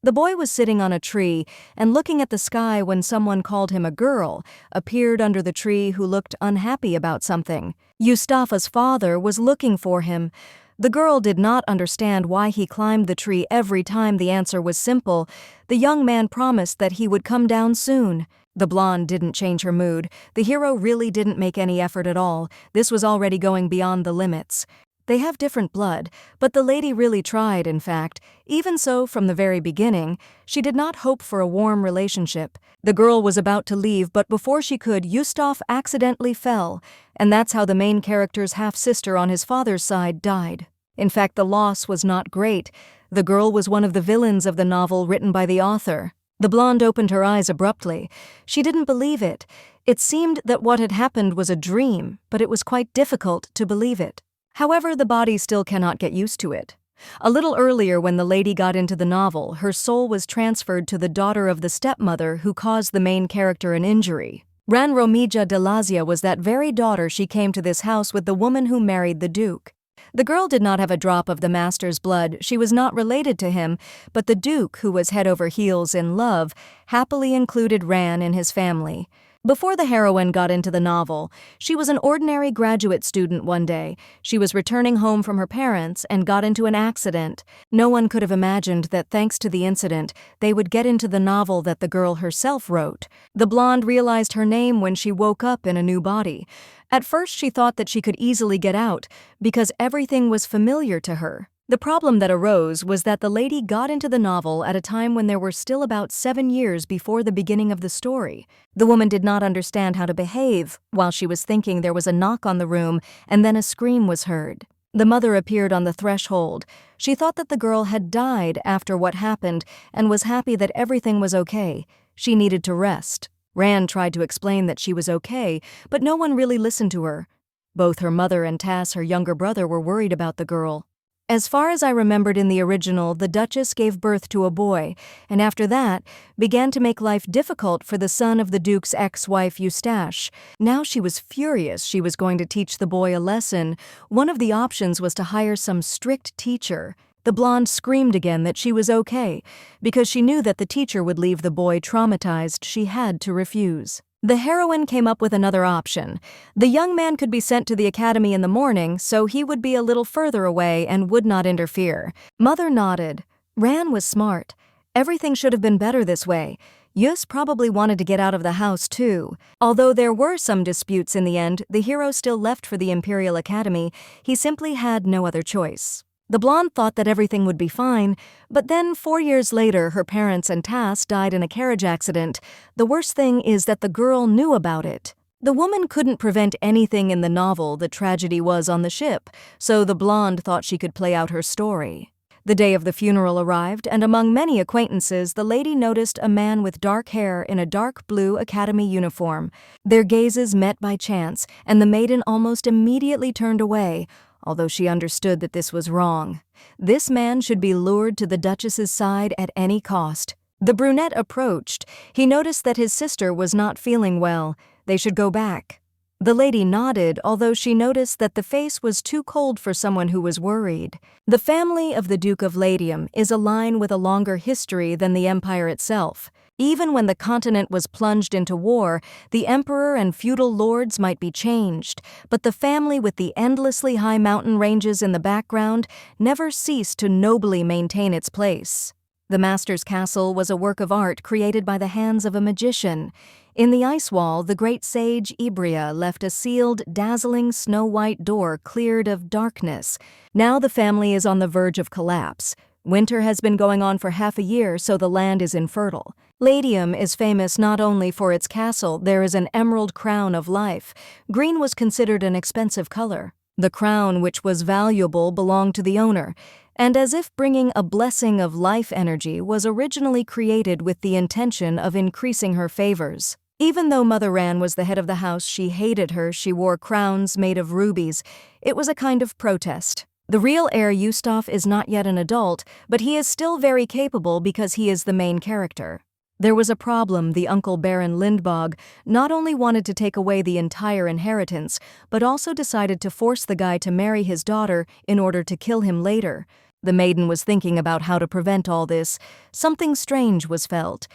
The boy was sitting on a tree and looking at the sky when someone called him a girl appeared under the tree who looked unhappy about something. Yustafa's father was looking for him. The girl did not understand why he climbed the tree every time. The answer was simple. The young man promised that he would come down soon. The blonde didn't change her mood. The hero really didn't make any effort at all. This was already going beyond the limits. They have different blood, but the lady really tried, in fact. Even so, from the very beginning, she did not hope for a warm relationship. The girl was about to leave, but before she could, Yustaf accidentally fell, and that's how the main character's half-sister on his father's side died. In fact, the loss was not great. The girl was one of the villains of the novel written by the author. The blonde opened her eyes abruptly. She didn't believe it. It seemed that what had happened was a dream, but it was quite difficult to believe it. However, the body still cannot get used to it. A little earlier, when the lady got into the novel, her soul was transferred to the daughter of the stepmother who caused the main character an injury. Ran Romija de Lazia was that very daughter. She came to this house with the woman who married the duke. The girl did not have a drop of the master's blood. She was not related to him, but the duke, who was head over heels in love, happily included Ran in his family. Before the heroine got into the novel, she was an ordinary graduate student one day. She was returning home from her parents and got into an accident. No one could have imagined that thanks to the incident, they would get into the novel that the girl herself wrote. The blonde realized her name when she woke up in a new body. At first, she thought that she could easily get out because everything was familiar to her. The problem that arose was that the lady got into the novel at a time when there were still about 7 years before the beginning of the story. The woman did not understand how to behave. While she was thinking, there was a knock on the room, and then a scream was heard. The mother appeared on the threshold. She thought that the girl had died after what happened and was happy that everything was okay. She needed to rest. Ran tried to explain that she was okay, but no one really listened to her. Both her mother and Tas, her younger brother, were worried about the girl. As far as I remembered in the original, the Duchess gave birth to a boy, and after that, began to make life difficult for the son of the Duke's ex-wife Eustache. Now she was furious. She was going to teach the boy a lesson. One of the options was to hire some strict teacher. The blonde screamed again that she was okay. Because she knew that the teacher would leave the boy traumatized, she had to refuse. The heroine came up with another option. The young man could be sent to the academy in the morning, so he would be a little further away and would not interfere. Mother nodded. Ran was smart. Everything should have been better this way. Yus probably wanted to get out of the house too. Although there were some disputes in the end, the hero still left for the Imperial Academy. He simply had no other choice. The blonde thought that everything would be fine, but then 4 years later, her parents and Tas died in a carriage accident. The worst thing is that the girl knew about it. The woman couldn't prevent anything in the novel. The tragedy was on the ship, so the blonde thought she could play out her story. The day of the funeral arrived, and among many acquaintances, the lady noticed a man with dark hair in a dark blue academy uniform. Their gazes met by chance, and the maiden almost immediately turned away, although she understood that this was wrong. This man should be lured to the Duchess's side at any cost. The brunette approached. He noticed that his sister was not feeling well. They should go back. The lady nodded, although she noticed that the face was too cold for someone who was worried. The family of the Duke of Latium is a line with a longer history than the empire itself. Even when the continent was plunged into war, the emperor and feudal lords might be changed, but the family with the endlessly high mountain ranges in the background never ceased to nobly maintain its place. The master's castle was a work of art created by the hands of a magician. In the ice wall, the great sage Ibria left a sealed, dazzling snow-white door cleared of darkness. Now the family is on the verge of collapse. Winter has been going on for half a year, so the land is infertile. Latium is famous not only for its castle. There is an emerald crown of life. Green was considered an expensive color. The crown, which was valuable, belonged to the owner, and as if bringing a blessing of life energy, was originally created with the intention of increasing her favors. Even though Mother Ran was the head of the house, she hated her. She wore crowns made of rubies. It was a kind of protest. The real heir Yustaf is not yet an adult, but he is still very capable because he is the main character. There was a problem. The uncle Baron Lindbog not only wanted to take away the entire inheritance, but also decided to force the guy to marry his daughter in order to kill him later. The maiden was thinking about how to prevent all this. Something strange was felt.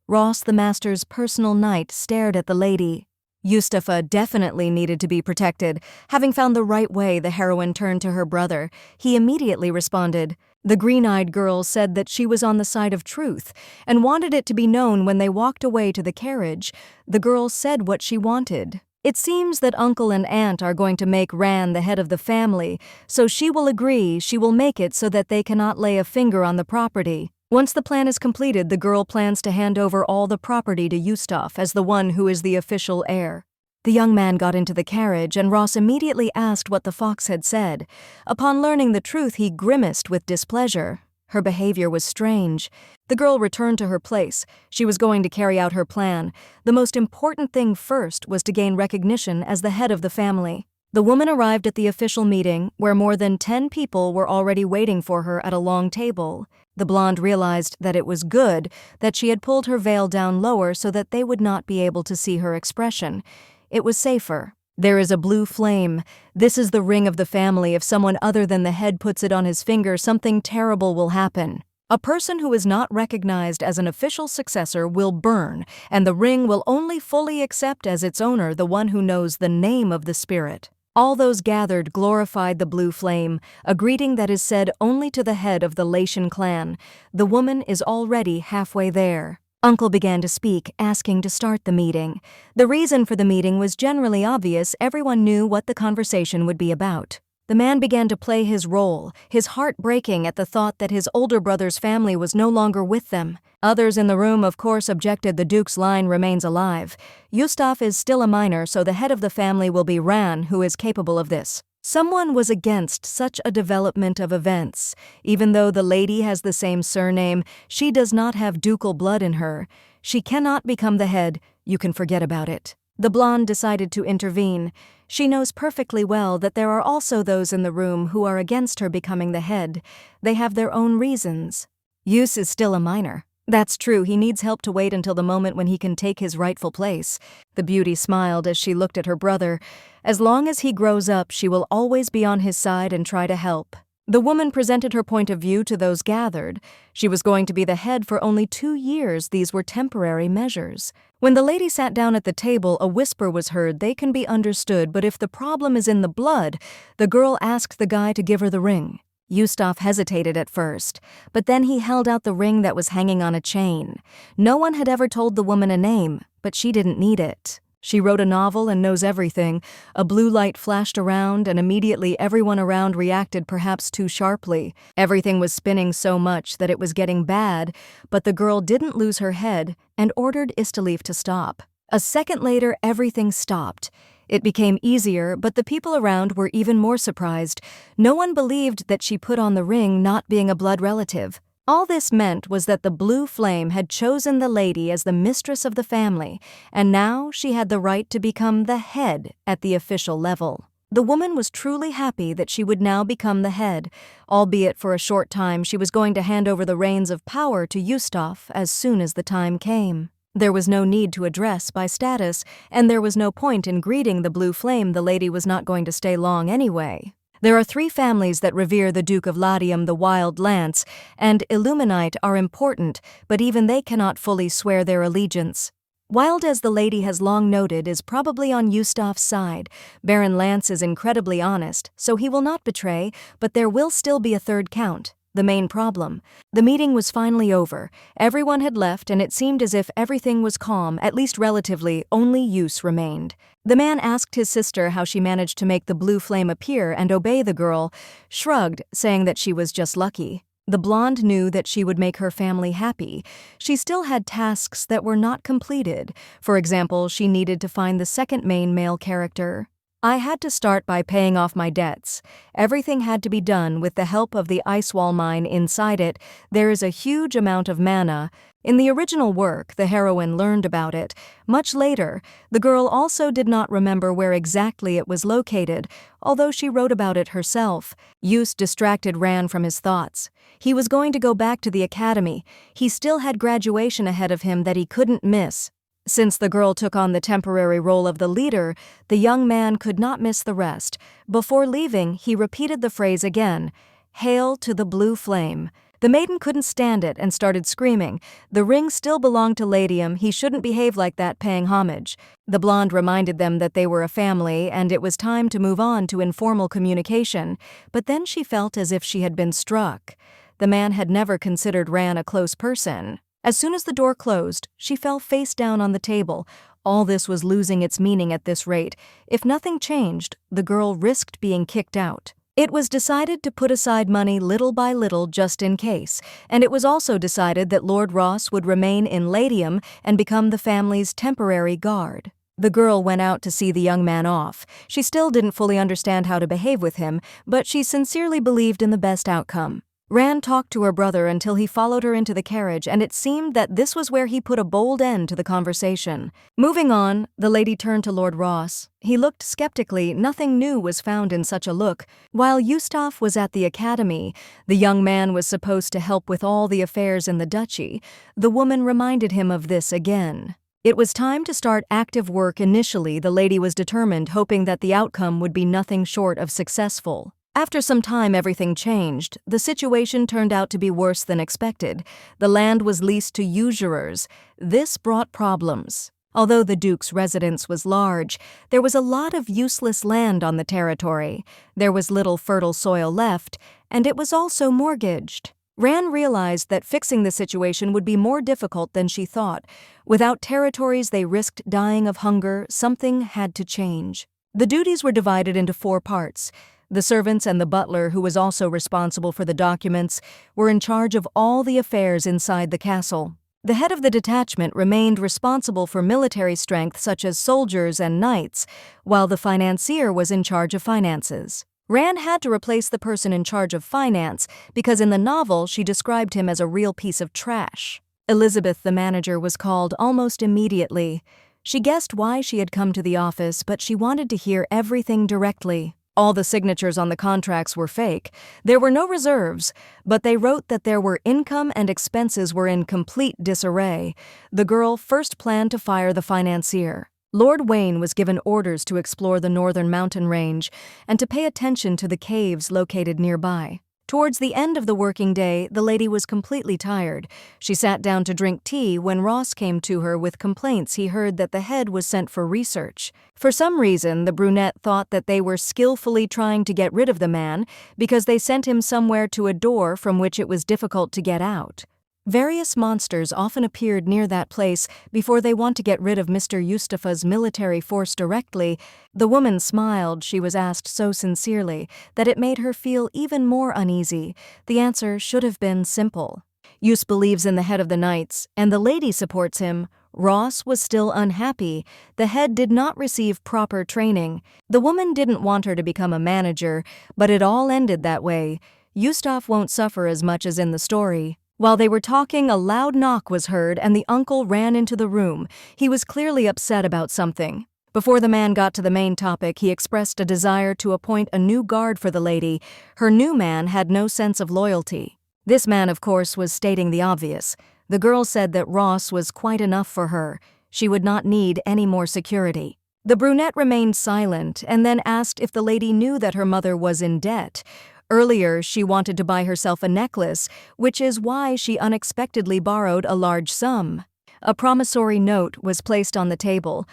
Ross, the master's personal knight, stared at the lady. Yustafa definitely needed to be protected. Having found the right way, the heroine turned to her brother. He immediately responded. The green-eyed girl said that she was on the side of truth and wanted it to be known when they walked away to the carriage. The girl said what she wanted. It seems that uncle and aunt are going to make Ran the head of the family, so she will agree she will make it so that they cannot lay a finger on the property. Once the plan is completed, the girl plans to hand over all the property to Yustaf as the one who is the official heir. The young man got into the carriage, and Ross immediately asked what the fox had said. Upon learning the truth, he grimaced with displeasure. Her behavior was strange. The girl returned to her place. She was going to carry out her plan. The most important thing first was to gain recognition as the head of the family. The woman arrived at the official meeting, where more than 10 people were already waiting for her at a long table. The blonde realized that it was good that she had pulled her veil down lower so that they would not be able to see her expression. It was safer. There is a blue flame. This is the ring of the family. If someone other than the head puts it on his finger, something terrible will happen. A person who is not recognized as an official successor will burn, and the ring will only fully accept as its owner the one who knows the name of the spirit. All those gathered glorified the blue flame, a greeting that is said only to the head of the Latian clan. The woman is already halfway there. Uncle began to speak, asking to start the meeting. The reason for the meeting was generally obvious. Everyone knew what the conversation would be about. The man began to play his role, his heart breaking at the thought that his older brother's family was no longer with them. Others in the room, of course, objected. The Duke's line remains alive. Yustaf is still a minor, so the head of the family will be Ran, who is capable of this. Someone was against such a development of events. Even though the lady has the same surname, she does not have ducal blood in her. She cannot become the head. You can forget about it. The blonde decided to intervene. She knows perfectly well that there are also those in the room who are against her becoming the head. They have their own reasons. Yus is still a minor. That's true, he needs help to wait until the moment when he can take his rightful place. The beauty smiled as she looked at her brother. As long as he grows up, she will always be on his side and try to help. The woman presented her point of view to those gathered. She was going to be the head for only 2 years. These were temporary measures. When the lady sat down at the table, a whisper was heard. They can be understood, but if the problem is in the blood, the girl asked the guy to give her the ring. Yustaf hesitated at first, but then he held out the ring that was hanging on a chain. No one had ever told the woman a name, but she didn't need it. She wrote a novel and knows everything. A blue light flashed around, and immediately everyone around reacted, perhaps too sharply. Everything was spinning so much that it was getting bad, but the girl didn't lose her head and ordered Istalif to stop. A second later, everything stopped. It became easier, but the people around were even more surprised. No one believed that she put on the ring, not being a blood relative. All this meant was that the blue flame had chosen the lady as the mistress of the family, and now she had the right to become the head at the official level. The woman was truly happy that she would now become the head. Albeit for a short time, she was going to hand over the reins of power to Yustaf as soon as the time came. There was no need to address by status, and there was no point in greeting the blue flame. The lady was not going to stay long anyway. There are 3 families that revere the Duke of Latium. The Wild Lance and Illuminite are important, but even they cannot fully swear their allegiance. Wild, as the lady has long noted, is probably on Yustaf's side. Baron Lance is incredibly honest, so he will not betray, but there will still be a third count. The main problem. The meeting was finally over. Everyone had left, and it seemed as if everything was calm, at least relatively. Only Yus remained. The man asked his sister how she managed to make the blue flame appear and obey. The girl shrugged, saying that she was just lucky. The blonde knew that she would make her family happy. She still had tasks that were not completed. For example, she needed to find the second main male character. I had to start by paying off my debts. Everything had to be done with the help of the ice wall mine. Inside it, there is a huge amount of mana. In the original work, the heroine learned about it. Much later, the girl also did not remember where exactly it was located, although she wrote about it herself. Yus, distracted, ran from his thoughts. He was going to go back to the academy. He still had graduation ahead of him that he couldn't miss. Since the girl took on the temporary role of the leader, the young man could not miss the rest. Before leaving, he repeated the phrase again. "Hail to the blue flame." The maiden couldn't stand it and started screaming. The ring still belonged to Ladium, he shouldn't behave like that, paying homage. The blonde reminded them that they were a family and it was time to move on to informal communication, but then she felt as if she had been struck. The man had never considered Ran a close person. As soon as the door closed, she fell face down on the table. All this was losing its meaning at this rate. If nothing changed, the girl risked being kicked out. It was decided to put aside money little by little just in case, and it was also decided that Lord Ross would remain in Ladium and become the family's temporary guard. The girl went out to see the young man off. She still didn't fully understand how to behave with him, but she sincerely believed in the best outcome. Ran talked to her brother until he followed her into the carriage, and it seemed that this was where he put a bold end to the conversation. Moving on, the lady turned to Lord Ross. He looked skeptically. Nothing new was found in such a look. While Eustace was at the academy, the young man was supposed to help with all the affairs in the duchy. The woman reminded him of this again. It was time to start active work. Initially, the lady was determined, hoping that the outcome would be nothing short of successful. After some time, everything changed. The situation turned out to be worse than expected. The land was leased to usurers. This brought problems. Although the Duke's residence was large, there was a lot of useless land on the territory. There was little fertile soil left, and it was also mortgaged. Ran realized that fixing the situation would be more difficult than she thought. Without territories, they risked dying of hunger. Something had to change. The duties were divided into 4 parts. The servants and the butler, who was also responsible for the documents, were in charge of all the affairs inside the castle. The head of the detachment remained responsible for military strength such as soldiers and knights, while the financier was in charge of finances. Ran had to replace the person in charge of finance because in the novel she described him as a real piece of trash. Elizabeth, the manager, was called almost immediately. She guessed why she had come to the office, but she wanted to hear everything directly. All the signatures on the contracts were fake. There were no reserves, but they wrote that there were income and expenses were in complete disarray. The girl first planned to fire the financier. Lord Wayne was given orders to explore the northern mountain range and to pay attention to the caves located nearby. Towards the end of the working day, the lady was completely tired. She sat down to drink tea when Ross came to her with complaints he heard that the head was sent for research. For some reason, the brunette thought that they were skillfully trying to get rid of the man because they sent him somewhere to a door from which it was difficult to get out. Various monsters often appeared near that place before they want to get rid of Mr. Eustace's military force directly. The woman smiled. She was asked so sincerely that it made her feel even more uneasy. The answer should have been simple. Eustace believes in the head of the knights, and the lady supports him. Ross was still unhappy. The head did not receive proper training. The woman didn't want her to become a manager, but it all ended that way. Eustace won't suffer as much as in the story. While they were talking, a loud knock was heard and the uncle ran into the room. He was clearly upset about something. Before the man got to the main topic, he expressed a desire to appoint a new guard for the lady. Her new man had no sense of loyalty. This man, of course, was stating the obvious. The girl said that Ross was quite enough for her. She would not need any more security. The brunette remained silent and then asked if the lady knew that her mother was in debt. Earlier, she wanted to buy herself a necklace, which is why she unexpectedly borrowed a large sum. A promissory note was placed on the table.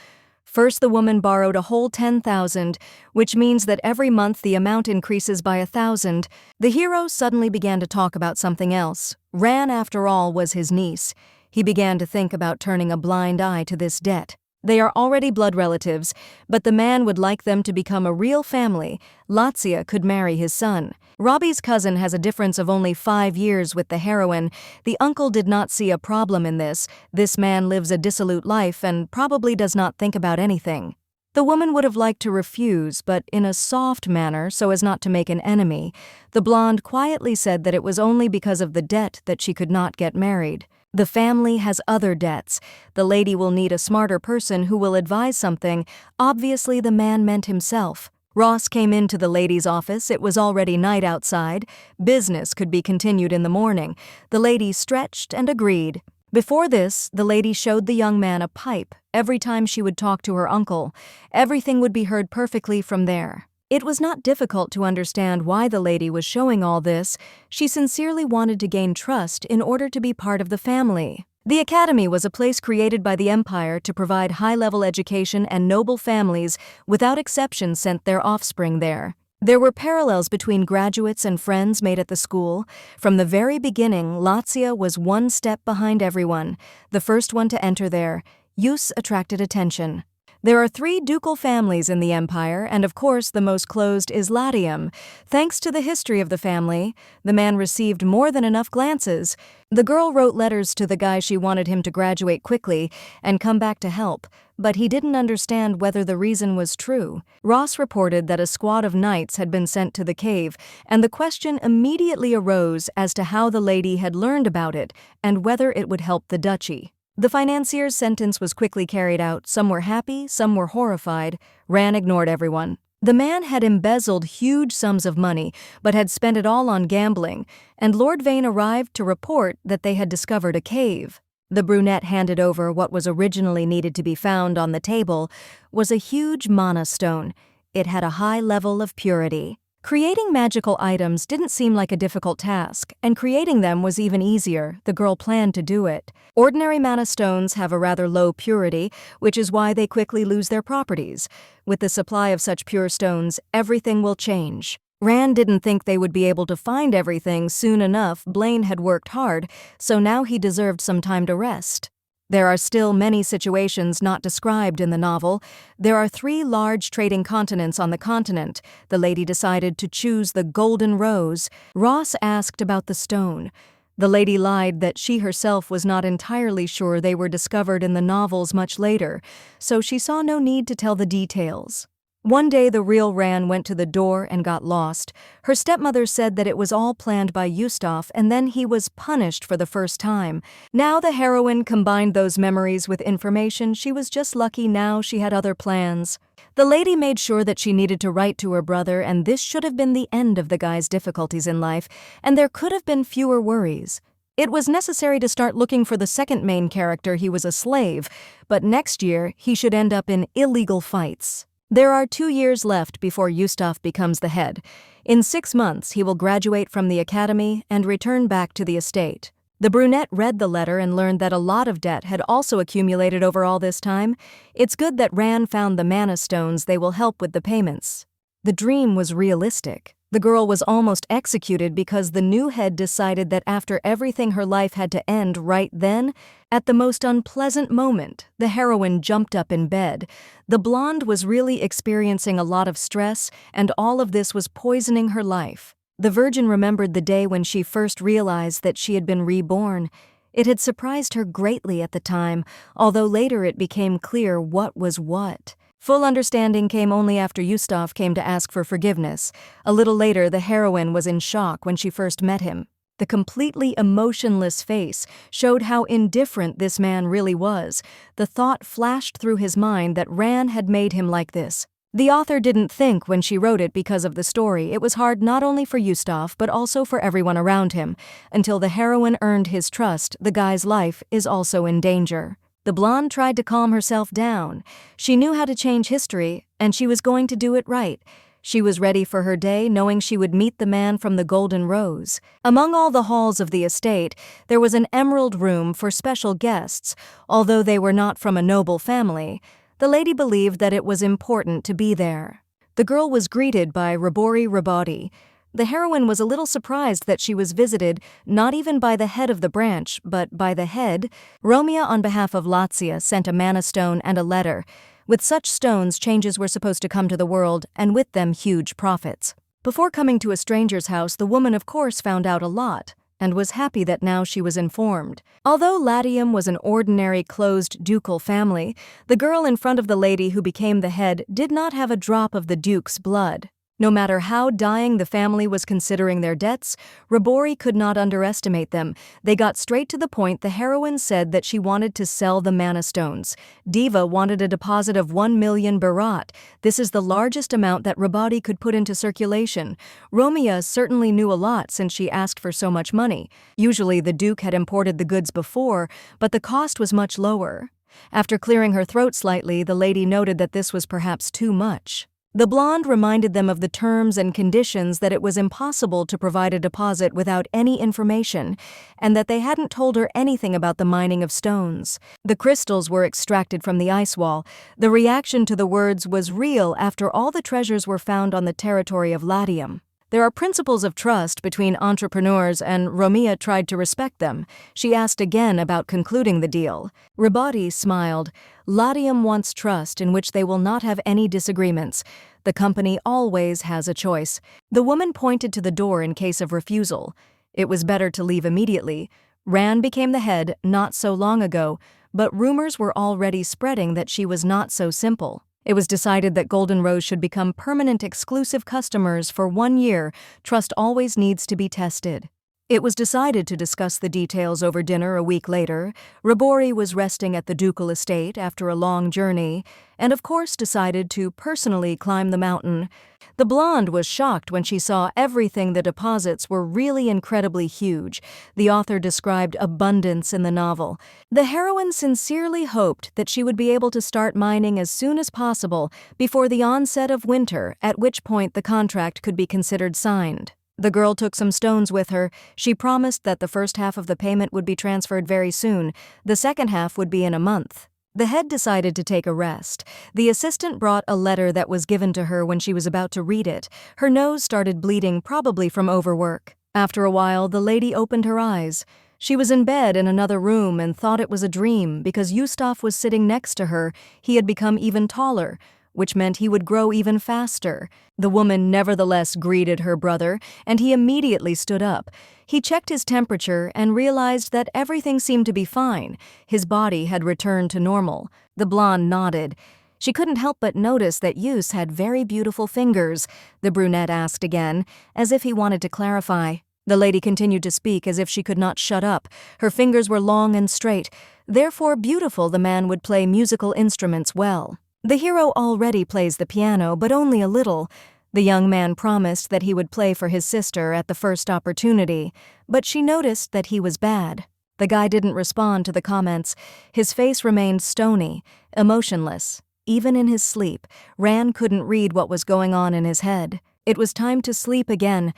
First, the woman borrowed a whole 10,000, which means that every month the amount increases by 1,000. The hero suddenly began to talk about something else. Ran, after all, was his niece. He began to think about turning a blind eye to this debt. They are already blood relatives, but the man would like them to become a real family. Lazia could marry his son. Robbie's cousin has a difference of only 5 years with the heroine. The uncle did not see a problem in this. This man lives a dissolute life and probably does not think about anything. The woman would have liked to refuse, but in a soft manner so as not to make an enemy. The blonde quietly said that it was only because of the debt that she could not get married. The family has other debts. The lady will need a smarter person who will advise something. Obviously, the man meant himself. Ross came into the lady's office. It was already night outside. Business could be continued in the morning. The lady stretched and agreed. Before this, the lady showed the young man a pipe every time she would talk to her uncle. Everything would be heard perfectly from there. It was not difficult to understand why the lady was showing all this. She sincerely wanted to gain trust in order to be part of the family. The academy was a place created by the empire to provide high-level education, and noble families, without exception, sent their offspring there. There were parallels between graduates and friends made at the school. From the very beginning, Latvia was one step behind everyone, the first one to enter there. Use attracted attention. There are 3 ducal families in the empire, and of course the most closed is Latium. Thanks to the history of the family, the man received more than enough glances. The girl wrote letters to the guy she wanted him to graduate quickly and come back to help, but he didn't understand whether the reason was true. Ross reported that a squad of knights had been sent to the cave, and the question immediately arose as to how the lady had learned about it and whether it would help the duchy. The financier's sentence was quickly carried out. Some were happy, some were horrified. Ran ignored everyone. The man had embezzled huge sums of money, but had spent it all on gambling, and Lord Vane arrived to report that they had discovered a cave. The brunette handed over what was originally needed to be found. On the table was a huge mana stone. It had a high level of purity. Creating magical items didn't seem like a difficult task, and creating them was even easier. The girl planned to do it. Ordinary mana stones have a rather low purity, which is why they quickly lose their properties. With the supply of such pure stones, everything will change. Rand didn't think they would be able to find everything soon enough. Blaine had worked hard, so now he deserved some time to rest. There are still many situations not described in the novel. There are 3 large trading continents on the continent. The lady decided to choose the Golden Rose. Ross asked about the stone. The lady lied that she herself was not entirely sure. They were discovered in the novels much later, so she saw no need to tell the details. One day the real Ran went to the door and got lost. Her stepmother said that it was all planned by Yustaf, and then he was punished for the first time. Now the heroine combined those memories with information. She was just lucky now she had other plans. The lady made sure that she needed to write to her brother, and this should have been the end of the guy's difficulties in life, and there could have been fewer worries. It was necessary to start looking for the second main character. He was a slave, but next year he should end up in illegal fights. There are 2 years left before Yustaf becomes the head. In 6 months, he will graduate from the academy and return back to the estate. The brunette read the letter and learned that a lot of debt had also accumulated over all this time. It's good that Ran found the mana stones. They will help with the payments. The dream was realistic. The girl was almost executed because the new head decided that after everything, her life had to end right then. At the most unpleasant moment, the heroine jumped up in bed. The blonde was really experiencing a lot of stress, and all of this was poisoning her life. The Virgin remembered the day when she first realized that she had been reborn. It had surprised her greatly at the time, although later it became clear what was what. Full understanding came only after Yustaf came to ask for forgiveness. A little later, the heroine was in shock when she first met him. The completely emotionless face showed how indifferent this man really was. The thought flashed through his mind that Ran had made him like this. The author didn't think when she wrote it because of the story. It was hard not only for Yustaf but also for everyone around him. Until the heroine earned his trust, the guy's life is also in danger. The blonde tried to calm herself down. She knew how to change history, and she was going to do it right. She was ready for her day, knowing she would meet the man from the Golden Rose. Among all the halls of the estate, there was an emerald room for special guests. Although they were not from a noble family, the lady believed that it was important to be there. The girl was greeted by Rebirth. The heroine was a little surprised that she was visited not even by the head of the branch, but by the head. Romeo, on behalf of Latvia, sent a mana stone and a letter. With such stones, changes were supposed to come to the world, and with them huge profits. Before coming to a stranger's house, the woman of course found out a lot, and was happy that now she was informed. Although Latium was an ordinary closed ducal family, the girl in front of the lady who became the head did not have a drop of the duke's blood. No matter how dying the family was considering their debts, Rebirth could not underestimate them. They got straight to the point. The heroine said that she wanted to sell the mana stones. Diva wanted a deposit of 1 million barat. This is the largest amount that Rebirth could put into circulation. Romeo certainly knew a lot since she asked for so much money. Usually the Duke had imported the goods before, but the cost was much lower. After clearing her throat slightly, the lady noted that this was perhaps too much. The blonde reminded them of the terms and conditions, that it was impossible to provide a deposit without any information, and that they hadn't told her anything about the mining of stones. The crystals were extracted from the ice wall. The reaction to the words was real after all the treasures were found on the territory of Latium. There are principles of trust between entrepreneurs, and Romia tried to respect them. She asked again about concluding the deal. Rebirth smiled. Latium wants trust in which they will not have any disagreements. The company always has a choice. The woman pointed to the door in case of refusal. It was better to leave immediately. Rand became the head not so long ago, but rumors were already spreading that she was not so simple. It was decided that Golden Rose should become permanent exclusive customers for 1 year. Trust always needs to be tested. It was decided to discuss the details over dinner a week later. Rebirth was resting at the ducal estate after a long journey, and of course decided to personally climb the mountain. The blonde was shocked when she saw everything. The deposits were really incredibly huge. The author described abundance in the novel. The heroine sincerely hoped that she would be able to start mining as soon as possible before the onset of winter, at which point the contract could be considered signed. The girl took some stones with her. She promised that the first half of the payment would be transferred very soon. The second half would be in a month. The head decided to take a rest. The assistant brought a letter that was given to her. When she was about to read it, her nose started bleeding, probably from overwork. After a while, the lady opened her eyes. She was in bed in another room and thought it was a dream because Yustaf was sitting next to her. He had become even taller, which meant he would grow even faster. The woman nevertheless greeted her brother, and he immediately stood up. He checked his temperature and realized that everything seemed to be fine. His body had returned to normal. The blonde nodded. She couldn't help but notice that Yus had very beautiful fingers. The brunette asked again, as if he wanted to clarify. The lady continued to speak as if she could not shut up. Her fingers were long and straight. Therefore beautiful, the man would play musical instruments well. The hero already plays the piano, but only a little. The young man promised that he would play for his sister at the first opportunity, but she noticed that he was bad. The guy didn't respond to the comments. His face remained stony, emotionless. Even in his sleep, Rand couldn't read what was going on in his head. It was time to sleep again.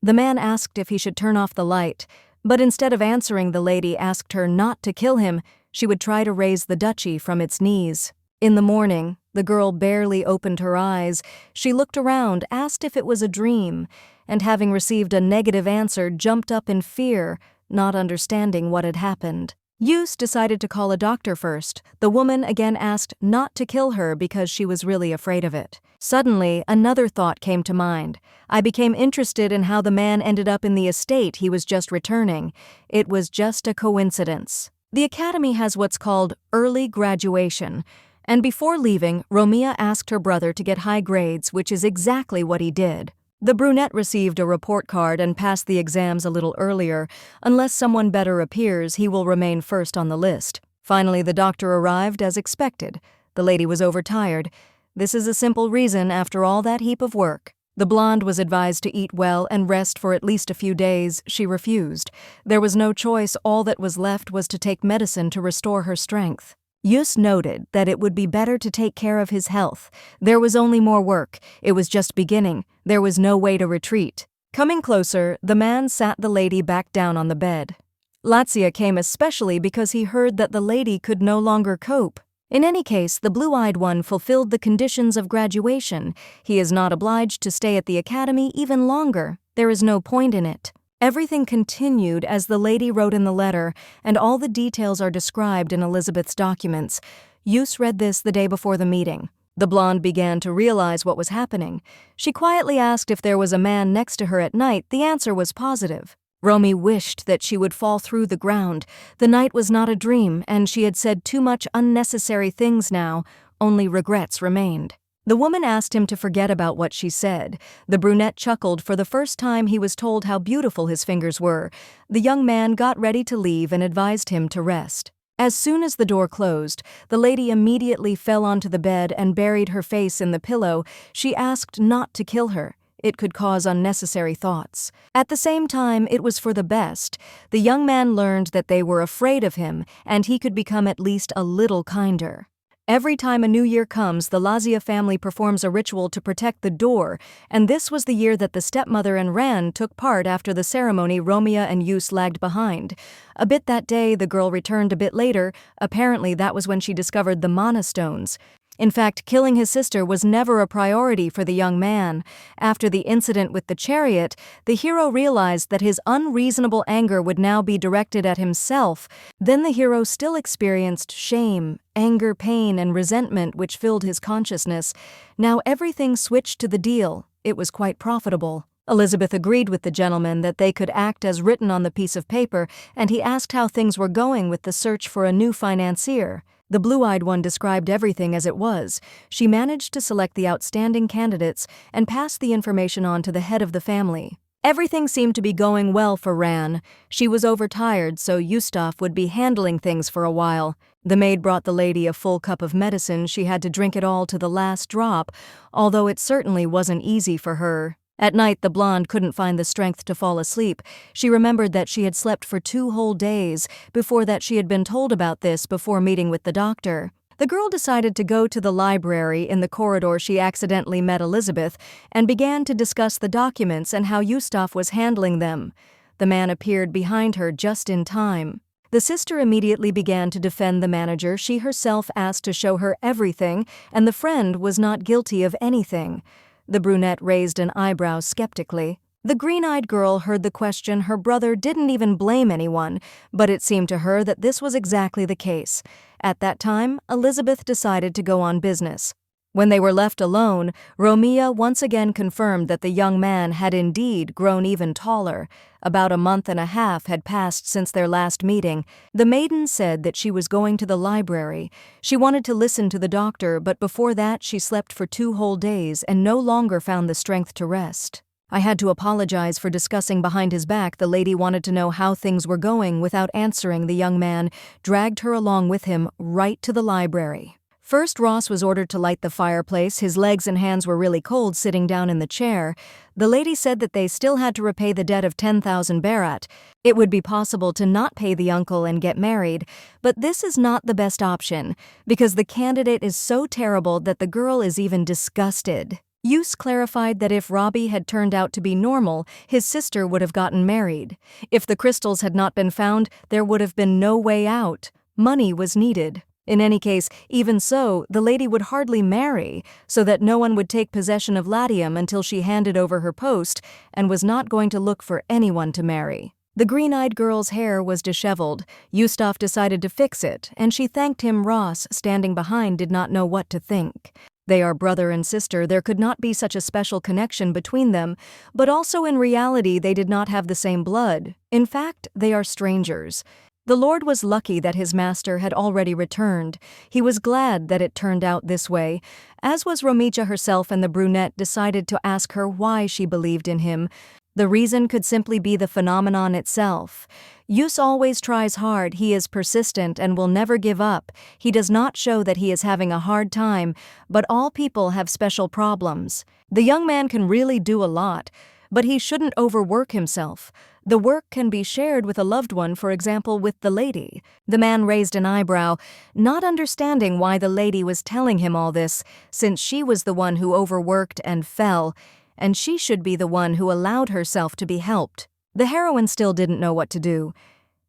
The man asked if he should turn off the light, but instead of answering, the lady asked her not to kill him. She would try to raise the duchy from its knees. In the morning, the girl barely opened her eyes. She looked around, asked if it was a dream, and having received a negative answer, jumped up in fear, not understanding what had happened. Yus decided to call a doctor first. The woman again asked not to kill her because she was really afraid of it. Suddenly, another thought came to mind. I became interested in how the man ended up in the estate he was just returning. It was just a coincidence. The academy has what's called early graduation. And before leaving, Romia asked her brother to get high grades, which is exactly what he did. The brunette received a report card and passed the exams a little earlier. Unless someone better appears, he will remain first on the list. Finally, the doctor arrived as expected. The lady was overtired. This is a simple reason after all that heap of work. The blonde was advised to eat well and rest for at least a few days. She refused. There was no choice. All that was left was to take medicine to restore her strength. Yus noted that it would be better to take care of his health. There was only more work. It was just beginning. There was no way to retreat. Coming closer, the man sat the lady back down on the bed. Lazia came especially because he heard that the lady could no longer cope. In any case, the blue-eyed one fulfilled the conditions of graduation. He is not obliged to stay at the academy even longer. There is no point in it. Everything continued as the lady wrote in the letter, and all the details are described in Elizabeth's documents. Yus read this the day before the meeting. The blonde began to realize what was happening. She quietly asked if there was a man next to her at night. The answer was positive. Romy wished that she would fall through the ground. The night was not a dream, and she had said too much unnecessary things now. Only regrets remained. The woman asked him to forget about what she said. The brunette chuckled. For the first time, he was told how beautiful his fingers were. The young man got ready to leave and advised him to rest. As soon as the door closed, the lady immediately fell onto the bed and buried her face in the pillow. She asked not to kill her. It could cause unnecessary thoughts. At the same time, it was for the best. The young man learned that they were afraid of him, and he could become at least a little kinder. Every time a new year comes, the Lazia family performs a ritual to protect the door, and this was the year that the stepmother and Ran took part. After the ceremony, Romia and Yus lagged behind. A bit that day, the girl returned a bit later. Apparently that was when she discovered the mana stones. In fact, killing his sister was never a priority for the young man. After the incident with the chariot, the hero realized that his unreasonable anger would now be directed at himself. Then the hero still experienced shame, anger, pain, and resentment which filled his consciousness. Now everything switched to the deal. It was quite profitable. Elizabeth agreed with the gentleman that they could act as written on the piece of paper, and he asked how things were going with the search for a new financier. The blue-eyed one described everything as it was. She managed to select the outstanding candidates and passed the information on to the head of the family. Everything seemed to be going well for Ran. She was overtired, so Yustaf would be handling things for a while. The maid brought the lady a full cup of medicine. She had to drink it all to the last drop, although it certainly wasn't easy for her. At night, the blonde couldn't find the strength to fall asleep. She remembered that she had slept for 2 whole days. Before that, she had been told about this before meeting with the doctor. The girl decided to go to the library. In the corridor, she accidentally met Elizabeth and began to discuss the documents and how Yustaf was handling them. The man appeared behind her just in time. The sister immediately began to defend the manager. She herself asked to show her everything, and the friend was not guilty of anything. The brunette raised an eyebrow skeptically. The green-eyed girl heard the question. Her brother didn't even blame anyone, but it seemed to her that this was exactly the case. At that time, Elizabeth decided to go on business. When they were left alone, Romia once again confirmed that the young man had indeed grown even taller. About a month and a half had passed since their last meeting. The maiden said that she was going to the library. She wanted to listen to the doctor, but before that she slept for 2 whole days and no longer found the strength to rest. I had to apologize for discussing behind his back. The lady wanted to know how things were going. Without answering, the young man dragged her along with him right to the library. First, Ross was ordered to light the fireplace. His legs and hands were really cold sitting down in the chair. The lady said that they still had to repay the debt of 10,000 barat. It would be possible to not pay the uncle and get married, but this is not the best option, because the candidate is so terrible that the girl is even disgusted. Yus clarified that if Robbie had turned out to be normal, his sister would have gotten married. If the crystals had not been found, there would have been no way out. Money was needed. In any case, even so, the lady would hardly marry, so that no one would take possession of Latium until she handed over her post and was not going to look for anyone to marry. The green-eyed girl's hair was disheveled. Yustaf decided to fix it, and she thanked him. Ross, standing behind, did not know what to think. They are brother and sister. There could not be such a special connection between them, but also in reality they did not have the same blood. In fact, they are strangers. The Lord was lucky that his master had already returned. He was glad that it turned out this way, as was Romija herself, and the brunette decided to ask her why she believed in him. The reason could simply be the phenomenon itself. Yus always tries hard. He is persistent and will never give up. He does not show that he is having a hard time, but all people have special problems. The young man can really do a lot, but he shouldn't overwork himself. The work can be shared with a loved one, for example, with the lady. The man raised an eyebrow, not understanding why the lady was telling him all this, since she was the one who overworked and fell, and she should be the one who allowed herself to be helped. The heroine still didn't know what to do.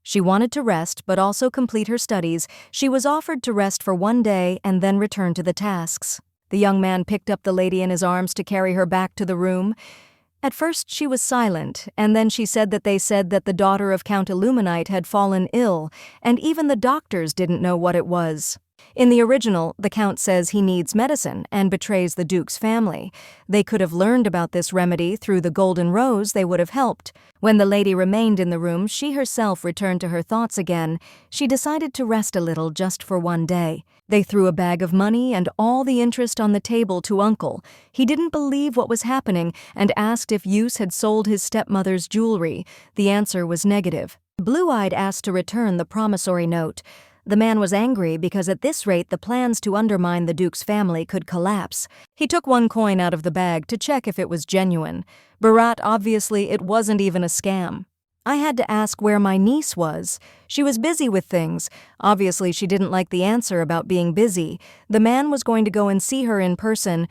She wanted to rest, but also complete her studies. She was offered to rest for 1 day and then return to the tasks. The young man picked up the lady in his arms to carry her back to the room. At first she was silent, and then she said that the daughter of Count Illuminite had fallen ill, and even the doctors didn't know what it was. In the original, the Count says he needs medicine and betrays the Duke's family. They could have learned about this remedy through the Golden Rose. They would have helped. When the lady remained in the room, she herself returned to her thoughts again. She decided to rest a little just for 1 day. They threw a bag of money and all the interest on the table to Uncle. He didn't believe what was happening and asked if Yus had sold his stepmother's jewelry. The answer was negative. Blue-eyed asked to return the promissory note. The man was angry because at this rate the plans to undermine the Duke's family could collapse. He took 1 coin out of the bag to check if it was genuine. Barat, obviously it wasn't even a scam. I had to ask where my niece was. She was busy with things. Obviously, she didn't like the answer about being busy. The man was going to go and see her in person.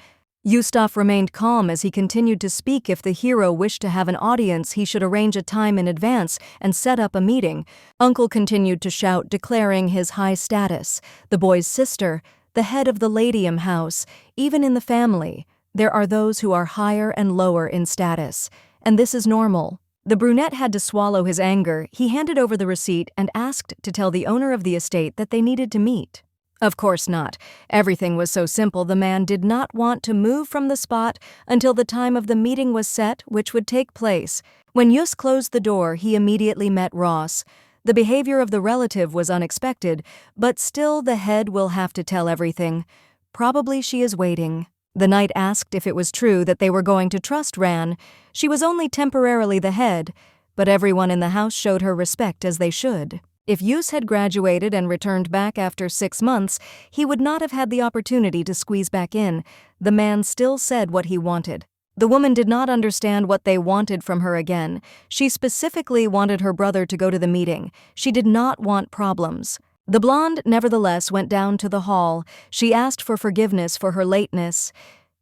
Yustaf remained calm as he continued to speak. If the hero wished to have an audience, he should arrange a time in advance and set up a meeting. Uncle continued to shout, declaring his high status. The boy's sister, the head of the Ladium house, even in the family, there are those who are higher and lower in status. And this is normal. The brunette had to swallow his anger. He handed over the receipt and asked to tell the owner of the estate that they needed to meet. Of course not. Everything was so simple. The man did not want to move from the spot until the time of the meeting was set, which would take place. When Yus closed the door, he immediately met Ross. The behavior of the relative was unexpected, but still the head will have to tell everything. Probably she is waiting. The knight asked if it was true that they were going to trust Ran. She was only temporarily the head, but everyone in the house showed her respect as they should. If Yus had graduated and returned back after 6 months, he would not have had the opportunity to squeeze back in. The man still said what he wanted. The woman did not understand what they wanted from her again. She specifically wanted her brother to go to the meeting. She did not want problems. The blonde, nevertheless, went down to the hall. She asked for forgiveness for her lateness.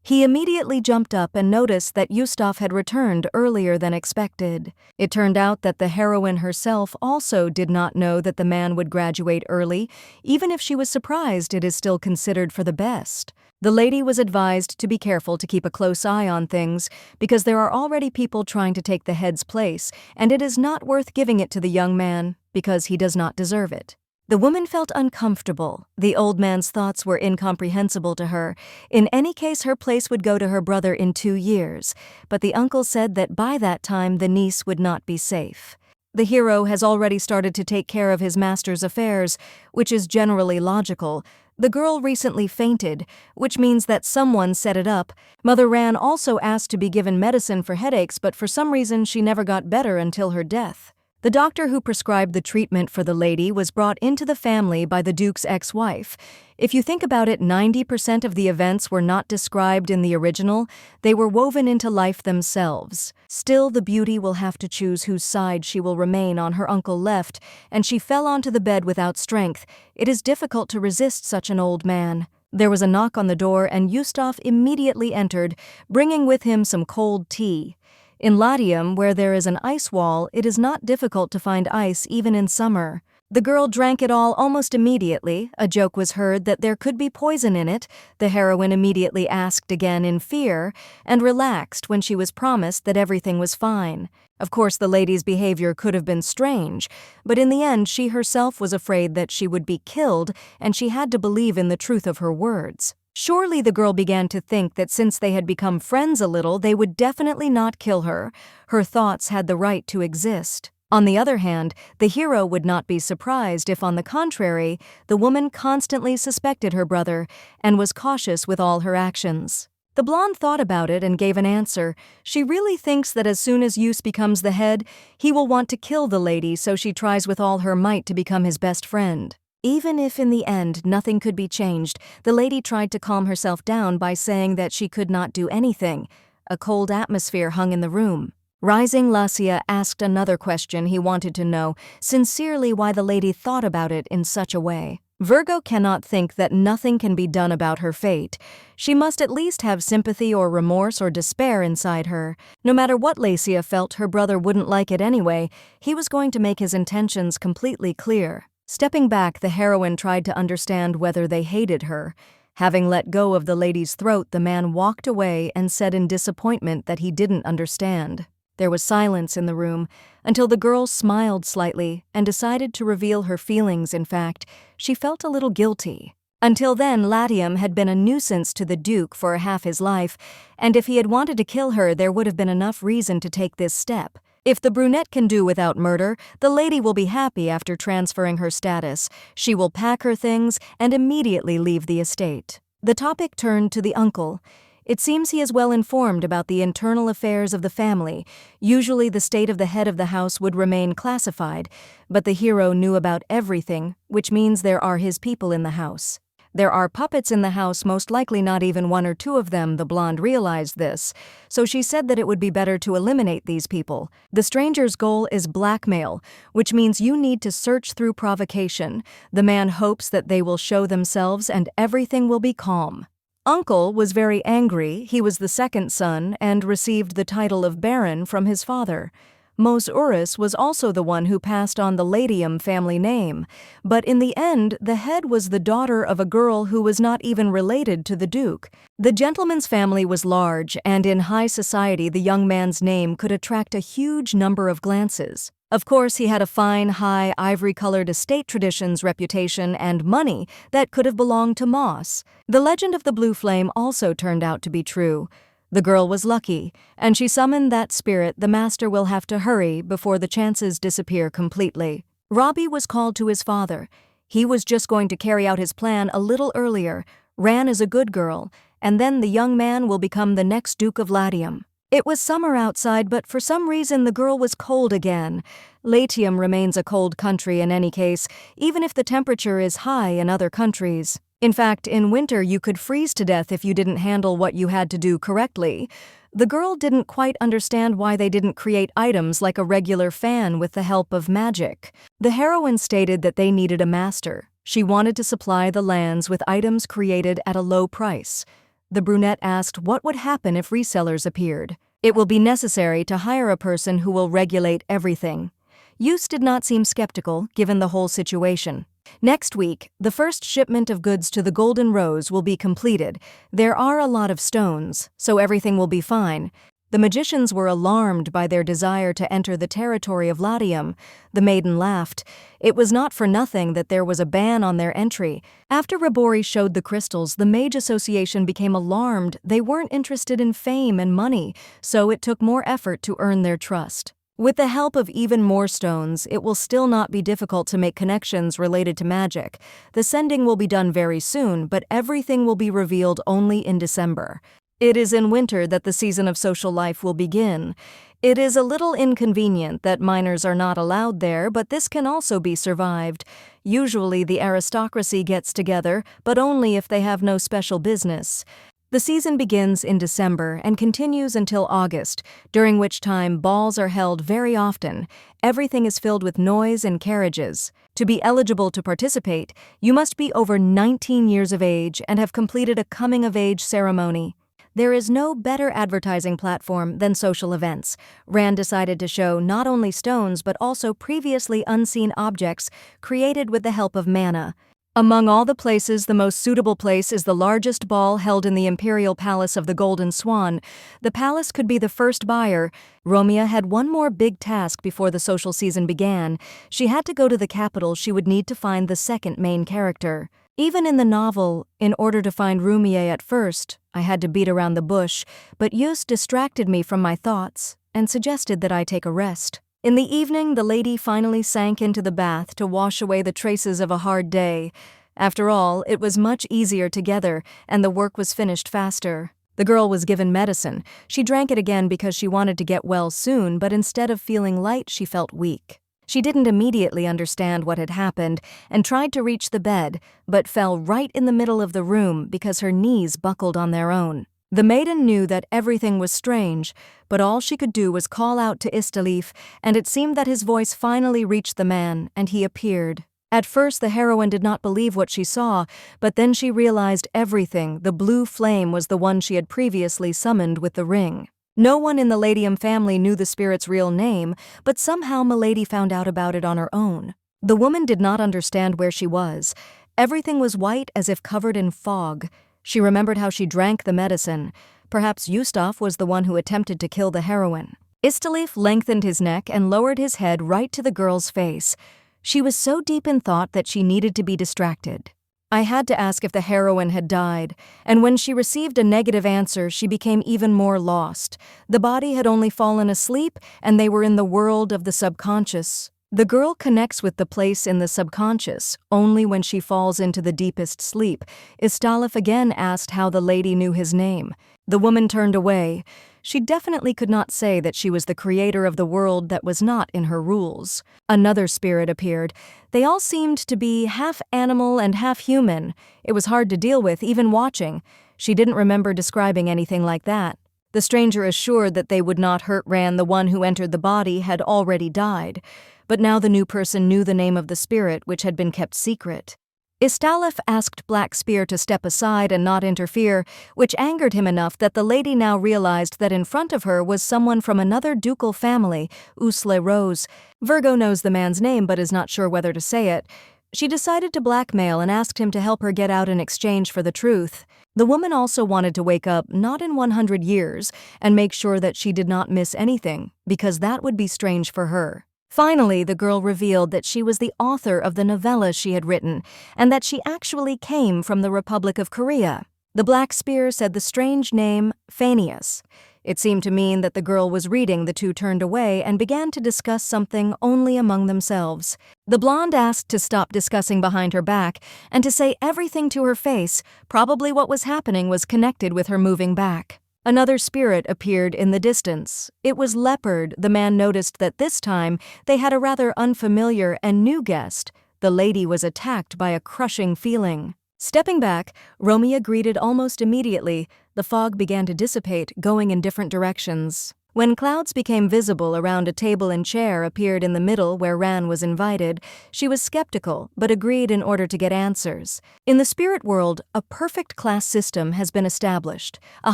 He immediately jumped up and noticed that Yustaf had returned earlier than expected. It turned out that the heroine herself also did not know that the man would graduate early. Even if she was surprised, it is still considered for the best. The lady was advised to be careful to keep a close eye on things, because there are already people trying to take the head's place, and it is not worth giving it to the young man, because he does not deserve it. The woman felt uncomfortable. The old man's thoughts were incomprehensible to her. In any case, her place would go to her brother in 2 years, but the uncle said that by that time the niece would not be safe. The hero has already started to take care of his master's affairs, which is generally logical. The girl recently fainted, which means that someone set it up. Mother Ran also asked to be given medicine for headaches, but for some reason she never got better until her death. The doctor who prescribed the treatment for the lady was brought into the family by the Duke's ex-wife. If you think about it, 90% of the events were not described in the original. They were woven into life themselves. Still, the beauty will have to choose whose side she will remain on. Her uncle left, and she fell onto the bed without strength. It is difficult to resist such an old man. There was a knock on the door, and Yustaf immediately entered, bringing with him some cold tea. In Latium, where there is an ice wall, it is not difficult to find ice even in summer. The girl drank it all almost immediately. A joke was heard that there could be poison in it. The heroine immediately asked again in fear and relaxed when she was promised that everything was fine. Of course, the lady's behavior could have been strange, but in the end she herself was afraid that she would be killed, and she had to believe in the truth of her words. Surely the girl began to think that since they had become friends a little, they would definitely not kill her. Her thoughts had the right to exist. On the other hand, the hero would not be surprised if, on the contrary, the woman constantly suspected her brother and was cautious with all her actions. The blonde thought about it and gave an answer. She really thinks that as soon as Yus becomes the head, he will want to kill the lady, so she tries with all her might to become his best friend. Even if in the end nothing could be changed, the lady tried to calm herself down by saying that she could not do anything. A cold atmosphere hung in the room. Rising, Lacia asked another question. He wanted to know sincerely why the lady thought about it in such a way. Virgo cannot think that nothing can be done about her fate. She must at least have sympathy or remorse or despair inside her. No matter what Lacia felt, her brother wouldn't like it anyway. He was going to make his intentions completely clear. Stepping back, the heroine tried to understand whether they hated her. Having let go of the lady's throat, the man walked away and said in disappointment that he didn't understand. There was silence in the room until the girl smiled slightly and decided to reveal her feelings. In fact, she felt a little guilty. Until then, Latium had been a nuisance to the Duke for half his life, and if he had wanted to kill her, there would have been enough reason to take this step. If the brunette can do without murder, the lady will be happy after transferring her status. She will pack her things and immediately leave the estate. The topic turned to the uncle. It seems he is well informed about the internal affairs of the family. Usually the state of the head of the house would remain classified, but the hero knew about everything, which means there are his people in the house. There are puppets in the house, most likely not even one or two of them. The blonde realized this, so she said that it would be better to eliminate these people. The stranger's goal is blackmail, which means you need to search through provocation. The man hopes that they will show themselves and everything will be calm. Uncle was very angry. He was the second son and received the title of Baron from his father. Mos Urus was also the one who passed on the Latium family name, but in the end, the head was the daughter of a girl who was not even related to the Duke. The gentleman's family was large, and in high society the young man's name could attract a huge number of glances. Of course, he had a fine, high, ivory-colored estate traditions, reputation, and money that could have belonged to Moss. The legend of the blue flame also turned out to be true. The girl was lucky, and she summoned that spirit. The master will have to hurry before the chances disappear completely. Robbie was called to his father. He was just going to carry out his plan a little earlier. Ran is a good girl, and then the young man will become the next Duke of Latium. It was summer outside, but for some reason the girl was cold again. Latium remains a cold country in any case, even if the temperature is high in other countries. In fact, in winter you could freeze to death if you didn't handle what you had to do correctly. The girl didn't quite understand why they didn't create items like a regular fan with the help of magic. The heroine stated that they needed a master. She wanted to supply the lands with items created at a low price. The brunette asked what would happen if resellers appeared. It will be necessary to hire a person who will regulate everything. Yus did not seem skeptical, given the whole situation. Next week, the first shipment of goods to the Golden Rose will be completed. There are a lot of stones, so everything will be fine. The magicians were alarmed by their desire to enter the territory of Latium. The maiden laughed. It was not for nothing that there was a ban on their entry. After Rabori showed the crystals, the Mage Association became alarmed. They weren't interested in fame and money, so it took more effort to earn their trust. With the help of even more stones, it will still not be difficult to make connections related to magic. The sending will be done very soon, but everything will be revealed only in December. It is in winter that the season of social life will begin. It is a little inconvenient that minors are not allowed there, but this can also be survived. Usually the aristocracy gets together, but only if they have no special business. The season begins in December and continues until August, during which time balls are held very often. Everything is filled with noise and carriages. To be eligible to participate, you must be over 19 years of age and have completed a coming-of-age ceremony. There is no better advertising platform than social events. Rand decided to show not only stones but also previously unseen objects created with the help of mana. Among all the places, the most suitable place is the largest ball held in the Imperial Palace of the Golden Swan. The palace could be the first buyer. Romia had one more big task before the social season began. She had to go to the capital. She would need to find the second main character. Even in the novel, in order to find Rumie at first, I had to beat around the bush, but Yus distracted me from my thoughts and suggested that I take a rest. In the evening, the lady finally sank into the bath to wash away the traces of a hard day. After all, it was much easier together, and the work was finished faster. The girl was given medicine. She drank it again because she wanted to get well soon, but instead of feeling light, she felt weak. She didn't immediately understand what had happened and tried to reach the bed, but fell right in the middle of the room because her knees buckled on their own. The maiden knew that everything was strange, but all she could do was call out to Istalif, and it seemed that his voice finally reached the man, and he appeared. At first, the heroine did not believe what she saw, but then she realized everything. The blue flame was the one she had previously summoned with the ring. No one in the Latium family knew the spirit's real name, but somehow Milady found out about it on her own. The woman did not understand where she was. Everything was white as if covered in fog. She remembered how she drank the medicine. Perhaps Yustaf was the one who attempted to kill the heroine. Istalif lengthened his neck and lowered his head right to the girl's face. She was so deep in thought that she needed to be distracted. I had to ask if the heroine had died, and when she received a negative answer, she became even more lost. The body had only fallen asleep, and they were in the world of the subconscious. The girl connects with the place in the subconscious only when she falls into the deepest sleep. Istalif again asked how the lady knew his name. The woman turned away. She definitely could not say that she was the creator of the world that was not in her rules. Another spirit appeared. They all seemed to be half animal and half human. It was hard to deal with, even watching. She didn't remember describing anything like that. The stranger assured that they would not hurt Ran. The one who entered the body had already died. But now the new person knew the name of the spirit, which had been kept secret. Istalif asked Black Spear to step aside and not interfere, which angered him enough that the lady now realized that in front of her was someone from another ducal family, Usle Rose. Virgo knows the man's name but is not sure whether to say it. She decided to blackmail and asked him to help her get out in exchange for the truth. The woman also wanted to wake up not in 100 years and make sure that she did not miss anything, because that would be strange for her. Finally, the girl revealed that she was the author of the novella she had written, and that she actually came from the Republic of Korea. The Black Spear said the strange name, Phineas. It seemed to mean that the girl was reading. The two turned away and began to discuss something only among themselves. The blonde asked to stop discussing behind her back and to say everything to her face. Probably what was happening was connected with her moving back. Another spirit appeared in the distance. It was Leopard. The man noticed that this time they had a rather unfamiliar and new guest. The lady was attacked by a crushing feeling. Stepping back, Romeo greeted almost immediately. The fog began to dissipate, going in different directions. When clouds became visible around a table and chair appeared in the middle where Ran was invited, she was skeptical but agreed in order to get answers. In the spirit world, a perfect class system has been established. A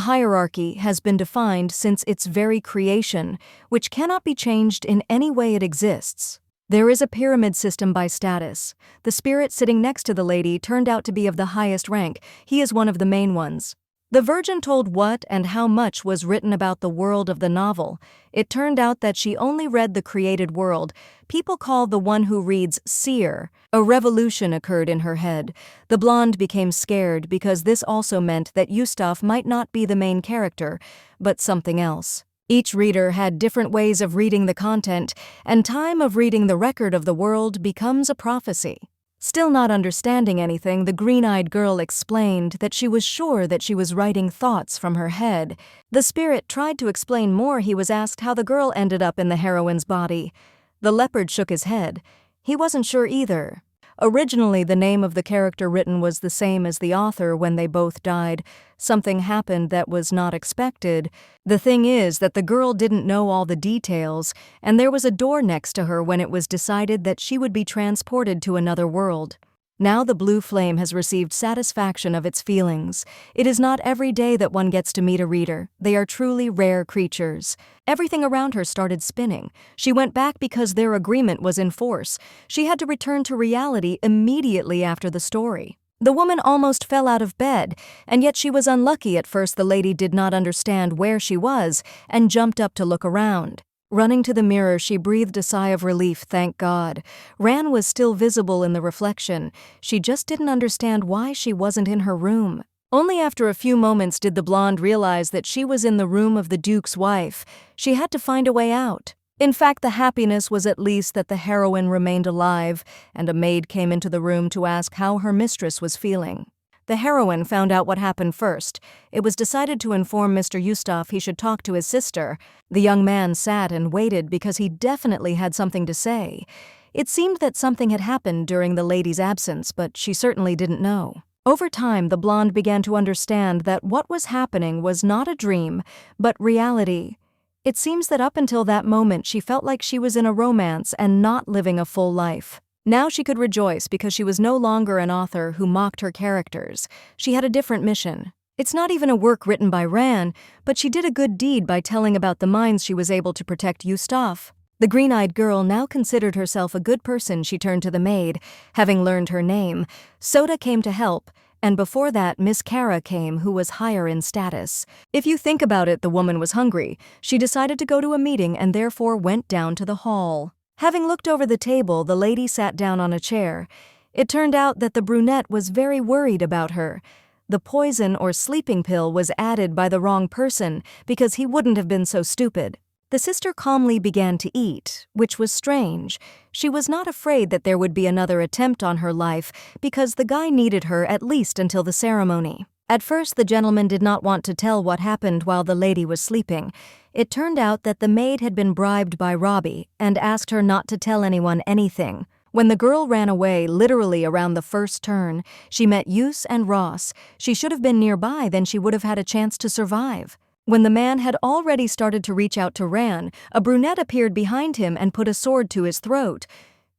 hierarchy has been defined since its very creation, which cannot be changed in any way it exists. There is a pyramid system by status. The spirit sitting next to the lady turned out to be of the highest rank. He is one of the main ones. The Virgin told what and how much was written about the world of the novel. It turned out that she only read the created world. People call the one who reads seer. A revolution occurred in her head. The blonde became scared because this also meant that Yustaf might not be the main character, but something else. Each reader had different ways of reading the content, and time of reading the record of the world becomes a prophecy. Still not understanding anything, the green-eyed girl explained that she was sure that she was writing thoughts from her head. The spirit tried to explain more. He was asked how the girl ended up in the heroine's body. The leopard shook his head. He wasn't sure either. Originally, the name of the character written was the same as the author when they both died. Something happened that was not expected. The thing is that the girl didn't know all the details, and there was a door next to her when it was decided that she would be transported to another world. Now the blue flame has received satisfaction of its feelings. It is not every day that one gets to meet a reader. They are truly rare creatures. Everything around her started spinning. She went back because their agreement was in force. She had to return to reality immediately after the story. The woman almost fell out of bed, and yet she was unlucky. At first the lady did not understand where she was and jumped up to look around. Running to the mirror, she breathed a sigh of relief. Thank God. Ran was still visible in the reflection. She just didn't understand why she wasn't in her room. Only after a few moments did the blonde realize that she was in the room of the Duke's wife. She had to find a way out. In fact, the happiness was at least that the heroine remained alive, and a maid came into the room to ask how her mistress was feeling. The heroine found out what happened first. It was decided to inform Mr. Yustaf he should talk to his sister. The young man sat and waited because he definitely had something to say. It seemed that something had happened during the lady's absence, but she certainly didn't know. Over time, the blonde began to understand that what was happening was not a dream, but reality. It seems that up until that moment she felt like she was in a romance and not living a full life. Now she could rejoice because she was no longer an author who mocked her characters. She had a different mission. It's not even a work written by Ran, but she did a good deed by telling about the mines she was able to protect Yustaf. The green-eyed girl now considered herself a good person. She turned to the maid, having learned her name. Soda came to help, and before that Miss Kara came, who was higher in status. If you think about it, the woman was hungry. She decided to go to a meeting and therefore went down to the hall. Having looked over the table, the lady sat down on a chair. It turned out that the brunette was very worried about her. The poison or sleeping pill was added by the wrong person because he wouldn't have been so stupid. The sister calmly began to eat, which was strange. She was not afraid that there would be another attempt on her life because the guy needed her at least until the ceremony. At first, the gentleman did not want to tell what happened while the lady was sleeping. It turned out that the maid had been bribed by Robbie and asked her not to tell anyone anything. When the girl ran away, literally around the first turn, she met Yus and Ross. She should have been nearby, then she would have had a chance to survive. When the man had already started to reach out to Ran, a brunette appeared behind him and put a sword to his throat.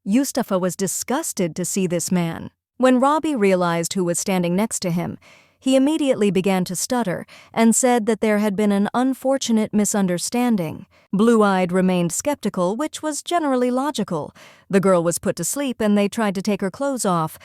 Yustafa was disgusted to see this man. When Robbie realized who was standing next to him, he immediately began to stutter and said that there had been an unfortunate misunderstanding. Blue-Eyed remained skeptical, which was generally logical. The girl was put to sleep and they tried to take her clothes off.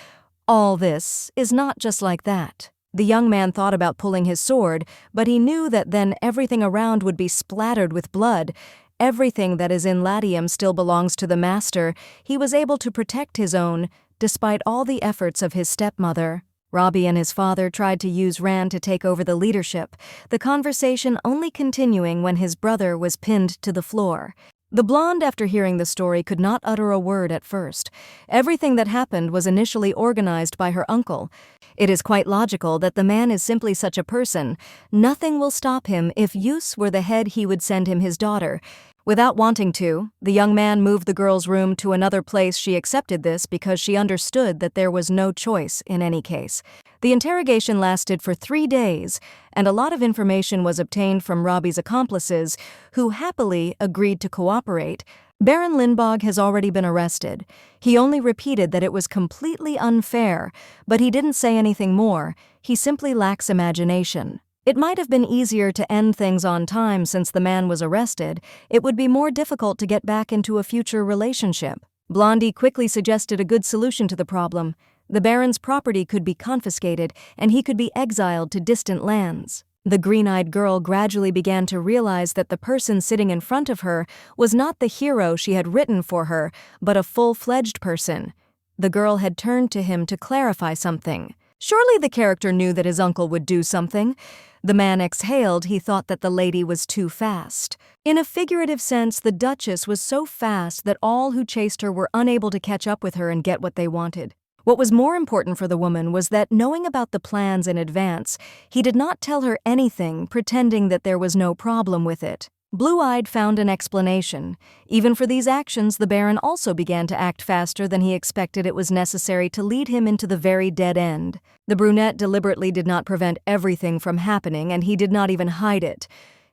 All this is not just like that. The young man thought about pulling his sword, but he knew that then everything around would be splattered with blood. Everything that is in Latium still belongs to the master. He was able to protect his own, despite all the efforts of his stepmother. Robbie and his father tried to use Ran to take over the leadership, the conversation only continuing when his brother was pinned to the floor. The blonde, after hearing the story, could not utter a word at first. Everything that happened was initially organized by her uncle. It is quite logical that the man is simply such a person. Nothing will stop him. If Yus were the head, he would send him his daughter. Without wanting to, the young man moved the girl's room to another place. She accepted this because she understood that there was no choice in any case. The interrogation lasted for 3 days, and a lot of information was obtained from Robbie's accomplices, who happily agreed to cooperate. Baron Lindbog has already been arrested. He only repeated that it was completely unfair, but he didn't say anything more. He simply lacks imagination. It might have been easier to end things on time since the man was arrested. It would be more difficult to get back into a future relationship. Blondie quickly suggested a good solution to the problem. The Baron's property could be confiscated, and he could be exiled to distant lands. The green-eyed girl gradually began to realize that the person sitting in front of her was not the hero she had written for her, but a full-fledged person. The girl had turned to him to clarify something. Surely the character knew that his uncle would do something. The man exhaled. He thought that the lady was too fast. In a figurative sense, the Duchess was so fast that all who chased her were unable to catch up with her and get what they wanted. What was more important for the woman was that, knowing about the plans in advance, he did not tell her anything, pretending that there was no problem with it. Blue-Eyed found an explanation. Even for these actions, the Baron also began to act faster than he expected. It was necessary to lead him into the very dead end. The brunette deliberately did not prevent everything from happening, and he did not even hide it.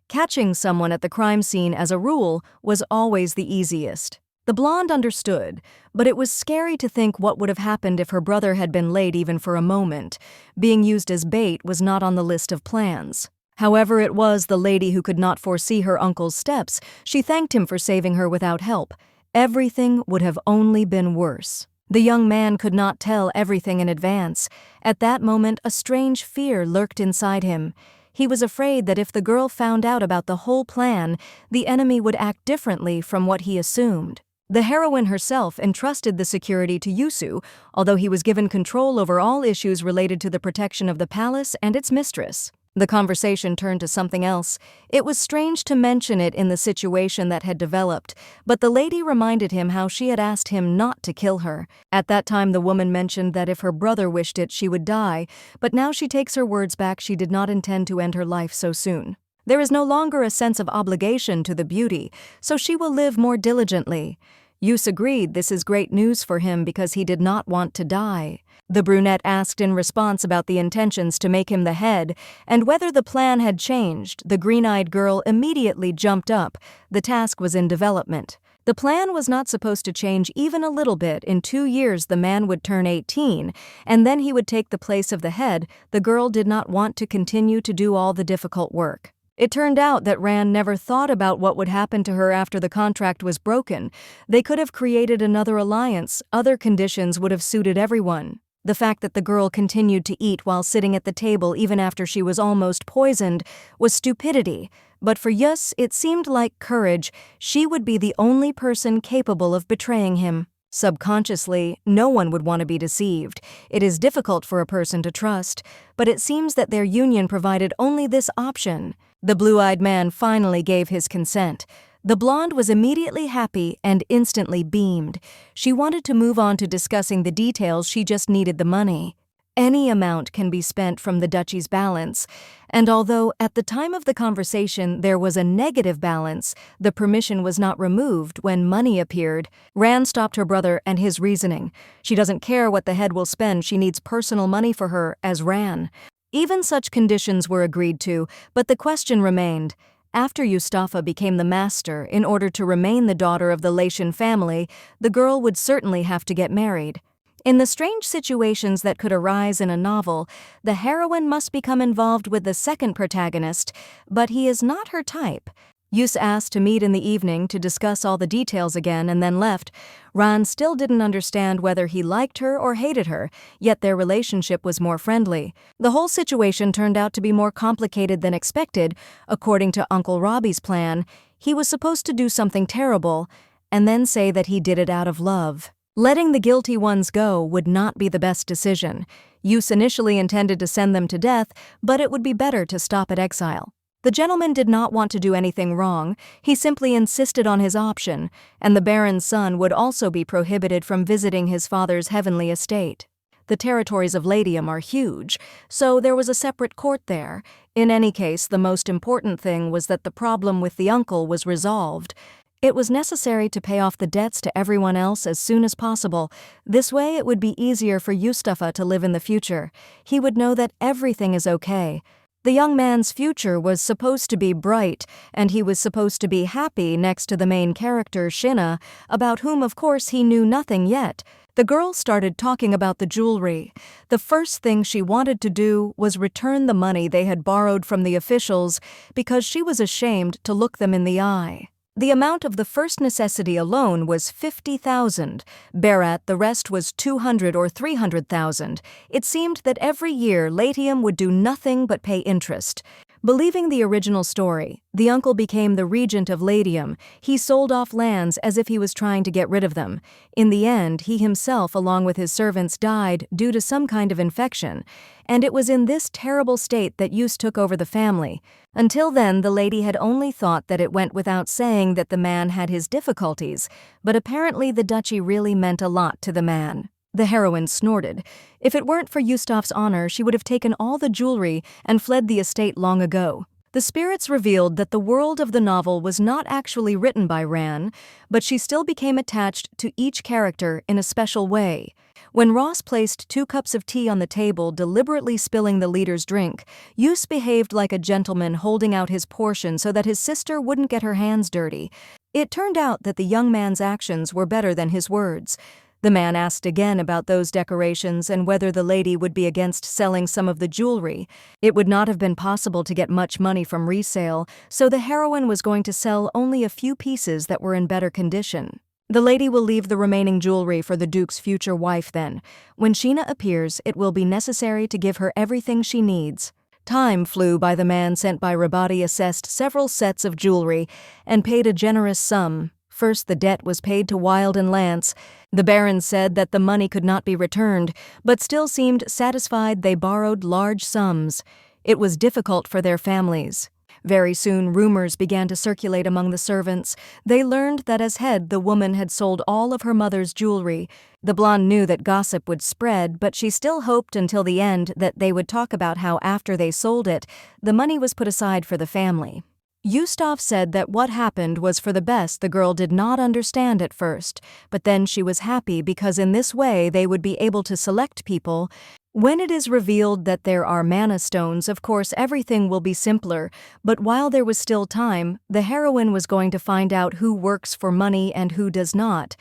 Catching someone at the crime scene, as a rule, was always the easiest. The blonde understood, but it was scary to think what would have happened if her brother had been late even for a moment. Being used as bait was not on the list of plans. However, it was the lady who could not foresee her uncle's steps. She thanked him for saving her without help. Everything would have only been worse. The young man could not tell everything in advance. At that moment, a strange fear lurked inside him. He was afraid that if the girl found out about the whole plan, the enemy would act differently from what he assumed. The heroine herself entrusted the security to Yusu, although he was given control over all issues related to the protection of the palace and its mistress. The conversation turned to something else. It was strange to mention it in the situation that had developed, but the lady reminded him how she had asked him not to kill her. At that time, the woman mentioned that if her brother wished it, she would die, but now she takes her words back. She did not intend to end her life so soon. There is no longer a sense of obligation to the beauty, so she will live more diligently. Yus agreed. This is great news for him because he did not want to die. The brunette asked in response about the intentions to make him the head and whether the plan had changed. The green-eyed girl immediately jumped up. The task was in development. The plan was not supposed to change even a little bit. In 2 years, the man would turn 18, and then he would take the place of the head. The girl did not want to continue to do all the difficult work. It turned out that Ran never thought about what would happen to her after the contract was broken. They could have created another alliance. Other conditions would have suited everyone. The fact that the girl continued to eat while sitting at the table even after she was almost poisoned was stupidity. But for Yus, it seemed like courage. She would be the only person capable of betraying him. Subconsciously, no one would want to be deceived. It is difficult for a person to trust, but it seems that their union provided only this option. The blue-eyed man finally gave his consent. The blonde was immediately happy and instantly beamed. She wanted to move on to discussing the details, she just needed the money. Any amount can be spent from the duchy's balance, and although at the time of the conversation there was a negative balance, the permission was not removed when money appeared. Ran stopped her brother and his reasoning. She doesn't care what the head will spend, she needs personal money for her as Ran. Even such conditions were agreed to, but the question remained. After Mustafa became the master, in order to remain the daughter of the Latian family, the girl would certainly have to get married. In the strange situations that could arise in a novel, the heroine must become involved with the second protagonist, but he is not her type. Yus asked to meet in the evening to discuss all the details again and then left. Ran still didn't understand whether he liked her or hated her, yet their relationship was more friendly. The whole situation turned out to be more complicated than expected. According to Uncle Robbie's plan, he was supposed to do something terrible and then say that he did it out of love. Letting the guilty ones go would not be the best decision. Yus initially intended to send them to death, but it would be better to stop at Exile. The gentleman did not want to do anything wrong, he simply insisted on his option, and the Baron's son would also be prohibited from visiting his father's heavenly estate. The territories of Latium are huge, so there was a separate court there. In any case, the most important thing was that the problem with the uncle was resolved. It was necessary to pay off the debts to everyone else as soon as possible. This way it would be easier for Mustafa to live in the future. He would know that everything is okay. The young man's future was supposed to be bright, and he was supposed to be happy next to the main character, Shinna, about whom of course he knew nothing yet. The girl started talking about the jewelry. The first thing she wanted to do was return the money they had borrowed from the officials because she was ashamed to look them in the eye. The amount of the first necessity alone was 50,000. Berat, the rest was 200 or 300,000. It seemed that every year Latium would do nothing but pay interest. Believing the original story, the uncle became the regent of Latium. He sold off lands as if he was trying to get rid of them. In the end, he himself, along with his servants, died due to some kind of infection. And it was in this terrible state that Yus took over the family. Until then, the lady had only thought that it went without saying that the man had his difficulties, but apparently the duchy really meant a lot to the man. The heroine snorted. If it weren't for Yustaf's honor, she would have taken all the jewelry and fled the estate long ago. The spirits revealed that the world of the novel was not actually written by Ran, but she still became attached to each character in a special way. When Ross placed 2 cups of tea on the table, deliberately spilling the leader's drink, Yus behaved like a gentleman, holding out his portion so that his sister wouldn't get her hands dirty. It turned out that the young man's actions were better than his words. The man asked again about those decorations and whether the lady would be against selling some of the jewelry. It would not have been possible to get much money from resale, so the heroine was going to sell only a few pieces that were in better condition. The lady will leave the remaining jewelry for the Duke's future wife then. When Sheena appears, it will be necessary to give her everything she needs. Time flew by. The man sent by Rabati assessed several sets of jewelry and paid a generous sum. First, the debt was paid to Wild and Lance. The Baron said that the money could not be returned, but still seemed satisfied they borrowed large sums. It was difficult for their families. Very soon, rumors began to circulate among the servants. They learned that as head, the woman had sold all of her mother's jewelry. The blonde knew that gossip would spread, but she still hoped until the end that they would talk about how after they sold it, the money was put aside for the family. Yustaf said that what happened was for the best. The girl did not understand at first, but then she was happy because in this way they would be able to select people. When it is revealed that there are mana stones, of course everything will be simpler, but while there was still time, the heroine was going to find out who works for money and who does not.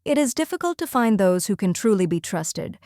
It is difficult to find those who can truly be trusted.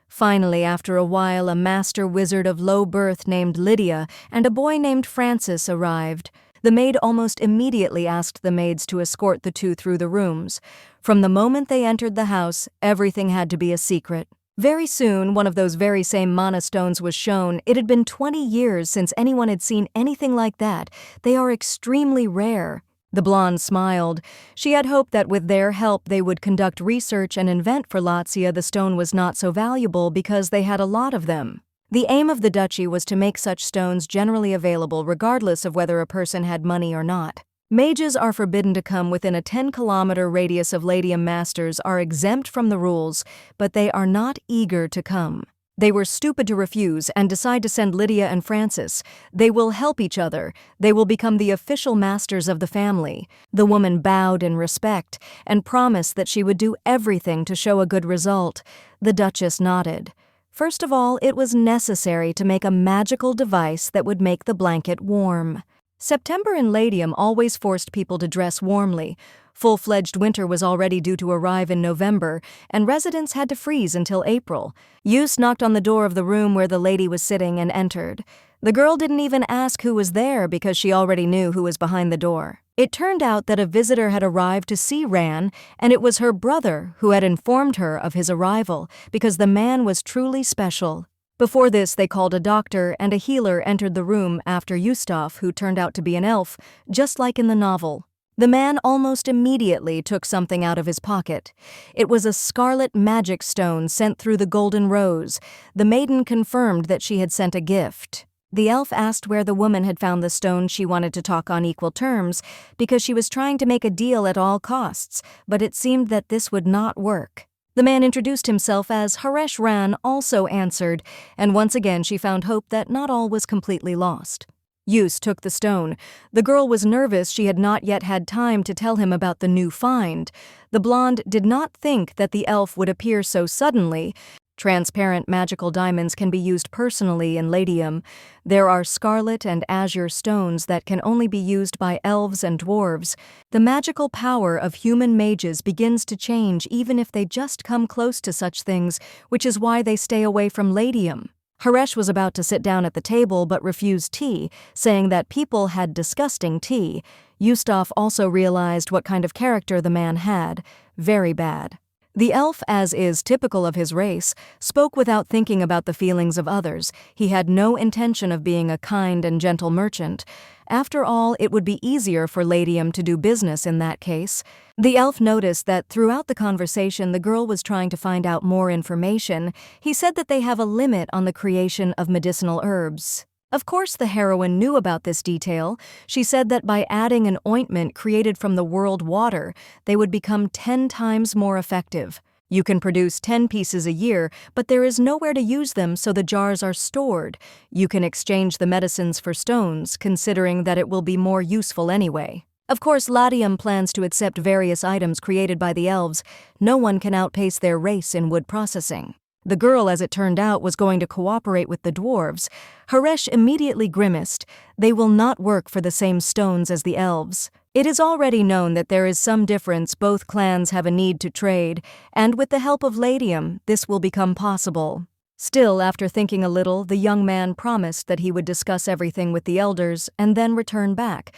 Finally, after a while, a master wizard of low birth named Lydia and a boy named Francis arrived. The maid almost immediately asked the maids to escort the two through the rooms. From the moment they entered the house, everything had to be a secret. Very soon, one of those very same mana stones was shown. It had been 20 years since anyone had seen anything like that. They are extremely rare. The blonde smiled. She had hoped that with their help they would conduct research and invent for Lazia the stone was not so valuable because they had a lot of them. The aim of the duchy was to make such stones generally available regardless of whether a person had money or not. Mages are forbidden to come within a 10-kilometer radius of Ladium masters are exempt from the rules, but they are not eager to come. They were stupid to refuse and decide to send Lydia and Francis. They will help each other. They will become the official masters of the family. The woman bowed in respect and promised that she would do everything to show a good result. The Duchess nodded. First of all, it was necessary to make a magical device that would make the blanket warm. September in Ladium always forced people to dress warmly. Full-fledged winter was already due to arrive in November, and residents had to freeze until April. Yus knocked on the door of the room where the lady was sitting and entered. The girl didn't even ask who was there because she already knew who was behind the door. It turned out that a visitor had arrived to see Ran, and it was her brother who had informed her of his arrival because the man was truly special. Before this, they called a doctor, and a healer entered the room after Yustaf, who turned out to be an elf, just like in the novel. The man almost immediately took something out of his pocket. It was a scarlet magic stone sent through the golden rose. The maiden confirmed that she had sent a gift. The elf asked where the woman had found the stone. She wanted to talk on equal terms because she was trying to make a deal at all costs, but it seemed that this would not work. The man introduced himself as Haresh Ran, also answered, and once again she found hope that not all was completely lost. Yus took the stone. The girl was nervous. She had not yet had time to tell him about the new find. The blonde did not think that the elf would appear so suddenly. Transparent magical diamonds can be used personally in Ladium. There are scarlet and azure stones that can only be used by elves and dwarves. The magical power of human mages begins to change even if they just come close to such things, which is why they stay away from Ladium. Haresh was about to sit down at the table but refused tea, saying that people had disgusting tea. Yustaf also realized what kind of character the man had. Very bad. The elf, as is typical of his race, spoke without thinking about the feelings of others. He had no intention of being a kind and gentle merchant. After all, it would be easier for Ladium to do business in that case. The elf noticed that throughout the conversation the girl was trying to find out more information. He said that they have a limit on the creation of medicinal herbs. Of course the heroine knew about this detail. She said that by adding an ointment created from the world water, they would become 10 times more effective. You can produce 10 pieces a year, but there is nowhere to use them, so the jars are stored. You can exchange the medicines for stones, considering that it will be more useful anyway. Of course, Ladium plans to accept various items created by the elves. No one can outpace their race in wood processing. The girl, as it turned out, was going to cooperate with the dwarves. Haresh immediately grimaced. They will not work for the same stones as the elves. It is already known that there is some difference. Both clans have a need to trade, and with the help of Ladium, this will become possible. Still, after thinking a little, the young man promised that he would discuss everything with the elders and then return back.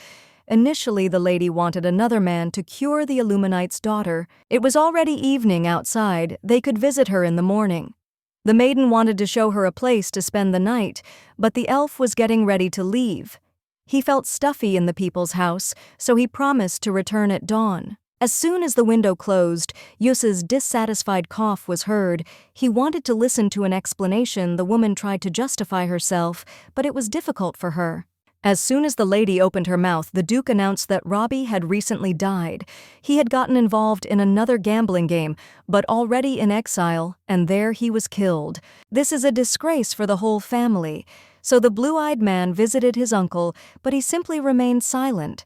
Initially, the lady wanted another man to cure the Illuminite's daughter. It was already evening outside. They could visit her in the morning. The maiden wanted to show her a place to spend the night, but the elf was getting ready to leave. He felt stuffy in the people's house, so he promised to return at dawn. As soon as the window closed, Yus's dissatisfied cough was heard. He wanted to listen to an explanation. The woman tried to justify herself, but it was difficult for her. As soon as the lady opened her mouth, the Duke announced that Robbie had recently died. He had gotten involved in another gambling game, but already in exile, and there he was killed. This is a disgrace for the whole family. So the blue-eyed man visited his uncle, but he simply remained silent.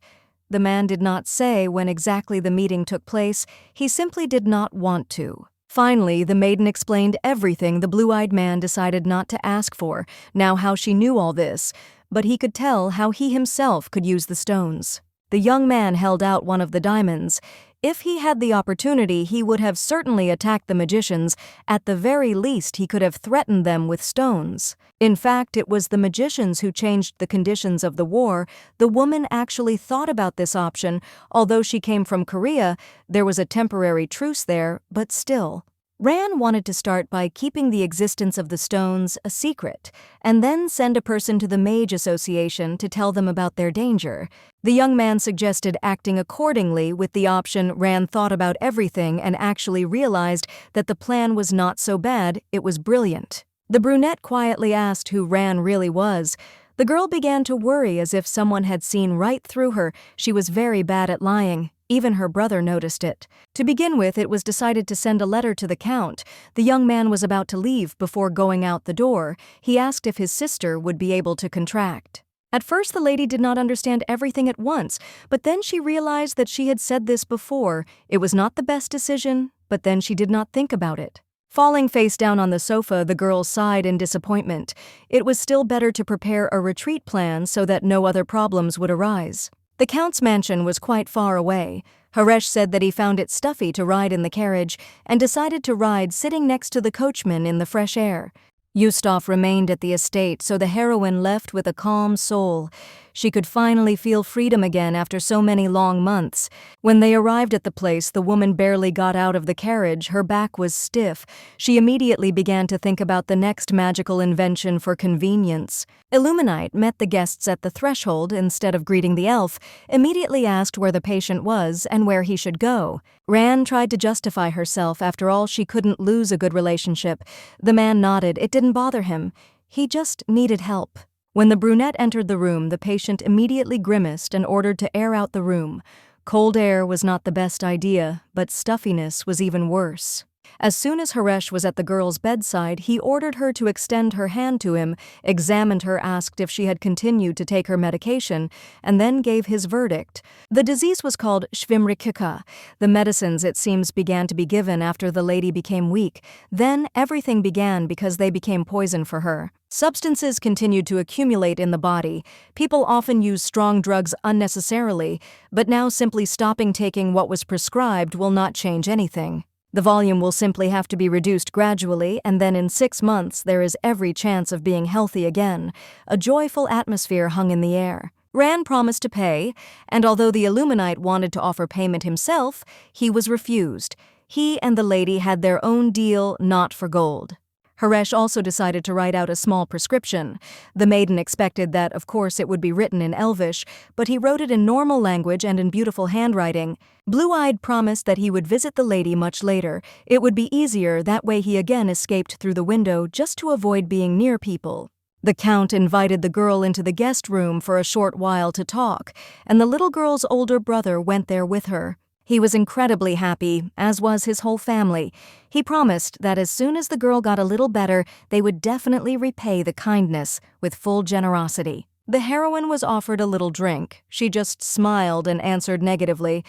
The man did not say when exactly the meeting took place. He simply did not want to. Finally, the maiden explained everything the blue-eyed man decided not to ask for, now how she knew all this. But he could tell how he himself could use the stones. The young man held out one of the diamonds. If he had the opportunity, he would have certainly attacked the magicians. At the very least, he could have threatened them with stones. In fact, it was the magicians who changed the conditions of the war. The woman actually thought about this option. Although she came from Korea, there was a temporary truce there, but still. Ran wanted to start by keeping the existence of the stones a secret, and then send a person to the Mage Association to tell them about their danger. The young man suggested acting accordingly. With the option, Ran thought about everything and actually realized that the plan was not so bad. It was brilliant. The brunette quietly asked who Ran really was. The girl began to worry as if someone had seen right through her. She was very bad at lying. Even her brother noticed it. To begin with, it was decided to send a letter to the Count. The young man was about to leave. Before going out the door, he asked if his sister would be able to contract. At first, the lady did not understand everything at once, but then she realized that she had said this before. It was not the best decision, but then she did not think about it. Falling face down on the sofa, the girl sighed in disappointment. It was still better to prepare a retreat plan so that no other problems would arise. The Count's mansion was quite far away. Haresh said that he found it stuffy to ride in the carriage and decided to ride sitting next to the coachman in the fresh air. Yustaf remained at the estate, so the heroine left with a calm soul. She could finally feel freedom again after so many long months. When they arrived at the place, the woman barely got out of the carriage. Her back was stiff. She immediately began to think about the next magical invention for convenience. Illuminite met the guests at the threshold instead of greeting the elf, immediately asked where the patient was and where he should go. Ran tried to justify herself. After all, she couldn't lose a good relationship. The man nodded. It didn't bother him. He just needed help. When the brunette entered the room, the patient immediately grimaced and ordered to air out the room. Cold air was not the best idea, but stuffiness was even worse. As soon as Haresh was at the girl's bedside, he ordered her to extend her hand to him, examined her, asked if she had continued to take her medication, and then gave his verdict. The disease was called Shvimrikika. The medicines, it seems, began to be given after the lady became weak. Then everything began because they became poison for her. Substances continued to accumulate in the body. People often use strong drugs unnecessarily, but now simply stopping taking what was prescribed will not change anything. The volume will simply have to be reduced gradually, and then in 6 months there is every chance of being healthy again. A joyful atmosphere hung in the air. Ran promised to pay, and although the Illuminite wanted to offer payment himself, he was refused. He and the lady had their own deal, not for gold. Haresh also decided to write out a small prescription. The maiden expected that, of course, it would be written in Elvish, but he wrote it in normal language and in beautiful handwriting. Blue-eyed promised that he would visit the lady much later. It would be easier, that way he again escaped through the window just to avoid being near people. The Count invited the girl into the guest room for a short while to talk, and the little girl's older brother went there with her. He was incredibly happy, as was his whole family. He promised that as soon as the girl got a little better, they would definitely repay the kindness with full generosity. The heroine was offered a little drink. She just smiled and answered negatively.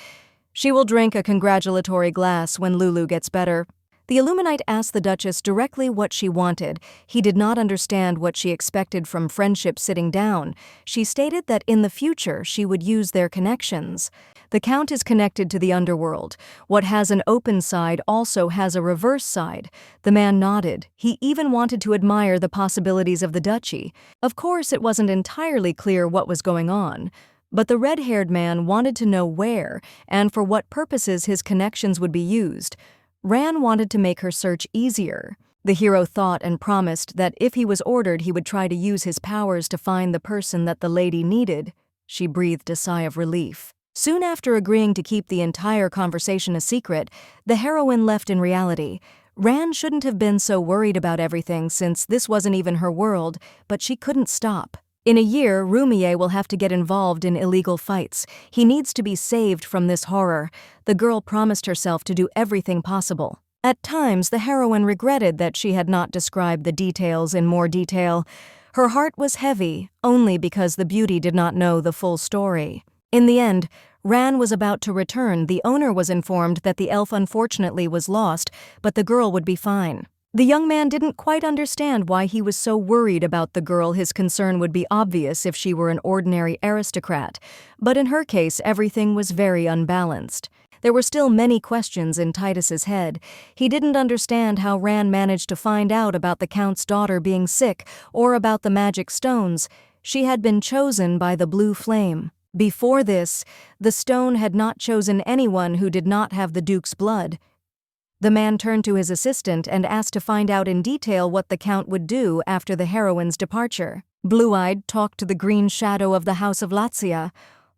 She will drink a congratulatory glass when Lulu gets better. The Illuminite asked the Duchess directly what she wanted. He did not understand what she expected from friendship sitting down. She stated that in the future she would use their connections. The Count is connected to the underworld. What has an open side also has a reverse side. The man nodded. He even wanted to admire the possibilities of the duchy. Of course, it wasn't entirely clear what was going on, but the red-haired man wanted to know where and for what purposes his connections would be used. Ran wanted to make her search easier. The hero thought and promised that if he was ordered, he would try to use his powers to find the person that the lady needed. She breathed a sigh of relief. Soon after agreeing to keep the entire conversation a secret, the heroine left in reality. Ran shouldn't have been so worried about everything since this wasn't even her world, but she couldn't stop. In a year, Rumier will have to get involved in illegal fights. He needs to be saved from this horror. The girl promised herself to do everything possible. At times, the heroine regretted that she had not described the details in more detail. Her heart was heavy, only because the beauty did not know the full story. In the end, Ran was about to return. The owner was informed that the elf unfortunately was lost, but the girl would be fine. The young man didn't quite understand why he was so worried about the girl. His concern would be obvious if she were an ordinary aristocrat, but in her case everything was very unbalanced. There were still many questions in Titus's head. He didn't understand how Ran managed to find out about the Count's daughter being sick or about the magic stones. She had been chosen by the blue flame. Before this, the stone had not chosen anyone who did not have the Duke's blood. The man turned to his assistant and asked to find out in detail what the Count would do after the heroine's departure. Blue-eyed talked to the green shadow of the House of Lazia.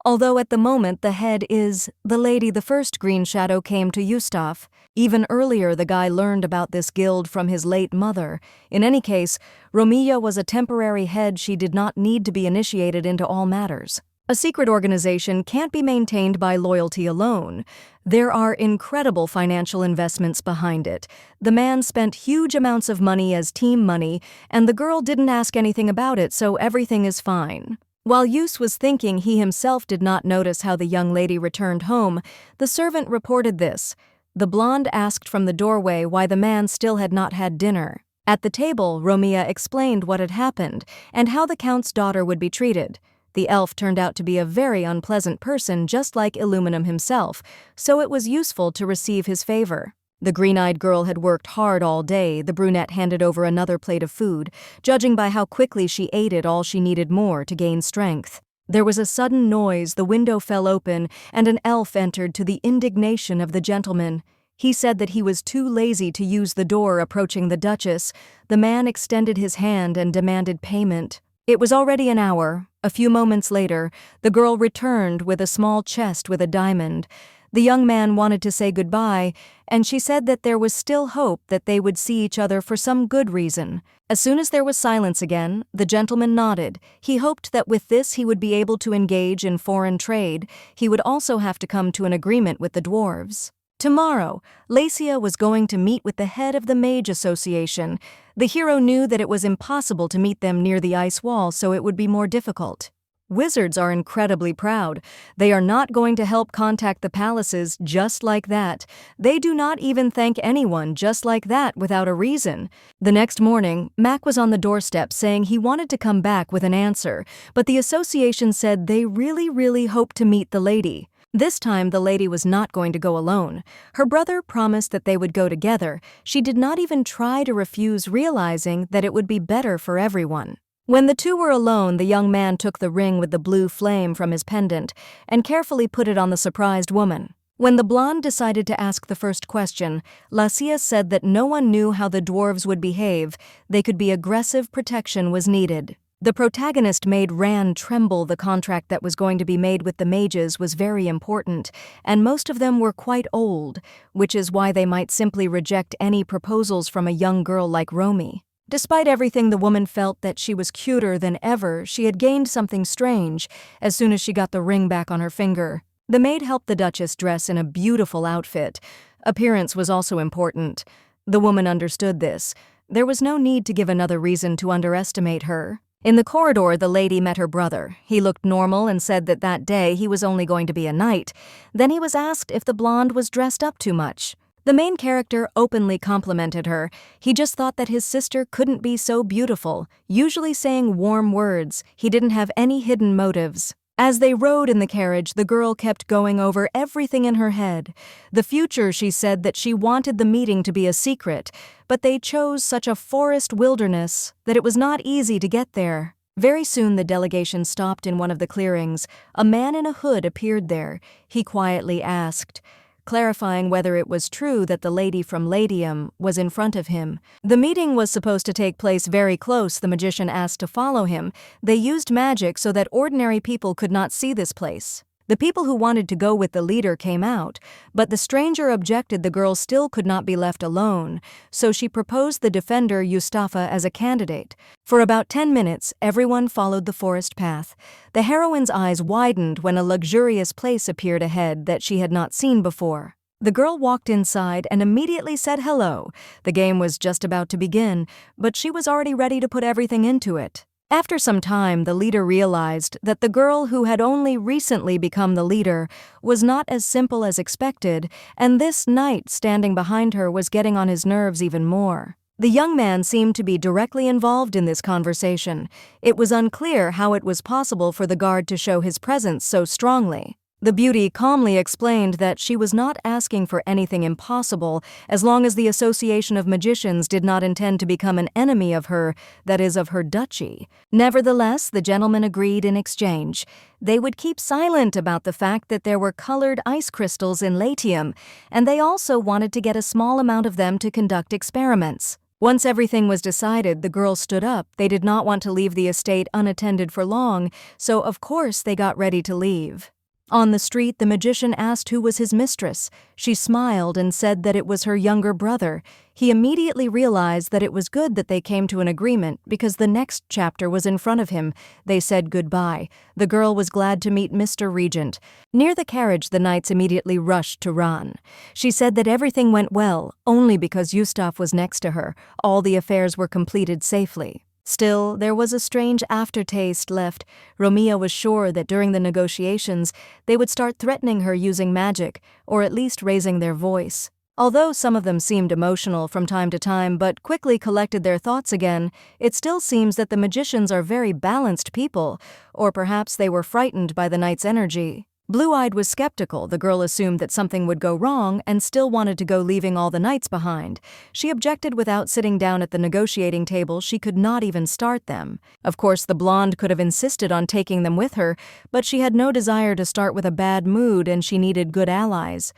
Although at the moment the head is the lady, the first green shadow came to Yustaf. Even earlier the guy learned about this guild from his late mother. In any case, Romia was a temporary head. She did not need to be initiated into all matters. A secret organization can't be maintained by loyalty alone. There are incredible financial investments behind it. The man spent huge amounts of money as team money, and the girl didn't ask anything about it, so everything is fine. While Yus was thinking, he himself did not notice how the young lady returned home. The servant reported this. The blonde asked from the doorway why the man still had not had dinner. At the table, Romia explained what had happened and how the count's daughter would be treated. The elf turned out to be a very unpleasant person, just like Illuminum himself, so it was useful to receive his favor. The green-eyed girl had worked hard all day. The brunette handed over another plate of food. Judging by how quickly she ate it, all she needed more to gain strength. There was a sudden noise, the window fell open, and an elf entered, to the indignation of the gentleman. He said that he was too lazy to use the door. Approaching the Duchess, the man extended his hand and demanded payment. It was already an hour. A few moments later, the girl returned with a small chest with a diamond. The young man wanted to say goodbye, and she said that there was still hope that they would see each other for some good reason. As soon as there was silence again, the gentleman nodded. He hoped that with this he would be able to engage in foreign trade. He would also have to come to an agreement with the dwarves. Tomorrow, Lacia was going to meet with the head of the Mage Association. The hero knew that it was impossible to meet them near the ice wall, so it would be more difficult. Wizards are incredibly proud. They are not going to help contact the palaces just like that. They do not even thank anyone just like that without a reason. The next morning, Mac was on the doorstep saying he wanted to come back with an answer, but the association said they really hoped to meet the lady. This time the lady was not going to go alone. Her brother promised that they would go together. She did not even try to refuse, realizing that it would be better for everyone. When the two were alone, the young man took the ring with the blue flame from his pendant and carefully put it on the surprised woman. When the blonde decided to ask the first question, Lacia said that no one knew how the dwarves would behave. They could be aggressive. Protection was needed. The protagonist made Ran tremble. The contract that was going to be made with the mages was very important, and most of them were quite old, which is why they might simply reject any proposals from a young girl like Romy. Despite everything, the woman felt that she was cuter than ever. She had gained something strange as soon as she got the ring back on her finger. The maid helped the Duchess dress in a beautiful outfit. Appearance was also important. The woman understood this. There was no need to give another reason to underestimate her. In the corridor, the lady met her brother. He looked normal and said that that day he was only going to be a knight. Then he was asked if the blonde was dressed up too much. The main character openly complimented her. He just thought that his sister couldn't be so beautiful, usually saying warm words. He didn't have any hidden motives. As they rode in the carriage, the girl kept going over everything in her head. The future, she said that she wanted the meeting to be a secret, but they chose such a forest wilderness that it was not easy to get there. Very soon the delegation stopped in one of the clearings. A man in a hood appeared there. He quietly asked, clarifying whether it was true that the lady from Ladium was in front of him. The meeting was supposed to take place very close. The magician asked to follow him. They used magic so that ordinary people could not see this place. The people who wanted to go with the leader came out, but the stranger objected. The girl still could not be left alone, so she proposed the defender Yustafa as a candidate. For about 10 minutes, everyone followed the forest path. The heroine's eyes widened when a luxurious place appeared ahead that she had not seen before. The girl walked inside and immediately said hello. The game was just about to begin, but she was already ready to put everything into it. After some time, the leader realized that the girl who had only recently become the leader was not as simple as expected, and this knight standing behind her was getting on his nerves even more. The young man seemed to be directly involved in this conversation. It was unclear how it was possible for the guard to show his presence so strongly. The beauty calmly explained that she was not asking for anything impossible as long as the Association of Magicians did not intend to become an enemy of her, that is, of her duchy. Nevertheless, the gentleman agreed in exchange. They would keep silent about the fact that there were colored ice crystals in Latium, and they also wanted to get a small amount of them to conduct experiments. Once everything was decided, the girl stood up. They did not want to leave the estate unattended for long, so of course they got ready to leave. On the street, the magician asked who was his mistress. She smiled and said that it was her younger brother. He immediately realized that it was good that they came to an agreement because the next chapter was in front of him. They said goodbye. The girl was glad to meet Mr. Regent. Near the carriage, the knights immediately rushed to Ran. She said that everything went well, only because Yustaf was next to her. All the affairs were completed safely. Still, there was a strange aftertaste left. Romeo was sure that during the negotiations, they would start threatening her using magic, or at least raising their voice. Although some of them seemed emotional from time to time but quickly collected their thoughts again, it still seems that the magicians are very balanced people, or perhaps they were frightened by the knight's energy. Blue-Eyed was skeptical. The girl assumed that something would go wrong and still wanted to go, leaving all the knights behind. She objected without sitting down at the negotiating table. She could not even start them. Of course, the blonde could have insisted on taking them with her, but she had no desire to start with a bad mood and she needed good allies.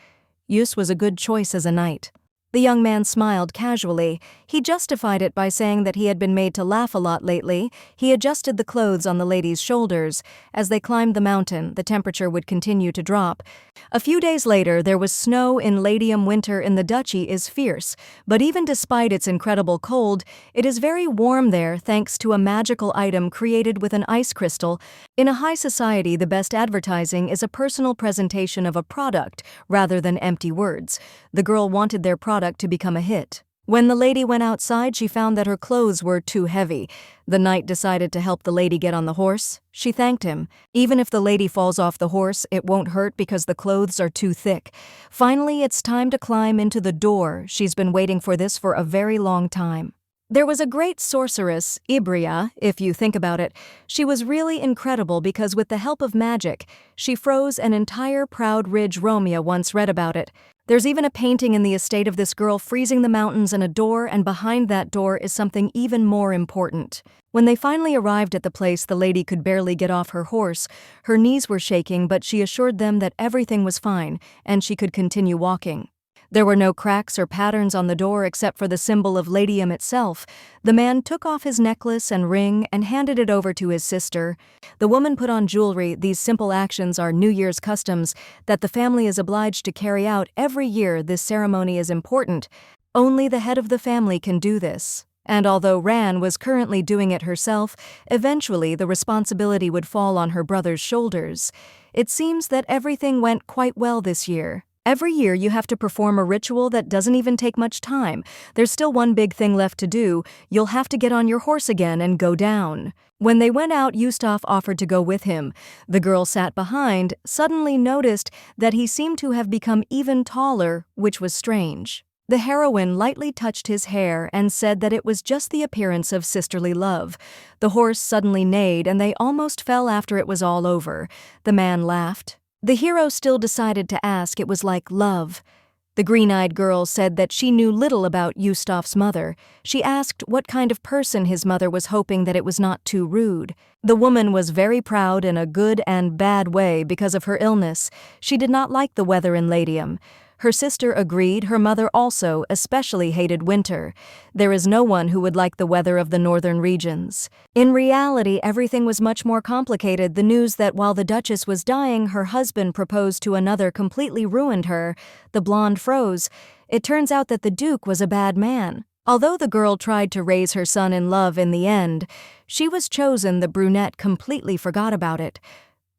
Yus was a good choice as a knight. The young man smiled casually. He justified it by saying that he had been made to laugh a lot lately. He adjusted the clothes on the lady's shoulders. As they climbed the mountain, the temperature would continue to drop. A few days later, there was snow in Ladium. Winter in the duchy is fierce, but even despite its incredible cold, it is very warm there thanks to a magical item created with an ice crystal. In a high society, the best advertising is a personal presentation of a product rather than empty words. The girl wanted their product to become a hit. When the lady went outside, she found that her clothes were too heavy. The knight decided to help the lady get on the horse. She thanked him. Even if the lady falls off the horse, it won't hurt because the clothes are too thick. Finally, it's time to climb into the door. She's been waiting for this for a very long time. There was a great sorceress, Ibria, if you think about it. She was really incredible because with the help of magic, she froze an entire proud ridge. Romeo once read about it. There's even a painting in the estate of this girl freezing the mountains and a door, and behind that door is something even more important. When they finally arrived at the place, the lady could barely get off her horse. Her knees were shaking, but she assured them that everything was fine, and she could continue walking. There were no cracks or patterns on the door except for the symbol of Ladium itself. The man took off his necklace and ring and handed it over to his sister. The woman put on jewelry. These simple actions are New Year's customs that the family is obliged to carry out every year. This ceremony is important. Only the head of the family can do this. And although Ran was currently doing it herself, eventually the responsibility would fall on her brother's shoulders. It seems that everything went quite well this year. Every year you have to perform a ritual that doesn't even take much time. There's still one big thing left to do. You'll have to get on your horse again and go down. When they went out, Yustaf offered to go with him. The girl sat behind, suddenly noticed that he seemed to have become even taller, which was strange. The heroine lightly touched his hair and said that it was just the appearance of sisterly love. The horse suddenly neighed and they almost fell after it was all over. The man laughed. The hero still decided to ask. It was like love. The green-eyed girl said that she knew little about Yustaf's mother. She asked what kind of person his mother was, hoping that it was not too rude. The woman was very proud in a good and bad way because of her illness. She did not like the weather in Ladium. Her sister agreed. Her mother also especially hated winter. There is no one who would like the weather of the northern regions. In reality, everything was much more complicated. The news that while the Duchess was dying, her husband proposed to another completely ruined her. The blonde froze. It turns out that the Duke was a bad man. Although the girl tried to raise her son in love in the end, she was chosen. The brunette completely forgot about it.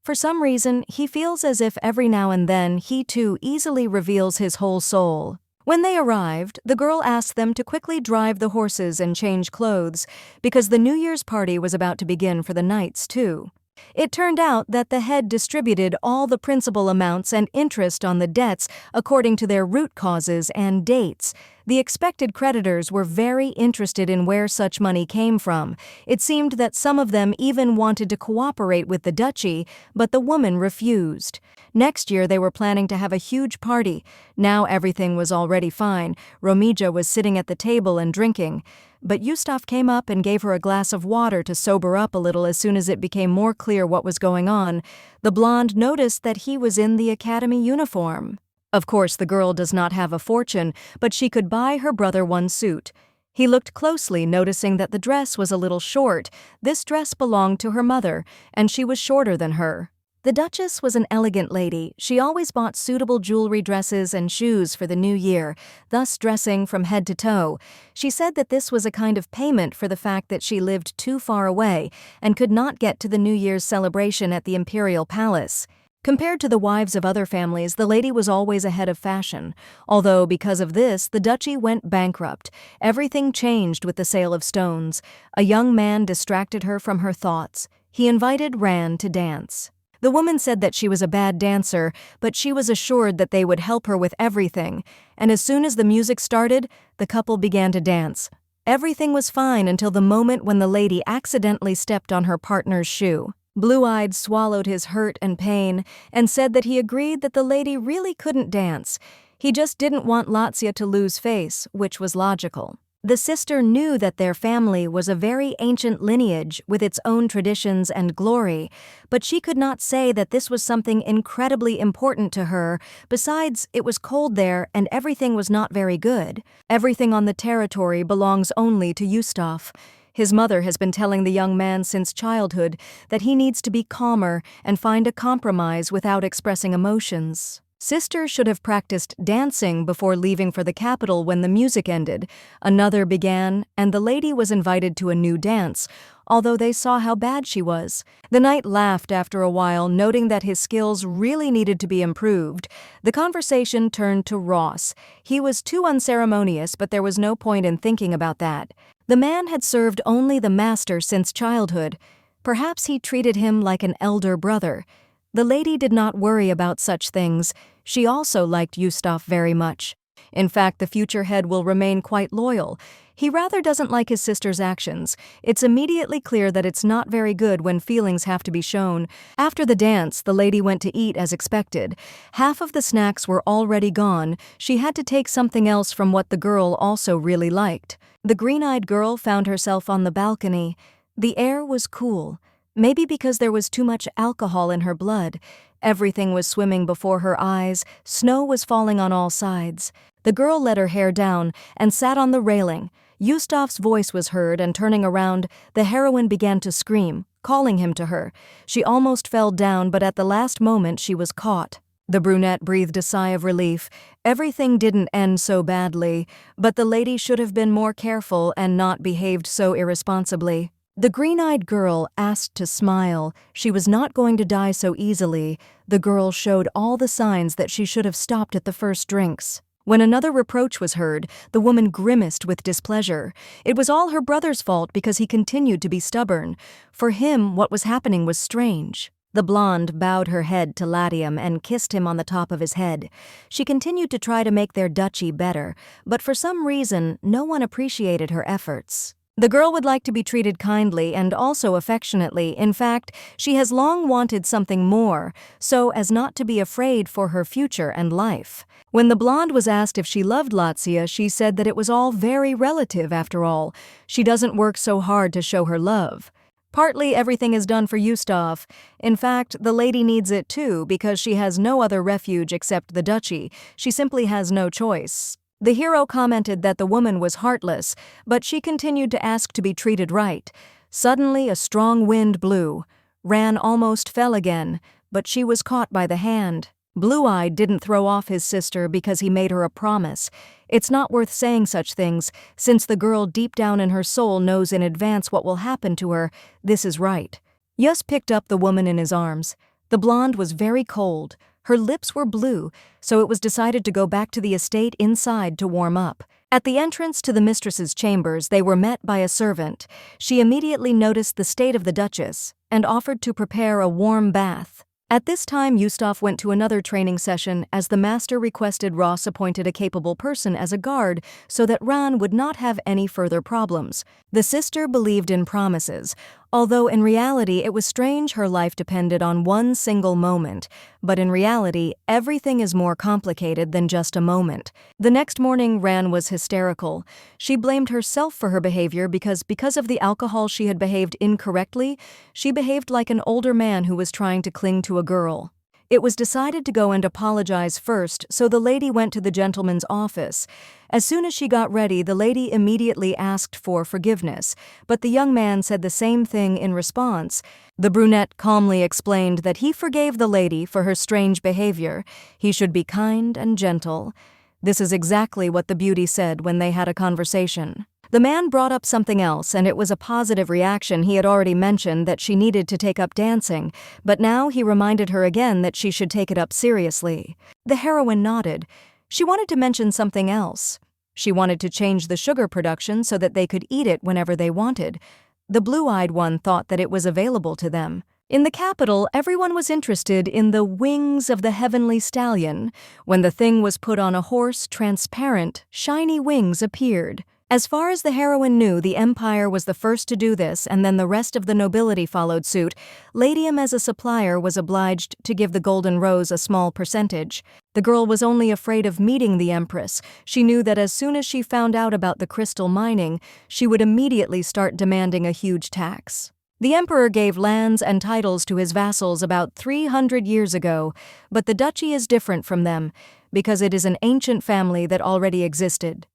For some reason, he feels as if every now and then he too easily reveals his whole soul. When they arrived, the girl asked them to quickly drive the horses and change clothes, because the New Year's party was about to begin for the knights too. It turned out that the head distributed all the principal amounts and interest on the debts according to their root causes and dates. The expected creditors were very interested in where such money came from. It seemed that some of them even wanted to cooperate with the duchy, but the woman refused. Next year they were planning to have a huge party. Now everything was already fine. Romija was sitting at the table and drinking. But Yustaf came up and gave her a glass of water to sober up a little. As soon as it became more clear what was going on, the blonde noticed that he was in the academy uniform. Of course, the girl does not have a fortune, but she could buy her brother one suit. He looked closely, noticing that the dress was a little short. This dress belonged to her mother, and she was shorter than her. The Duchess was an elegant lady. She always bought suitable jewelry, dresses, and shoes for the new year, thus dressing from head to toe. She said that this was a kind of payment for the fact that she lived too far away and could not get to the New Year's celebration at the imperial palace. Compared to the wives of other families, the lady was always ahead of fashion. Although, because of this, the duchy went bankrupt. Everything changed with the sale of stones. A young man distracted her from her thoughts. He invited Ran to dance. The woman said that she was a bad dancer, but she was assured that they would help her with everything, and as soon as the music started, the couple began to dance. Everything was fine until the moment when the lady accidentally stepped on her partner's shoe. Blue-Eyed swallowed his hurt and pain and said that he agreed that the lady really couldn't dance. He just didn't want Lazia to lose face, which was logical. The sister knew that their family was a very ancient lineage with its own traditions and glory, but she could not say that this was something incredibly important to her. Besides, it was cold there and everything was not very good. Everything on the territory belongs only to Yustaf. His mother has been telling the young man since childhood that he needs to be calmer and find a compromise without expressing emotions. Sister should have practiced dancing before leaving for the capital when the music ended. Another began, and the lady was invited to a new dance, although they saw how bad she was. The knight laughed after a while, noting that his skills really needed to be improved. The conversation turned to Ross. He was too unceremonious, but there was no point in thinking about that. The man had served only the master since childhood. Perhaps he treated him like an elder brother. The lady did not worry about such things. She also liked Yustaf very much. In fact, the future head will remain quite loyal. He rather doesn't like his sister's actions. It's immediately clear that it's not very good when feelings have to be shown. After the dance, the lady went to eat as expected. Half of the snacks were already gone. She had to take something else from what the girl also really liked. The green-eyed girl found herself on the balcony. The air was cool. Maybe because there was too much alcohol in her blood. Everything was swimming before her eyes. Snow was falling on all sides. The girl let her hair down and sat on the railing. Yustaf's voice was heard, and turning around, the heroine began to scream, calling him to her. She almost fell down, but at the last moment she was caught. The brunette breathed a sigh of relief. Everything didn't end so badly, but the lady should have been more careful and not behaved so irresponsibly. The green-eyed girl asked to smile. She was not going to die so easily. The girl showed all the signs that she should have stopped at the first drinks. When another reproach was heard, the woman grimaced with displeasure. It was all her brother's fault because he continued to be stubborn. For him, what was happening was strange. The blonde bowed her head to Latium and kissed him on the top of his head. She continued to try to make their duchy better, but for some reason, no one appreciated her efforts. The girl would like to be treated kindly and also affectionately. In fact, she has long wanted something more, so as not to be afraid for her future and life. When the blonde was asked if she loved Lazia, she said that it was all very relative after all. She doesn't work so hard to show her love. Partly everything is done for Yustaf. In fact, the lady needs it too because she has no other refuge except the duchy. She simply has no choice. The hero commented that the woman was heartless, but she continued to ask to be treated right. Suddenly, a strong wind blew. Ran almost fell again, but she was caught by the hand. Blue-Eyed didn't throw off his sister because he made her a promise. It's not worth saying such things, since the girl deep down in her soul knows in advance what will happen to her. This is right. Yus picked up the woman in his arms. The blonde was very cold. Her lips were blue, so it was decided to go back to the estate inside to warm up. At the entrance to the mistress's chambers, they were met by a servant. She immediately noticed the state of the Duchess and offered to prepare a warm bath. At this time, Yustaf went to another training session as the master requested Ross appointed a capable person as a guard so that Ran would not have any further problems. The sister believed in promises, although in reality it was strange her life depended on one single moment. But in reality, everything is more complicated than just a moment. The next morning, Ran was hysterical. She blamed herself for her behavior because of the alcohol she had behaved incorrectly. She behaved like an older man who was trying to cling to a girl. It was decided to go and apologize first, so the lady went to the gentleman's office. As soon as she got ready, the lady immediately asked for forgiveness, but the young man said the same thing in response. The brunette calmly explained that he forgave the lady for her strange behavior. He should be kind and gentle. This is exactly what the beauty said when they had a conversation. The man brought up something else, and it was a positive reaction. He had already mentioned that she needed to take up dancing, but now he reminded her again that she should take it up seriously. The heroine nodded. She wanted to mention something else. She wanted to change the sugar production so that they could eat it whenever they wanted. The blue-eyed one thought that it was available to them. In the capital, everyone was interested in the wings of the heavenly stallion. When the thing was put on a horse, transparent, shiny wings appeared. As far as the heroine knew, the empire was the first to do this, and then the rest of the nobility followed suit. Ladium, as a supplier, was obliged to give the Golden Rose a small percentage. The girl was only afraid of meeting the Empress. She knew that as soon as she found out about the crystal mining, she would immediately start demanding a huge tax. The emperor gave lands and titles to his vassals about 300 years ago, but the duchy is different from them, because it is an ancient family that already existed.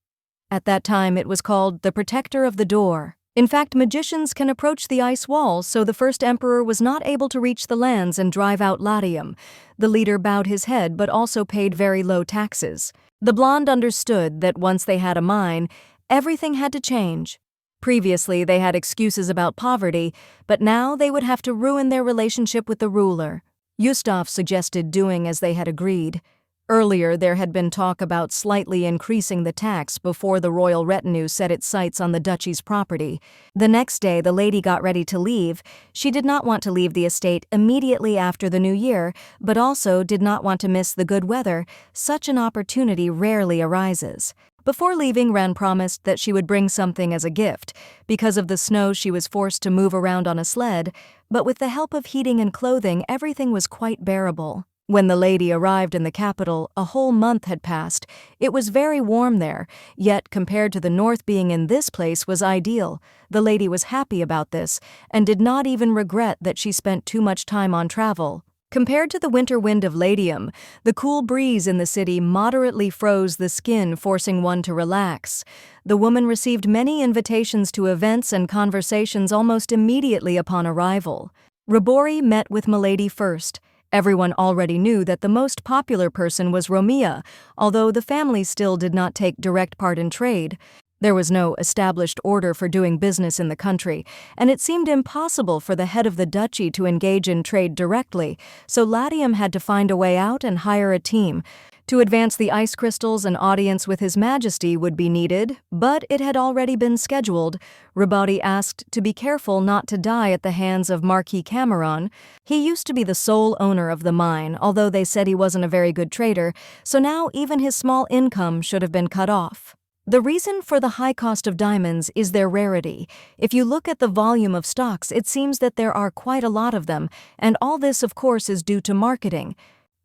At that time, it was called the Protector of the Door. In fact, magicians can approach the ice wall, so the first emperor was not able to reach the lands and drive out Latium. The leader bowed his head but also paid very low taxes. The blonde understood that once they had a mine, everything had to change. Previously, they had excuses about poverty, but now they would have to ruin their relationship with the ruler. Yustaf suggested doing as they had agreed. Earlier, there had been talk about slightly increasing the tax before the royal retinue set its sights on the duchy's property. The next day, the lady got ready to leave. She did not want to leave the estate immediately after the new year, but also did not want to miss the good weather. Such an opportunity rarely arises. Before leaving, Ran promised that she would bring something as a gift. Because of the snow, she was forced to move around on a sled, but with the help of heating and clothing, everything was quite bearable. When the lady arrived in the capital, a whole month had passed. It was very warm there, yet compared to the north, being in this place was ideal. The lady was happy about this, and did not even regret that she spent too much time on travel. Compared to the winter wind of Latium, the cool breeze in the city moderately froze the skin, forcing one to relax. The woman received many invitations to events and conversations almost immediately upon arrival. Robori met with Milady first. Everyone already knew that the most popular person was Romea, although the family still did not take direct part in trade. There was no established order for doing business in the country, and it seemed impossible for the head of the duchy to engage in trade directly, so Latium had to find a way out and hire a team. To advance the ice crystals, an audience with His Majesty would be needed, but it had already been scheduled. Rebirth asked to be careful not to die at the hands of Marquis Cameron. He used to be the sole owner of the mine, although they said he wasn't a very good trader, so now even his small income should have been cut off. The reason for the high cost of diamonds is their rarity. If you look at the volume of stocks, it seems that there are quite a lot of them, and all this, of course, is due to marketing.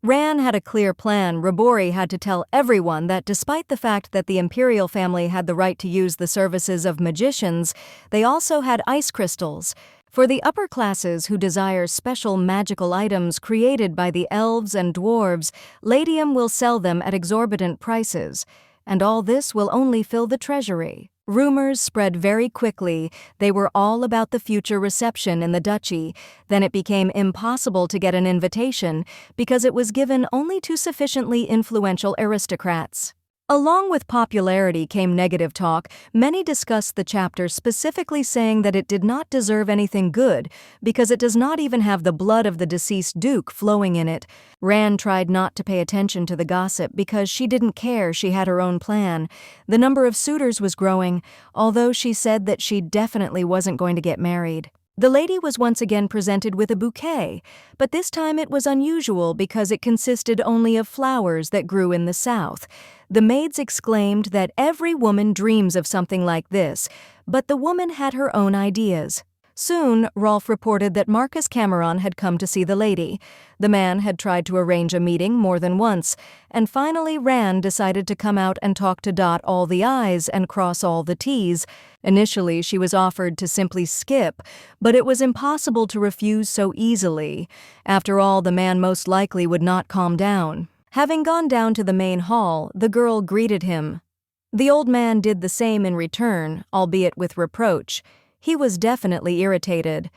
Ran had a clear plan. Robori had to tell everyone that despite the fact that the imperial family had the right to use the services of magicians, they also had ice crystals. For the upper classes who desire special magical items created by the elves and dwarves, Latium will sell them at exorbitant prices. And all this will only fill the treasury. Rumors spread very quickly. They were all about the future reception in the duchy. Then it became impossible to get an invitation because it was given only to sufficiently influential aristocrats. Along with popularity came negative talk. Many discussed the chapter, specifically saying that it did not deserve anything good because it does not even have the blood of the deceased duke flowing in it. Ran tried not to pay attention to the gossip because she didn't care. She had her own plan. The number of suitors was growing, although she said that she definitely wasn't going to get married. The lady was once again presented with a bouquet, but this time it was unusual because it consisted only of flowers that grew in the south. The maids exclaimed that every woman dreams of something like this, but the woman had her own ideas. Soon, Rolf reported that Marcus Cameron had come to see the lady. The man had tried to arrange a meeting more than once, and finally Rand decided to come out and talk to dot all the I's and cross all the T's. Initially, she was offered to simply skip, but it was impossible to refuse so easily. After all, the man most likely would not calm down. Having gone down to the main hall, the girl greeted him. The old man did the same in return, albeit with reproach. He was definitely irritated.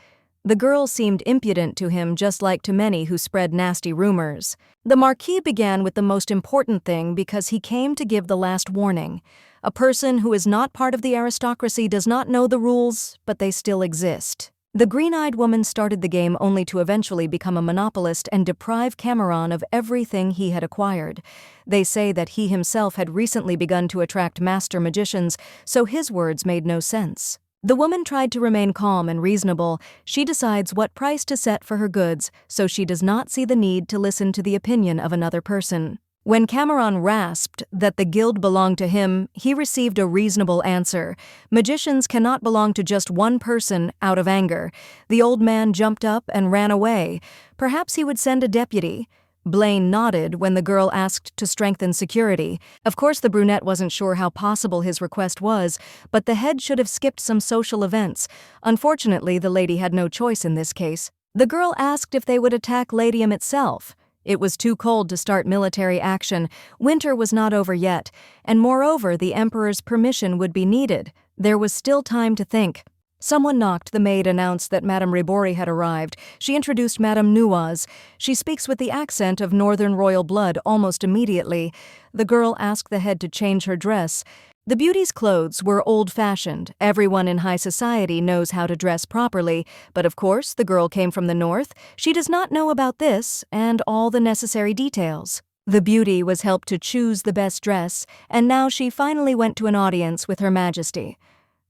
The girl seemed impudent to him, just like to many who spread nasty rumors. The Marquis began with the most important thing because he came to give the last warning. A person who is not part of the aristocracy does not know the rules, but they still exist. The green-eyed woman started the game only to eventually become a monopolist and deprive Cameron of everything he had acquired. They say that he himself had recently begun to attract master magicians, so his words made no sense. The woman tried to remain calm and reasonable. She decides what price to set for her goods, so she does not see the need to listen to the opinion of another person. When Cameron rasped that the guild belonged to him, he received a reasonable answer. Magicians cannot belong to just one person out of anger. The old man jumped up and ran away. Perhaps he would send a deputy. Blaine nodded when the girl asked to strengthen security. Of course, the brunette wasn't sure how possible his request was, but the head should have skipped some social events. Unfortunately, the lady had no choice in this case. The girl asked if they would attack Latium itself. It was too cold to start military action. Winter was not over yet, and moreover, the Emperor's permission would be needed. There was still time to think. Someone knocked. The maid announced that Madame Rebori had arrived. She introduced Madame Nuaz. She speaks with the accent of northern royal blood almost immediately. The girl asked the head to change her dress. The beauty's clothes were old-fashioned. Everyone in high society knows how to dress properly, but of course the girl came from the north. She does not know about this and all the necessary details. The beauty was helped to choose the best dress, and now she finally went to an audience with Her Majesty.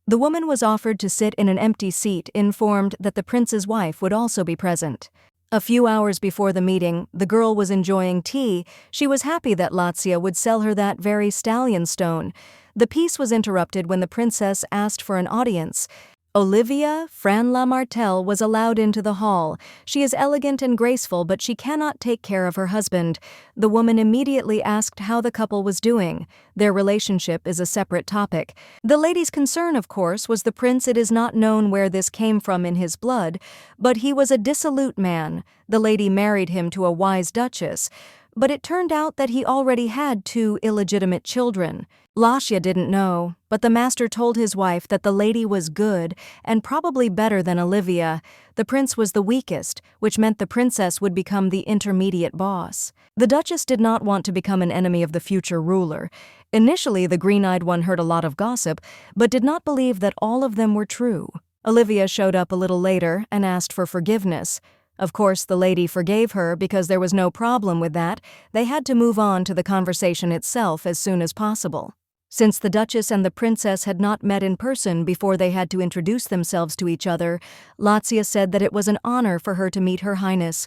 The woman was offered to sit in an empty seat, informed that the prince's wife would also be present. A few hours before the meeting, the girl was enjoying tea. She was happy that Lazia would sell her that very stallion stone. The peace was interrupted when the princess asked for an audience. Olivia Franla Martel was allowed into the hall. She is elegant and graceful, but she cannot take care of her husband. The woman immediately asked how the couple was doing. Their relationship is a separate topic. The lady's concern, of course, was the prince. It is not known where this came from in his blood, but he was a dissolute man. The lady married him to a wise duchess, but it turned out that he already had 2 illegitimate children. Lascia didn't know, but the master told his wife that the lady was good and probably better than Olivia. The prince was the weakest, which meant the princess would become the intermediate boss. The duchess did not want to become an enemy of the future ruler. Initially, the green-eyed one heard a lot of gossip, but did not believe that all of them were true. Olivia showed up a little later and asked for forgiveness. Of course, the lady forgave her because there was no problem with that. They had to move on to the conversation itself as soon as possible. Since the Duchess and the Princess had not met in person before they had to introduce themselves to each other, Lazia said that it was an honor for her to meet Her Highness.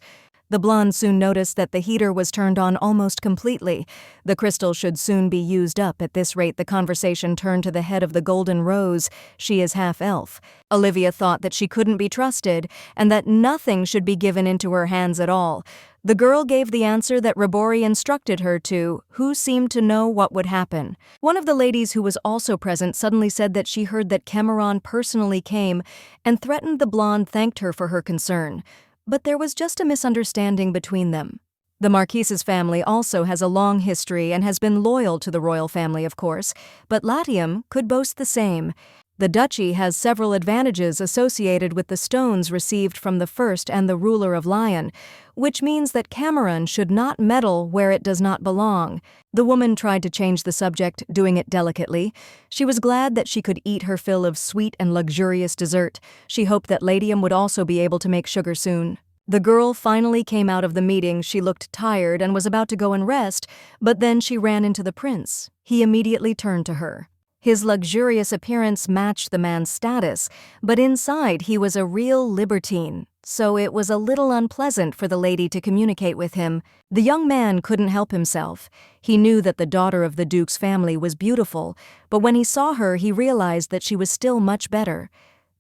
The blonde soon noticed that the heater was turned on almost completely. The crystal should soon be used up. At this rate, the conversation turned to the head of the Golden Rose. She is half-elf. Olivia thought that she couldn't be trusted and that nothing should be given into her hands at all. The girl gave the answer that Rebori instructed her to, who seemed to know what would happen. One of the ladies who was also present suddenly said that she heard that Cameron personally came and threatened. The blonde thanked her for her concern. But there was just a misunderstanding between them. The Marquise's family also has a long history and has been loyal to the royal family, of course, but Latium could boast the same. The duchy has several advantages associated with the stones received from the first and the ruler of Lion, which means that Cameron should not meddle where it does not belong. The woman tried to change the subject, doing it delicately. She was glad that she could eat her fill of sweet and luxurious dessert. She hoped that Latium would also be able to make sugar soon. The girl finally came out of the meeting. She looked tired and was about to go and rest, but then she ran into the prince. He immediately turned to her. His luxurious appearance matched the man's status, but inside he was a real libertine, so it was a little unpleasant for the lady to communicate with him. The young man couldn't help himself. He knew that the daughter of the Duke's family was beautiful, but when he saw her he realized that she was still much better.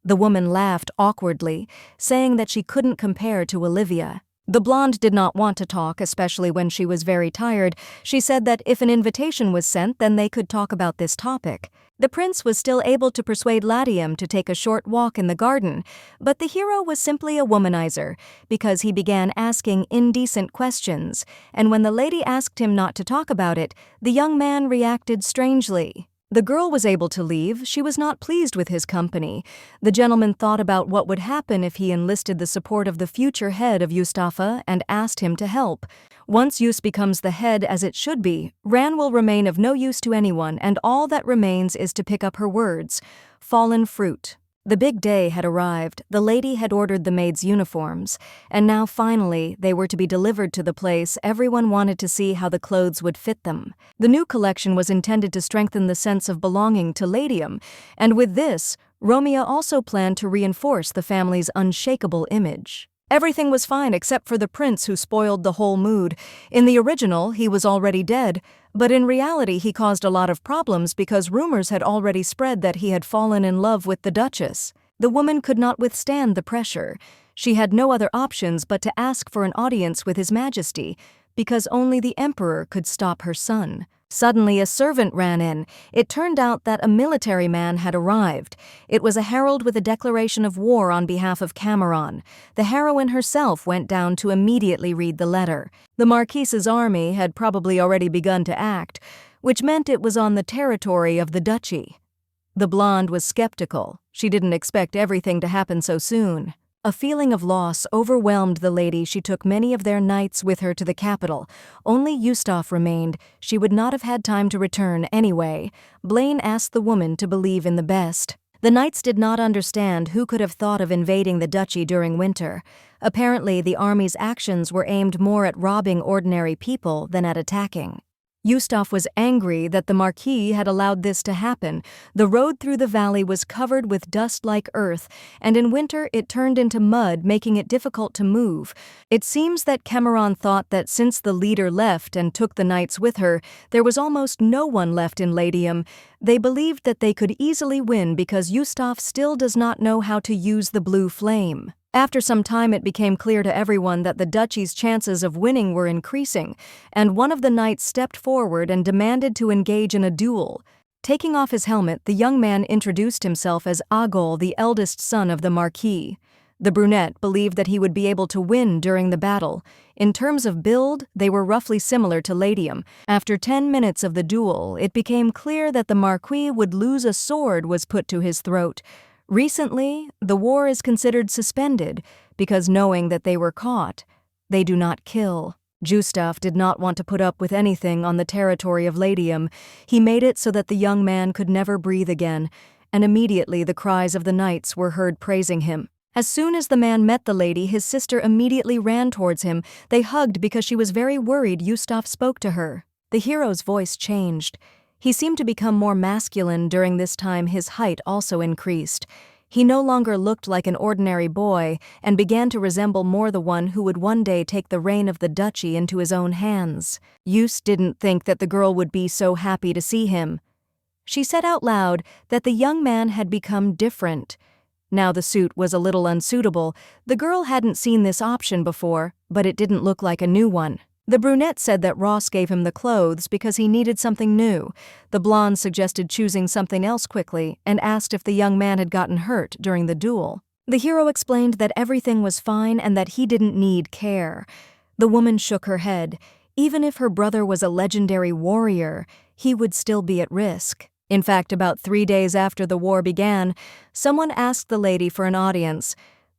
The woman laughed awkwardly, saying that she couldn't compare to Olivia. The blonde did not want to talk, especially when she was very tired. She said that if an invitation was sent, then they could talk about this topic. The prince was still able to persuade Latium to take a short walk in the garden, but the hero was simply a womanizer, because he began asking indecent questions, and when the lady asked him not to talk about it, the young man reacted strangely. The girl was able to leave. She was not pleased with his company. The gentleman thought about what would happen if he enlisted the support of the future head of Yustafa and asked him to help. Once Yus becomes the head as it should be, Ran will remain of no use to anyone, and all that remains is to pick up her words. Fallen fruit. The big day had arrived. The lady had ordered the maids' uniforms, and now finally they were to be delivered to the place. Everyone wanted to see how the clothes would fit them. The new collection was intended to strengthen the sense of belonging to Latium, and with this, Romeo also planned to reinforce the family's unshakable image. Everything was fine except for the prince, who spoiled the whole mood. In the original, he was already dead, but in reality he caused a lot of problems because rumors had already spread that he had fallen in love with the duchess. The woman could not withstand the pressure. She had no other options but to ask for an audience with His Majesty, because only the emperor could stop her son. Suddenly a servant ran in. It turned out that a military man had arrived. It was a herald with a declaration of war on behalf of Cameron. The heroine herself went down to immediately read the letter. The Marquise's army had probably already begun to act, which meant it was on the territory of the duchy. The blonde was skeptical. She didn't expect everything to happen so soon. A feeling of loss overwhelmed the lady. She took many of their knights with her to the capital. Only Yustaf remained. She would not have had time to return anyway. Blaine asked the woman to believe in the best. The knights did not understand who could have thought of invading the duchy during winter. Apparently, the army's actions were aimed more at robbing ordinary people than at attacking. Yustaf was angry that the Marquis had allowed this to happen. The road through the valley was covered with dust like earth, and in winter it turned into mud, making it difficult to move. It seems that Cameron thought that since the leader left and took the knights with her, there was almost no one left in Latium. They believed that they could easily win because Yustaf still does not know how to use the blue flame. After some time it became clear to everyone that the duchy's chances of winning were increasing, and one of the knights stepped forward and demanded to engage in a duel. Taking off his helmet, the young man introduced himself as Agol, the eldest son of the Marquis. The brunette believed that he would be able to win during the battle. In terms of build, they were roughly similar to Latium. After 10 minutes of the duel, it became clear that the Marquis would lose. A sword was put to his throat. Recently, the war is considered suspended because, knowing that they were caught, they do not kill. Yustaf did not want to put up with anything on the territory of Latium. He made it so that the young man could never breathe again, and immediately the cries of the knights were heard praising him. As soon as the man met the lady, his sister immediately ran towards him. They hugged because she was very worried Yustaf spoke to her. The hero's voice changed. He seemed to become more masculine during this time. His height also increased. He no longer looked like an ordinary boy and began to resemble more the one who would one day take the reign of the duchy into his own hands. Yus didn't think that the girl would be so happy to see him. She said out loud that the young man had become different. Now the suit was a little unsuitable. The girl hadn't seen this option before, but it didn't look like a new one. The brunette said that Ross gave him the clothes because he needed something new. The blonde suggested choosing something else quickly and asked if the young man had gotten hurt during the duel. The hero explained that everything was fine and that he didn't need care. The woman shook her head. Even if her brother was a legendary warrior, he would still be at risk. In fact, about 3 days after the war began, someone asked the lady for an audience.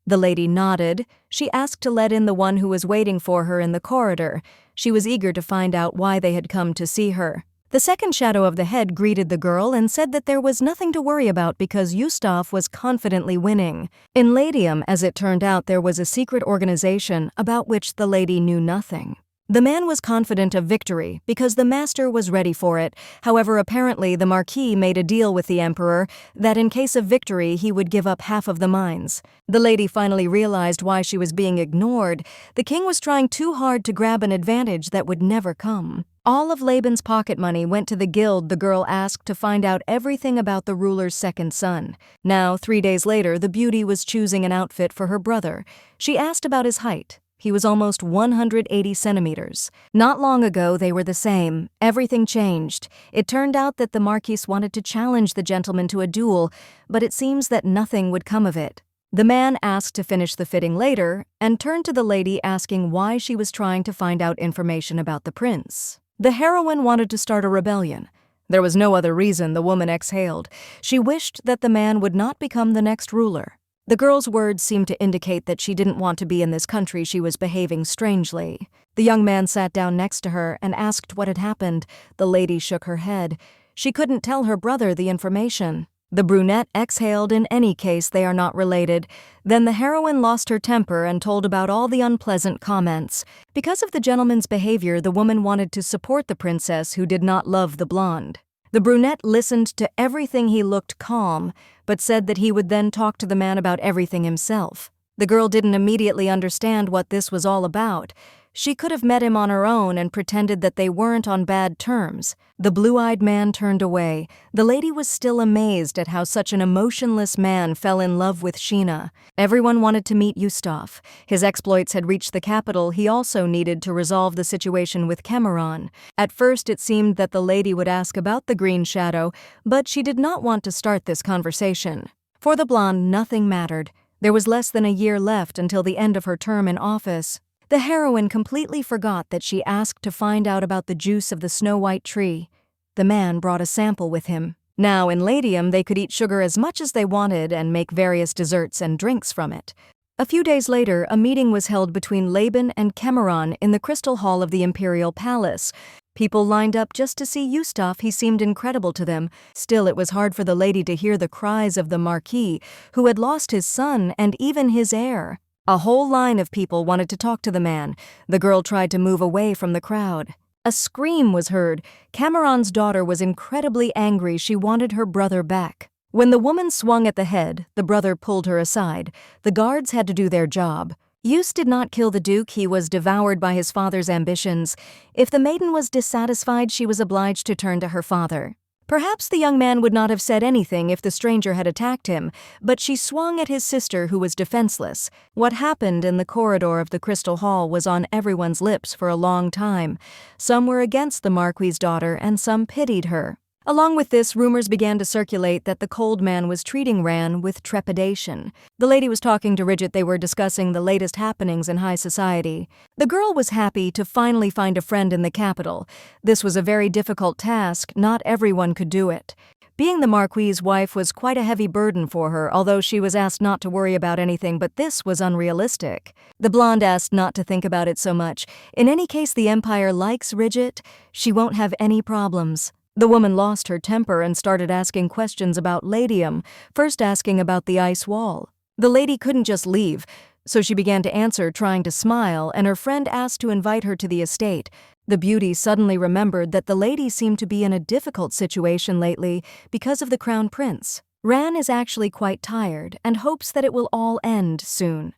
The lady nodded. She asked to let in the one who was waiting for her in the corridor. She was eager to find out why they had come to see her. The second shadow of the head greeted the girl and said that there was nothing to worry about because Yustaf was confidently winning. In Latium, as it turned out, there was a secret organization about which the lady knew nothing. The man was confident of victory because the master was ready for it. However, apparently the Marquis made a deal with the emperor that in case of victory he would give up half of the mines. The lady finally realized why she was being ignored. The king was trying too hard to grab an advantage that would never come. All of Laban's pocket money went to the guild the girl asked to find out everything about the ruler's second son. Now, 3 days later, the beauty was choosing an outfit for her brother. She asked about his height. He was almost 180 centimeters. Not long ago, they were the same. Everything changed. It turned out that the Marquise wanted to challenge the gentleman to a duel, but it seems that nothing would come of it. The man asked to finish the fitting later and turned to the lady asking why she was trying to find out information about the prince. The heroine wanted to start a rebellion. There was no other reason, the woman exhaled. She wished that the man would not become the next ruler. The girl's words seemed to indicate that she didn't want to be in this country. She was behaving strangely. The young man sat down next to her and asked what had happened. The lady shook her head. She couldn't tell her brother the information. The brunette exhaled. In any case, they are not related. Then the heroine lost her temper and told about all the unpleasant comments. Because of the gentleman's behavior, the woman wanted to support the princess who did not love the blonde. The brunette listened to everything. He looked calm, but said that he would then talk to the man about everything himself. The girl didn't immediately understand what this was all about. She could have met him on her own and pretended that they weren't on bad terms. The blue-eyed man turned away. The lady was still amazed at how such an emotionless man fell in love with Sheena. Everyone wanted to meet Yustaf. His exploits had reached the capital. He also needed to resolve the situation with Cameron. At first it seemed that the lady would ask about the green shadow, but she did not want to start this conversation. For the blonde, nothing mattered. There was less than a year left until the end of her term in office. The heroine completely forgot that she asked to find out about the juice of the snow-white tree. The man brought a sample with him. Now, in Ladium, they could eat sugar as much as they wanted and make various desserts and drinks from it. A few days later, a meeting was held between Laban and Cameron in the Crystal Hall of the Imperial Palace. People lined up just to see Yustaf. He seemed incredible to them. Still, it was hard for the lady to hear the cries of the Marquis, who had lost his son and even his heir. A whole line of people wanted to talk to the man. The girl tried to move away from the crowd. A scream was heard. Cameron's daughter was incredibly angry. She wanted her brother back. When the woman swung at the head, the brother pulled her aside. The guards had to do their job. Yus did not kill the Duke. He was devoured by his father's ambitions. If the maiden was dissatisfied, she was obliged to turn to her father. Perhaps the young man would not have said anything if the stranger had attacked him, but she swung at his sister who was defenseless. What happened in the corridor of the Crystal Hall was on everyone's lips for a long time. Some were against the Marquis's daughter and some pitied her. Along with this, rumors began to circulate that the cold man was treating Ran with trepidation. The lady was talking to Ridget. They were discussing the latest happenings in high society. The girl was happy to finally find a friend in the capital. This was a very difficult task. Not everyone could do it. Being the Marquis's wife was quite a heavy burden for her, although she was asked not to worry about anything, but this was unrealistic. The blonde asked not to think about it so much. In any case, the Empire likes Ridget. She won't have any problems. The woman lost her temper and started asking questions about Ladium, first asking about the ice wall. The lady couldn't just leave, so she began to answer, trying to smile, and her friend asked to invite her to the estate. The beauty suddenly remembered that the lady seemed to be in a difficult situation lately because of the crown prince. Ran is actually quite tired and hopes that it will all end soon.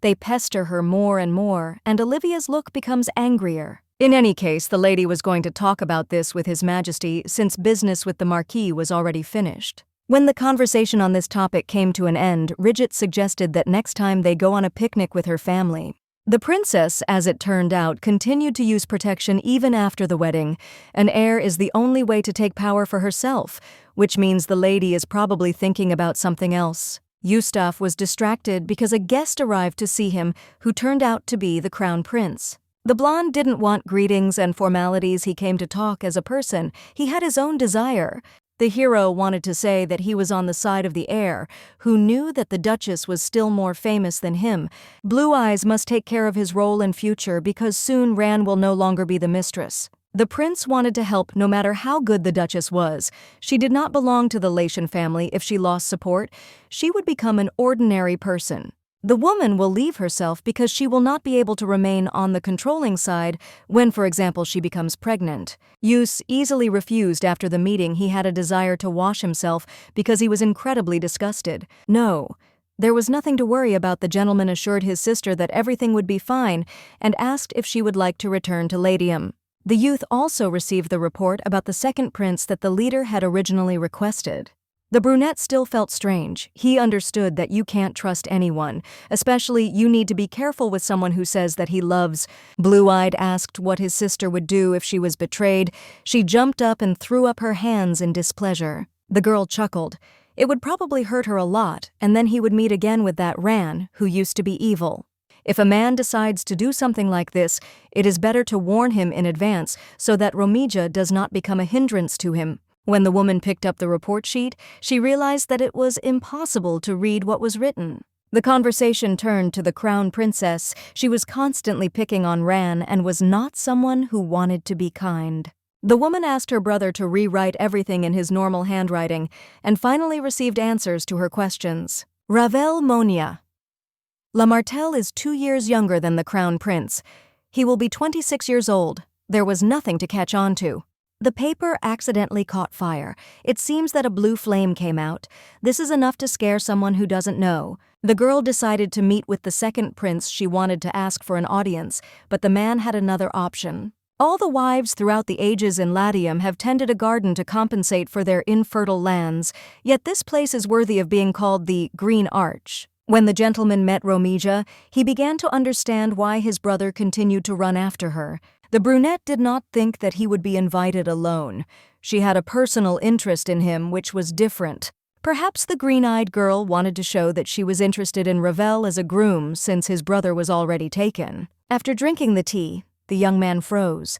They pester her more and more, and Olivia's look becomes angrier. In any case, the lady was going to talk about this with His Majesty since business with the Marquis was already finished. When the conversation on this topic came to an end, Ridget suggested that next time they go on a picnic with her family. The princess, as it turned out, continued to use protection even after the wedding. An heir is the only way to take power for herself, which means the lady is probably thinking about something else. Yustaf was distracted because a guest arrived to see him who turned out to be the crown prince. The blonde didn't want greetings and formalities. He came to talk as a person. He had his own desire. The hero wanted to say that he was on the side of the heir, who knew that the Duchess was still more famous than him. Blue Eyes must take care of his role in future because soon Ran will no longer be the mistress. The prince wanted to help no matter how good the Duchess was. She did not belong to the Latian family. If she lost support, she would become an ordinary person. The woman will leave herself because she will not be able to remain on the controlling side when, for example, she becomes pregnant. Yus easily refused after the meeting. He had a desire to wash himself because he was incredibly disgusted. No, there was nothing to worry about. The gentleman assured his sister that everything would be fine and asked if she would like to return to Ladium. The youth also received the report about the second prince that the leader had originally requested. The brunette still felt strange. He understood that you can't trust anyone, especially you need to be careful with someone who says that he loves. Blue-eyed asked what his sister would do if she was betrayed. She jumped up and threw up her hands in displeasure. The girl chuckled. It would probably hurt her a lot, and then he would meet again with that Ran, who used to be evil. If a man decides to do something like this, it is better to warn him in advance so that Romija does not become a hindrance to him. When the woman picked up the report sheet, she realized that it was impossible to read what was written. The conversation turned to the crown princess. She was constantly picking on Ran and was not someone who wanted to be kind. The woman asked her brother to rewrite everything in his normal handwriting and finally received answers to her questions. Ravel Monia. Lamartelle is 2 years younger than the crown prince. He will be 26 years old. There was nothing to catch on to. The paper accidentally caught fire. It seems that a blue flame came out. This is enough to scare someone who doesn't know. The girl decided to meet with the second prince. She wanted to ask for an audience, but the man had another option. All the wives throughout the ages in Latium have tended a garden to compensate for their infertile lands, yet this place is worthy of being called the Green Arch. When the gentleman met Romija, he began to understand why his brother continued to run after her. The brunette did not think that he would be invited alone. She had a personal interest in him, which was different. Perhaps the green-eyed girl wanted to show that she was interested in Ravel as a groom since his brother was already taken. After drinking the tea, the young man froze.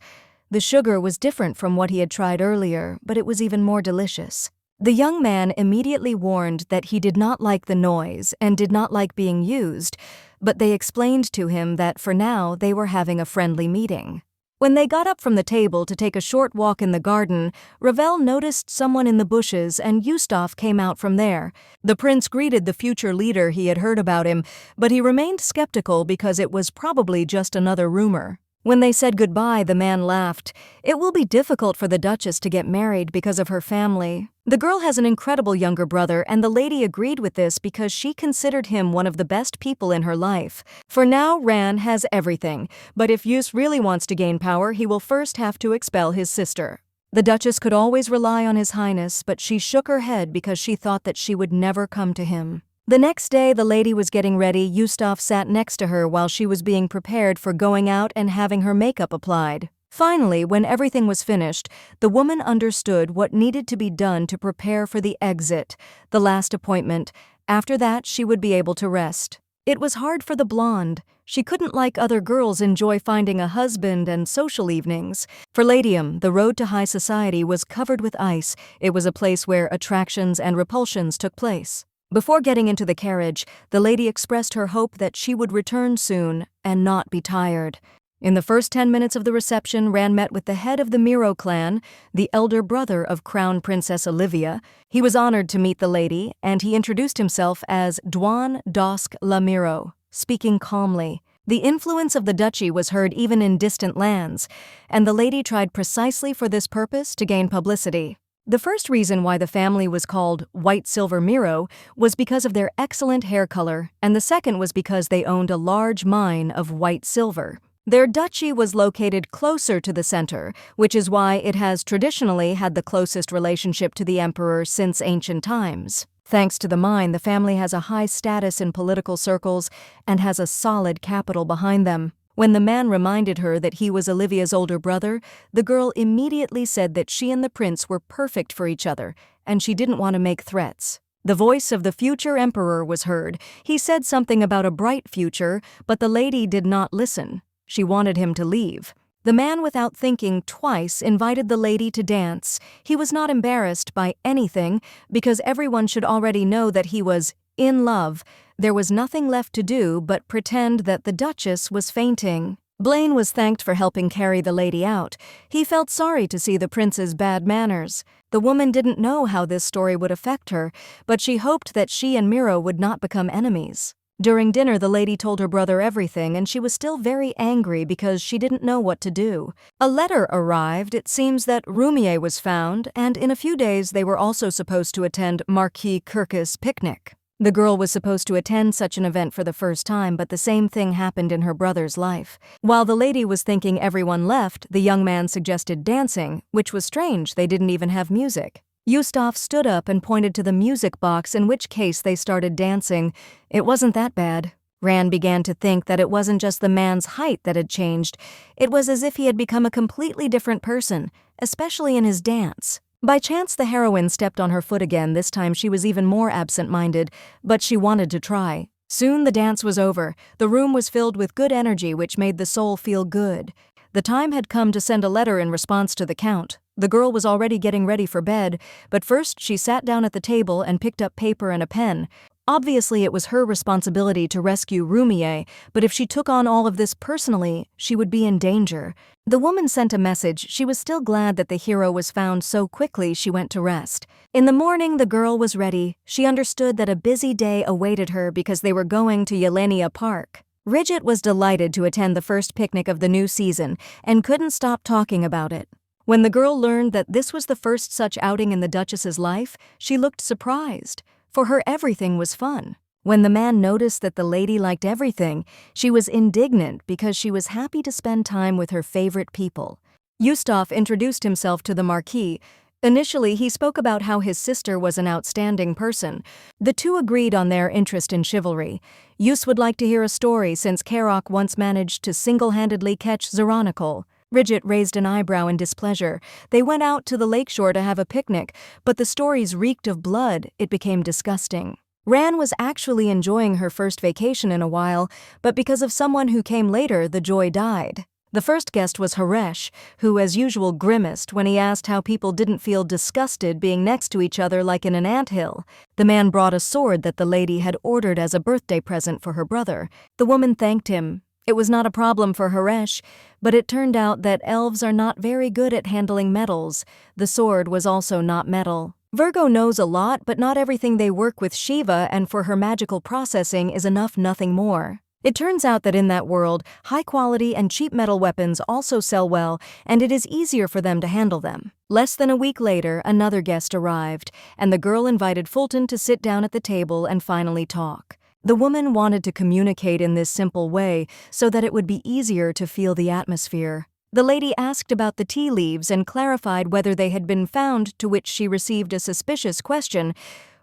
The sugar was different from what he had tried earlier, but it was even more delicious. The young man immediately warned that he did not like the noise and did not like being used, but they explained to him that for now they were having a friendly meeting. When they got up from the table to take a short walk in the garden, Ravel noticed someone in the bushes and Yustaf came out from there. The prince greeted the future leader. He had heard about him, but he remained skeptical because it was probably just another rumor. When they said goodbye, the man laughed. It will be difficult for the Duchess to get married because of her family. The girl has an incredible younger brother, and the lady agreed with this because she considered him one of the best people in her life. For now, Ran has everything, but if Yus really wants to gain power, he will first have to expel his sister. The Duchess could always rely on His Highness, but she shook her head because she thought that she would never come to him. The next day, the lady was getting ready. Yustaf sat next to her while she was being prepared for going out and having her makeup applied. Finally, when everything was finished, the woman understood what needed to be done to prepare for the exit, the last appointment. After that, she would be able to rest. It was hard for the blonde. She couldn't, like other girls, enjoy finding a husband and social evenings. For Latium, the road to high society was covered with ice. It was a place where attractions and repulsions took place. Before getting into the carriage, the lady expressed her hope that she would return soon and not be tired. In the first 10 minutes of the reception, Ran met with the head of the Miro clan, the elder brother of Crown Princess Olivia. He was honored to meet the lady, and he introduced himself as Duan Dosk La Miro, speaking calmly. The influence of the duchy was heard even in distant lands, and the lady tried precisely for this purpose to gain publicity. The first reason why the family was called White Silver Miro was because of their excellent hair color, and the second was because they owned a large mine of white silver. Their duchy was located closer to the center, which is why it has traditionally had the closest relationship to the emperor since ancient times. Thanks to the mine, the family has a high status in political circles and has a solid capital behind them. When the man reminded her that he was Olivia's older brother, the girl immediately said that she and the prince were perfect for each other, and she didn't want to make threats. The voice of the future emperor was heard. He said something about a bright future, but the lady did not listen. She wanted him to leave. The man, without thinking twice, invited the lady to dance. He was not embarrassed by anything, because everyone should already know that he was in love. There was nothing left to do but pretend that the Duchess was fainting. Blaine was thanked for helping carry the lady out. He felt sorry to see the prince's bad manners. The woman didn't know how this story would affect her, but she hoped that she and Miro would not become enemies. During dinner, the lady told her brother everything, and she was still very angry because she didn't know what to do. A letter arrived. It seems that Rumier was found, and in a few days they were also supposed to attend Marquis Kirkus' picnic. The girl was supposed to attend such an event for the first time, but the same thing happened in her brother's life. While the lady was thinking everyone left, the young man suggested dancing, which was strange, they didn't even have music. Yustaf stood up and pointed to the music box, in which case they started dancing. It wasn't that bad. Ran began to think that it wasn't just the man's height that had changed. It was as if he had become a completely different person, especially in his dance. By chance, the heroine stepped on her foot again. This time she was even more absent-minded, but she wanted to try. Soon the dance was over. The room was filled with good energy, which made the soul feel good. The time had come to send a letter in response to the count. The girl was already getting ready for bed, but first she sat down at the table and picked up paper and a pen. Obviously, it was her responsibility to rescue Rumie, but if she took on all of this personally, she would be in danger. The woman sent a message. She was still glad that the hero was found so quickly. She went to rest. In the morning, the girl was ready. She understood that a busy day awaited her because they were going to Yelenia Park. Ridget was delighted to attend the first picnic of the new season and couldn't stop talking about it. When the girl learned that this was the first such outing in the Duchess's life, she looked surprised. For her, everything was fun. When the man noticed that the lady liked everything, she was indignant because she was happy to spend time with her favorite people. Yustaf introduced himself to the Marquis. Initially, he spoke about how his sister was an outstanding person. The two agreed on their interest in chivalry. Yus would like to hear a story since Karok once managed to single-handedly catch Zeronicol. Ridget raised an eyebrow in displeasure. They went out to the lakeshore to have a picnic, but the stories reeked of blood. It became disgusting. Ran was actually enjoying her first vacation in a while, but because of someone who came later, the joy died. The first guest was Haresh, who as usual grimaced when he asked how people didn't feel disgusted being next to each other like in an anthill. The man brought a sword that the lady had ordered as a birthday present for her brother. The woman thanked him. It was not a problem for Haresh, but it turned out that elves are not very good at handling metals. The sword was also not metal. Virgo knows a lot, but not everything. They work with Shiva, and for her magical processing is enough, nothing more. It turns out that in that world, high-quality and cheap metal weapons also sell well, and it is easier for them to handle them. Less than a week later, another guest arrived, and the girl invited Fulton to sit down at the table and finally talk. The woman wanted to communicate in this simple way so that it would be easier to feel the atmosphere. The lady asked about the tea leaves and clarified whether they had been found, to which she received a suspicious question.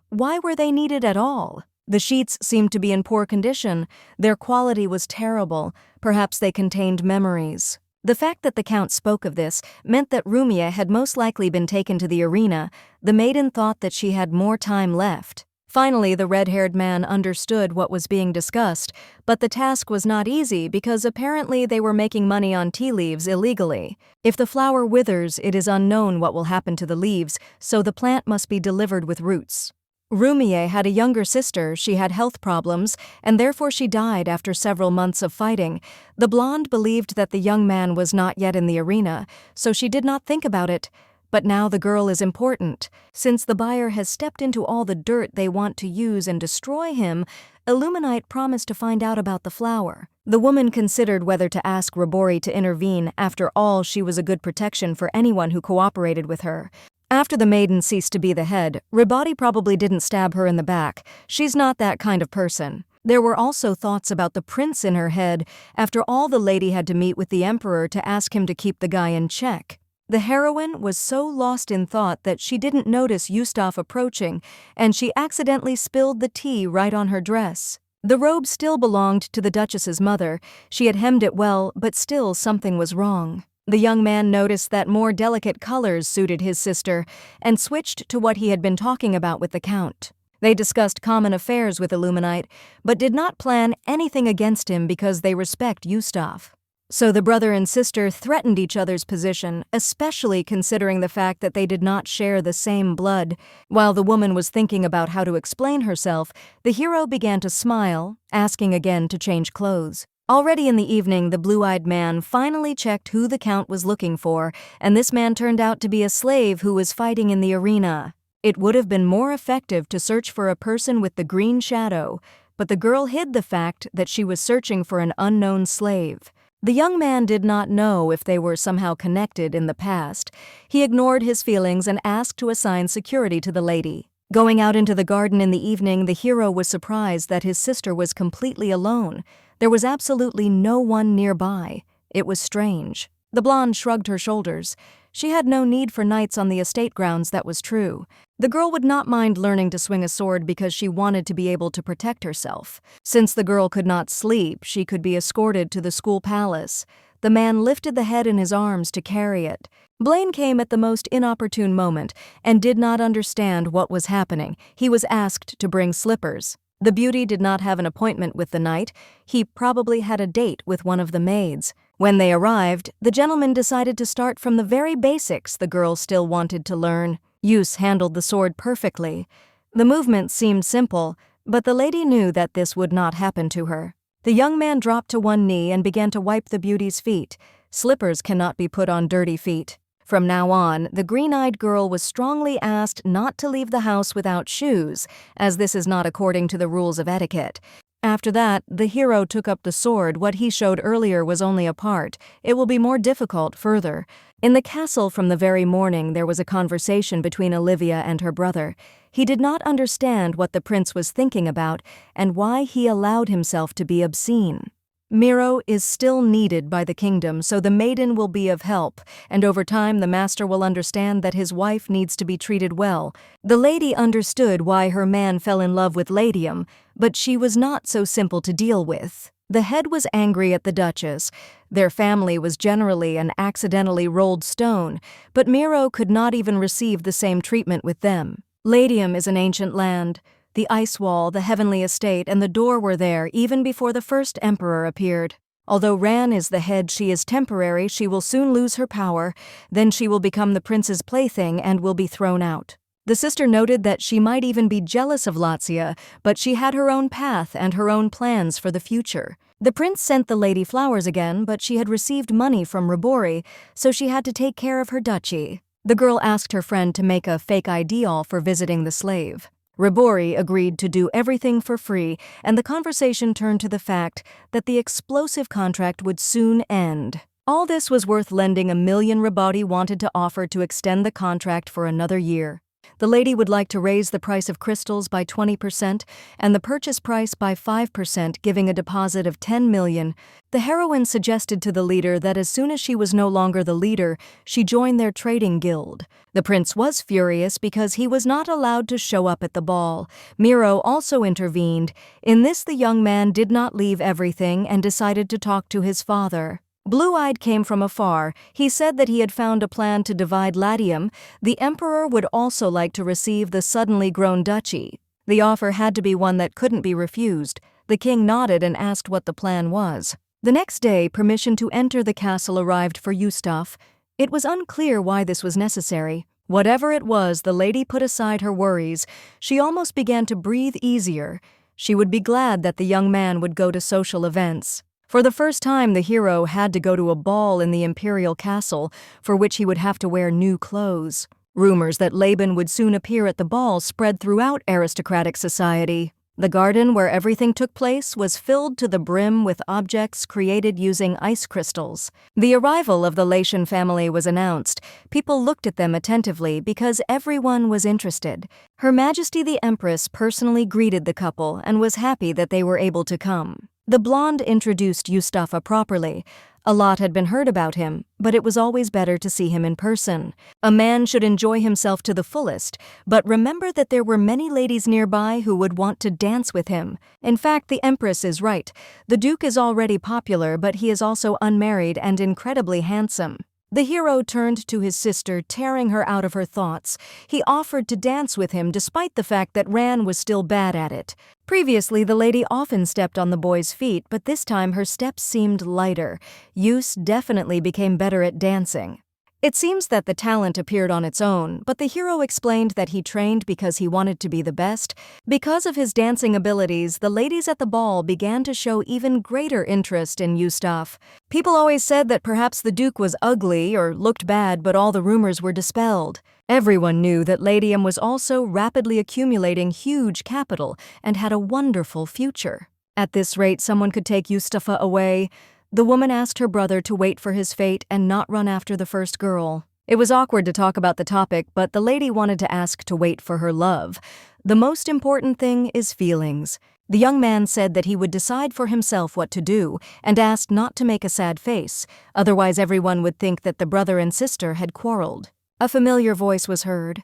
Why were they needed at all? The sheets seemed to be in poor condition. Their quality was terrible. Perhaps they contained memories. The fact that the Count spoke of this meant that Rumie had most likely been taken to the arena. The maiden thought that she had more time left. Finally, the red-haired man understood what was being discussed, but the task was not easy because apparently they were making money on tea leaves illegally. If the flower withers, it is unknown what will happen to the leaves, so the plant must be delivered with roots. Rumie had a younger sister. She had health problems, and therefore she died after several months of fighting. The blonde believed that the young man was not yet in the arena, so she did not think about it. But now the girl is important. Since the buyer has stepped into all the dirt they want to use and destroy him, Illuminite promised to find out about the flower. The woman considered whether to ask Robori to intervene. After all, she was a good protection for anyone who cooperated with her. After the maiden ceased to be the head, Rebirth probably didn't stab her in the back. She's not that kind of person. There were also thoughts about the prince in her head. After all, the lady had to meet with the emperor to ask him to keep the guy in check. The heroine was so lost in thought that she didn't notice Yustaf approaching, and she accidentally spilled the tea right on her dress. The robe still belonged to the Duchess's mother. She had hemmed it well, but still something was wrong. The young man noticed that more delicate colors suited his sister and switched to what he had been talking about with the Count. They discussed common affairs with Illuminite, but did not plan anything against him because they respect Yustaf. So the brother and sister threatened each other's position, especially considering the fact that they did not share the same blood. While the woman was thinking about how to explain herself, the hero began to smile, asking again to change clothes. Already in the evening, the blue-eyed man finally checked who the Count was looking for, and this man turned out to be a slave who was fighting in the arena. It would have been more effective to search for a person with the green shadow, but the girl hid the fact that she was searching for an unknown slave. The young man did not know if they were somehow connected in the past. He ignored his feelings and asked to assign security to the lady. Going out into the garden in the evening, the hero was surprised that his sister was completely alone. There was absolutely no one nearby. It was strange. The blonde shrugged her shoulders. She had no need for knights on the estate grounds, that was true. The girl would not mind learning to swing a sword because she wanted to be able to protect herself. Since the girl could not sleep, she could be escorted to the school palace. The man lifted the head in his arms to carry it. Blaine came at the most inopportune moment and did not understand what was happening. He was asked to bring slippers. The beauty did not have an appointment with the knight. He probably had a date with one of the maids. When they arrived, the gentleman decided to start from the very basics the girl still wanted to learn. Yus handled the sword perfectly. The movement seemed simple, but the lady knew that this would not happen to her. The young man dropped to one knee and began to wipe the beauty's feet. Slippers cannot be put on dirty feet. From now on, the green-eyed girl was strongly asked not to leave the house without shoes, as this is not according to the rules of etiquette. After that, the hero took up the sword. What he showed earlier was only a part. It will be more difficult further. In the castle from the very morning, there was a conversation between Olivia and her brother. He did not understand what the prince was thinking about and why he allowed himself to be obscene. Miro is still needed by the kingdom, so the maiden will be of help, and over time the master will understand that his wife needs to be treated well. The lady understood why her man fell in love with Ladium, but she was not so simple to deal with. The head was angry at the Duchess. Their family was generally an accidentally rolled stone, but Miro could not even receive the same treatment with them. Ladium is an ancient land. The ice wall, the heavenly estate, and the door were there even before the first emperor appeared. Although Ran is the head, she is temporary. She will soon lose her power. Then she will become the prince's plaything and will be thrown out. The sister noted that she might even be jealous of Lazia, but she had her own path and her own plans for the future. The prince sent the lady flowers again, but she had received money from Ribori, so she had to take care of her duchy. The girl asked her friend to make a fake ideal for visiting the slave. Ribori agreed to do everything for free, and the conversation turned to the fact that the explosive contract would soon end. All this was worth lending 1,000,000 Ribori wanted to offer to extend the contract for another year. The lady would like to raise the price of crystals by 20% and the purchase price by 5%, giving a deposit of 10 million. The heroine suggested to the leader that as soon as she was no longer the leader, she joined their trading guild. The prince was furious because he was not allowed to show up at the ball. Miro also intervened. In this, the young man did not leave everything and decided to talk to his father. Blue-eyed came from afar. He said that he had found a plan to divide Latium. The emperor would also like to receive the suddenly grown duchy. The offer had to be one that couldn't be refused. The king nodded and asked what the plan was. The next day, permission to enter the castle arrived for Yustaf. It was unclear why this was necessary. Whatever it was, the lady put aside her worries. She almost began to breathe easier. She would be glad that the young man would go to social events. For the first time, the hero had to go to a ball in the imperial castle, for which he would have to wear new clothes. Rumors that Laban would soon appear at the ball spread throughout aristocratic society. The garden where everything took place was filled to the brim with objects created using ice crystals. The arrival of the Latian family was announced. People looked at them attentively because everyone was interested. Her Majesty the Empress personally greeted the couple and was happy that they were able to come. The blonde introduced Yustafa properly. A lot had been heard about him, but it was always better to see him in person. A man should enjoy himself to the fullest, but remember that there were many ladies nearby who would want to dance with him. In fact, the Empress is right. The Duke is already popular, but he is also unmarried and incredibly handsome. The hero turned to his sister, tearing her out of her thoughts. He offered to dance with him despite the fact that Ran was still bad at it. Previously, the lady often stepped on the boy's feet, but this time her steps seemed lighter. Yus definitely became better at dancing. It seems that the talent appeared on its own, but the hero explained that he trained because he wanted to be the best. Because of his dancing abilities, the ladies at the ball began to show even greater interest in Yustaf. People always said that perhaps the Duke was ugly or looked bad, but all the rumors were dispelled. Everyone knew that Latium was also rapidly accumulating huge capital and had a wonderful future. At this rate, someone could take Yustafa away. The woman asked her brother to wait for his fate and not run after the first girl. It was awkward to talk about the topic, but the lady wanted to ask to wait for her love. The most important thing is feelings. The young man said that he would decide for himself what to do and asked not to make a sad face, otherwise everyone would think that the brother and sister had quarreled. A familiar voice was heard.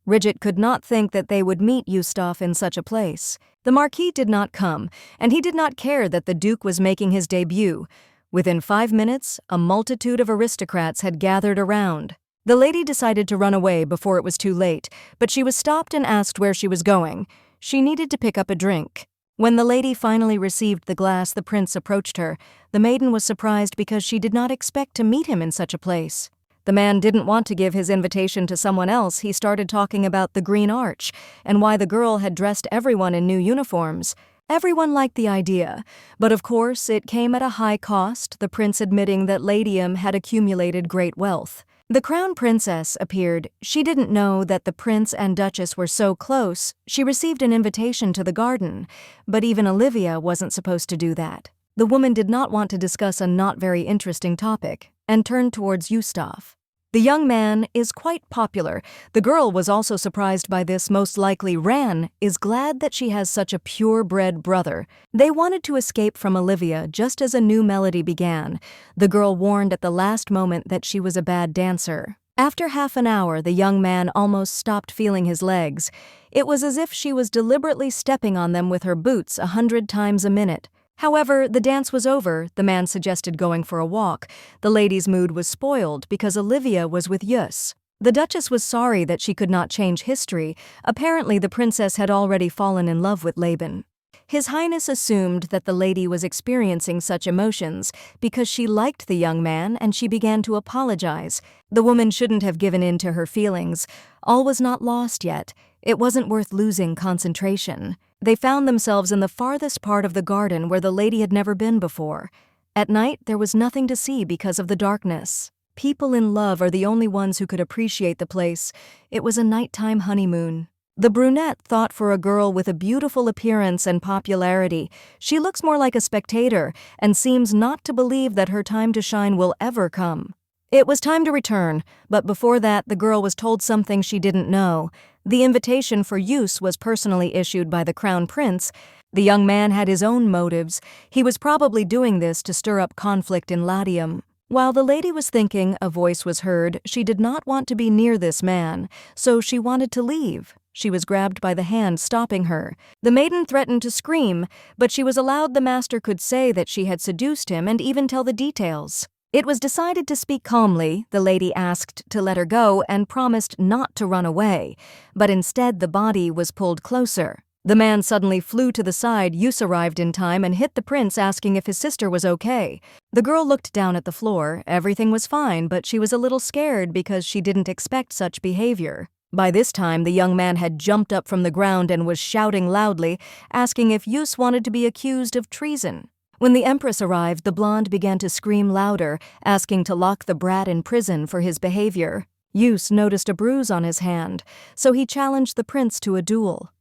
Ridget could not think that they would meet Yustaf in such a place. The Marquis did not come, and he did not care that the Duke was making his debut. Within 5 minutes, a multitude of aristocrats had gathered around. The lady decided to run away before it was too late, but she was stopped and asked where she was going. She needed to pick up a drink. When the lady finally received the glass, the prince approached her. The maiden was surprised because she did not expect to meet him in such a place. The man didn't want to give his invitation to someone else. He started talking about the Green Arch and why the girl had dressed everyone in new uniforms. Everyone liked the idea, but of course it came at a high cost, the prince admitting that Ladium had accumulated great wealth. The crown princess appeared. She didn't know that the prince and duchess were so close. She received an invitation to the garden, but even Olivia wasn't supposed to do that. The woman did not want to discuss a not very interesting topic and turned towards Yustaf. The young man is quite popular. The girl was also surprised by this. Most likely Ran is glad that she has such a purebred brother. They wanted to escape from Olivia just as a new melody began. The girl warned at the last moment that she was a bad dancer. After half an hour, the young man almost stopped feeling his legs. It was as if she was deliberately stepping on them with her boots 100 times a minute. However, the dance was over. The man suggested going for a walk. The lady's mood was spoiled because Olivia was with Yus. The duchess was sorry that she could not change history. Apparently, the princess had already fallen in love with Laban. His Highness assumed that the lady was experiencing such emotions because she liked the young man and she began to apologize. The woman shouldn't have given in to her feelings. All was not lost yet. It wasn't worth losing concentration. They found themselves in the farthest part of the garden where the lady had never been before. At night, there was nothing to see because of the darkness. People in love are the only ones who could appreciate the place. It was a nighttime honeymoon. The brunette thought for a girl with a beautiful appearance and popularity. She looks more like a spectator and seems not to believe that her time to shine will ever come. It was time to return, but before that, the girl was told something she didn't know. The invitation for use was personally issued by the crown prince. The young man had his own motives. He was probably doing this to stir up conflict in Latium. While the lady was thinking, a voice was heard. She did not want to be near this man, so she wanted to leave. She was grabbed by the hand, stopping her. The maiden threatened to scream, but she was allowed. The master could say that she had seduced him and even tell the details. It was decided to speak calmly. The lady asked to let her go and promised not to run away, but instead the body was pulled closer. The man suddenly flew to the side. Yus arrived in time and hit the prince, asking if his sister was okay. The girl looked down at the floor. Everything was fine, but she was a little scared because she didn't expect such behavior. By this time, the young man had jumped up from the ground and was shouting loudly, asking if Yus wanted to be accused of treason. When the empress arrived, the blonde began to scream louder, asking to lock the brat in prison for his behavior. Yus noticed a bruise on his hand, so he challenged the prince to a duel.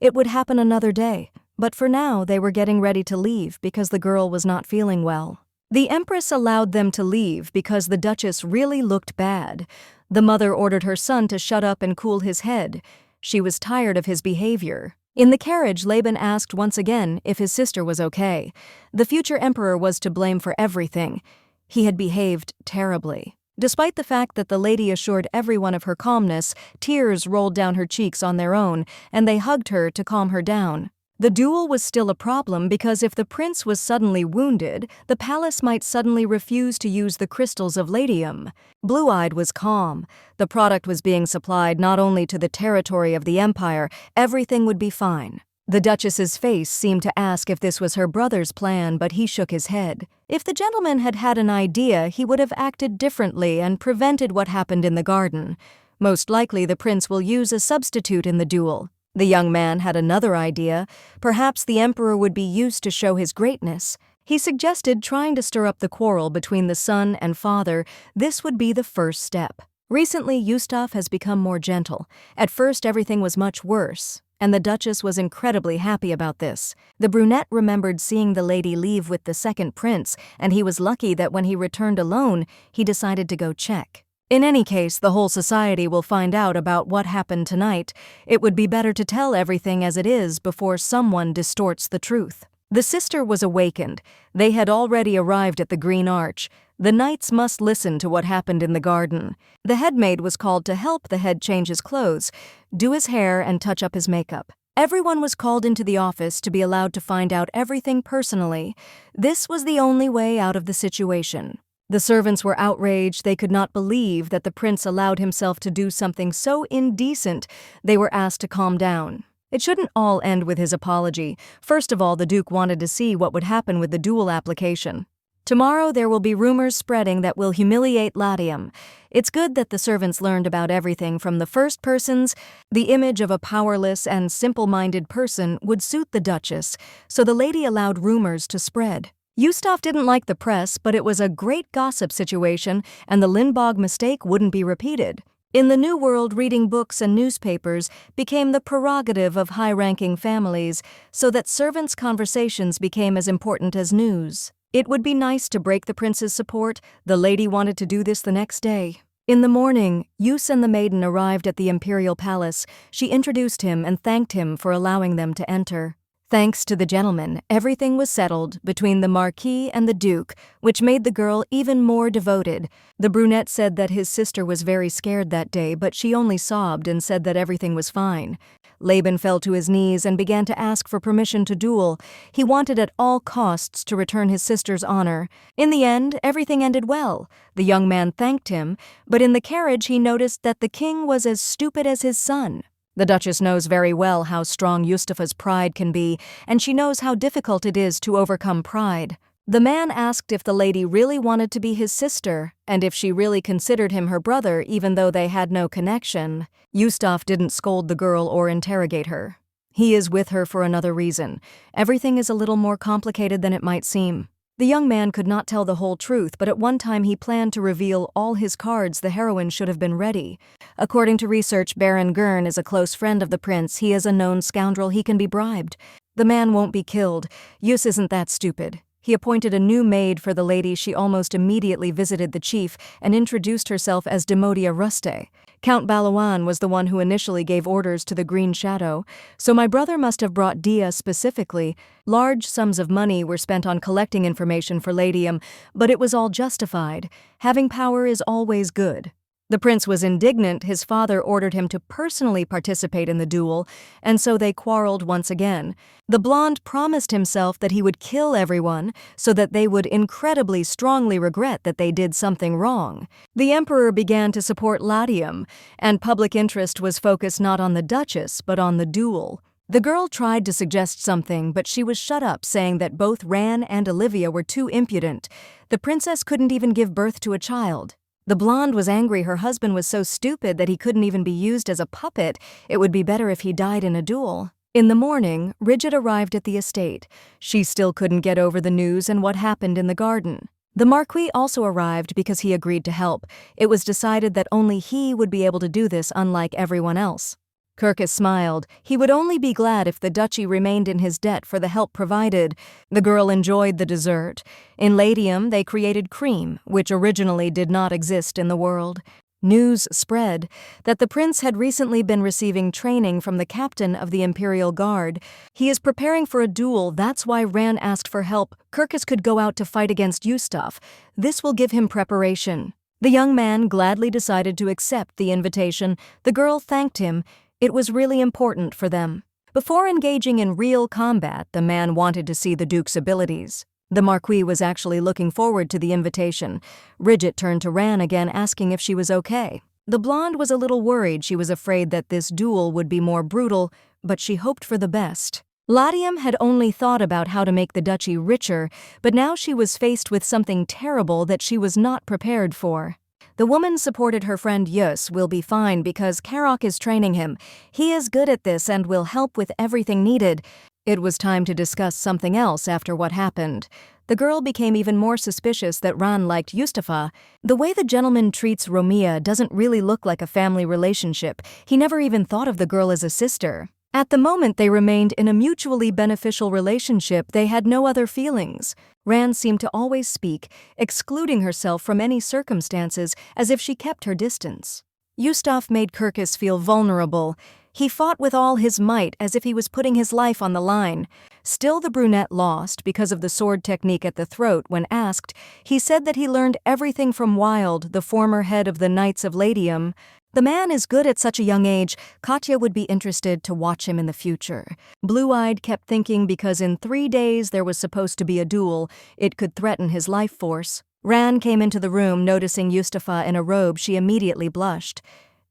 It would happen another day, but for now they were getting ready to leave because the girl was not feeling well. The empress allowed them to leave because the duchess really looked bad. The mother ordered her son to shut up and cool his head. She was tired of his behavior. In the carriage, Laban asked once again if his sister was okay. The future emperor was to blame for everything. He had behaved terribly. Despite the fact that the lady assured everyone of her calmness, tears rolled down her cheeks on their own, and they hugged her to calm her down. The duel was still a problem because if the prince was suddenly wounded, the palace might suddenly refuse to use the crystals of Ladium. Blue-Eyed was calm. The product was being supplied not only to the territory of the empire, everything would be fine. The duchess's face seemed to ask if this was her brother's plan, but he shook his head. If the gentleman had had an idea, he would have acted differently and prevented what happened in the garden. Most likely the prince will use a substitute in the duel. The young man had another idea. Perhaps the emperor would be used to show his greatness. He suggested trying to stir up the quarrel between the son and father. This would be the first step. Recently, Yustaf has become more gentle. At first, everything was much worse, and the duchess was incredibly happy about this. The brunette remembered seeing the lady leave with the second prince, and he was lucky that when he returned alone, he decided to go check. In any case, the whole society will find out about what happened tonight. It would be better to tell everything as it is before someone distorts the truth. The sister was awakened. They had already arrived at the Green Arch. The knights must listen to what happened in the garden. The headmaid was called to help the head change his clothes, do his hair, and touch up his makeup. Everyone was called into the office to be allowed to find out everything personally. This was the only way out of the situation. The servants were outraged. They could not believe that the prince allowed himself to do something so indecent. They were asked to calm down. It shouldn't all end with his apology. First of all, the Duke wanted to see what would happen with the duel application. Tomorrow there will be rumors spreading that will humiliate Latium. It's good that the servants learned about everything from the first persons. The image of a powerless and simple-minded person would suit the Duchess, so the lady allowed rumors to spread. Yustaf didn't like the press, but it was a great gossip situation, and the Lindbog mistake wouldn't be repeated. In the New World, reading books and newspapers became the prerogative of high-ranking families, so that servants' conversations became as important as news. It would be nice to break the prince's support. The lady wanted to do this the next day. In the morning, Yus and the maiden arrived at the imperial palace. She introduced him and thanked him for allowing them to enter. Thanks to the gentleman, everything was settled between the Marquis and the Duke, which made the girl even more devoted. The brunette said that his sister was very scared that day, but she only sobbed and said that everything was fine. Laban fell to his knees and began to ask for permission to duel. He wanted at all costs to return his sister's honor. In the end, everything ended well. The young man thanked him, but in the carriage he noticed that the king was as stupid as his son. The Duchess knows very well how strong Yustafa's pride can be, and she knows how difficult it is to overcome pride. The man asked if the lady really wanted to be his sister, and if she really considered him her brother even though they had no connection. Yustaf didn't scold the girl or interrogate her. He is with her for another reason. Everything is a little more complicated than it might seem. The young man could not tell the whole truth, but at one time he planned to reveal all his cards. The heroine should have been ready. According to research, Baron Gurn is a close friend of the prince. He is a known scoundrel. He can be bribed. The man won't be killed. Yus isn't that stupid. He appointed a new maid for the lady. She almost immediately visited the chief and introduced herself as Demodia Ruste. Count Balawan was the one who initially gave orders to the Green Shadow, so my brother must have brought Dia specifically. Large sums of money were spent on collecting information for Ladium, but it was all justified. Having power is always good. The prince was indignant. His father ordered him to personally participate in the duel, and so they quarreled once again. The blonde promised himself that he would kill everyone so that they would incredibly strongly regret that they did something wrong. The emperor began to support Latium, and public interest was focused not on the Duchess but on the duel. The girl tried to suggest something, but she was shut up, saying that both Ran and Olivia were too impudent. The princess couldn't even give birth to a child. The blonde was angry. Her husband was so stupid that he couldn't even be used as a puppet. It would be better if he died in a duel. In the morning, Rigid arrived at the estate. She still couldn't get over the news and what happened in the garden. The Marquis also arrived because he agreed to help. It was decided that only he would be able to do this, unlike everyone else. Kirkus smiled. He would only be glad if the duchy remained in his debt for the help provided. The girl enjoyed the dessert. In Latium, they created cream, which originally did not exist in the world. News spread that the prince had recently been receiving training from the captain of the Imperial Guard. He is preparing for a duel. That's why Ran asked for help. Kirkus could go out to fight against Yustaf. This will give him preparation. The young man gladly decided to accept the invitation. The girl thanked him. It was really important for them. Before engaging in real combat, the man wanted to see the Duke's abilities. The Marquis was actually looking forward to the invitation. Rigid turned to Ran again, asking if she was okay. The blonde was a little worried. She was afraid that this duel would be more brutal, but she hoped for the best. Latium had only thought about how to make the duchy richer, but now she was faced with something terrible that she was not prepared for. The woman supported her friend. Yus will be fine because Karok is training him. He is good at this and will help with everything needed. It was time to discuss something else after what happened. The girl became even more suspicious that Ran liked Yustafa. The way the gentleman treats Romia doesn't really look like a family relationship. He never even thought of the girl as a sister. At the moment they remained in a mutually beneficial relationship, they had no other feelings. Ran seemed to always speak, excluding herself from any circumstances as if she kept her distance. Yustaf made Kirkus feel vulnerable. He fought with all his might as if he was putting his life on the line. Still the brunette lost because of the sword technique at the throat. When asked, he said that he learned everything from Wild, the former head of the Knights of Ladium. The man is good at such a young age. Katya would be interested to watch him in the future. Blue-Eyed kept thinking because in 3 days there was supposed to be a duel, it could threaten his life force. Ran came into the room. Noticing Yustafa in a robe, she immediately blushed.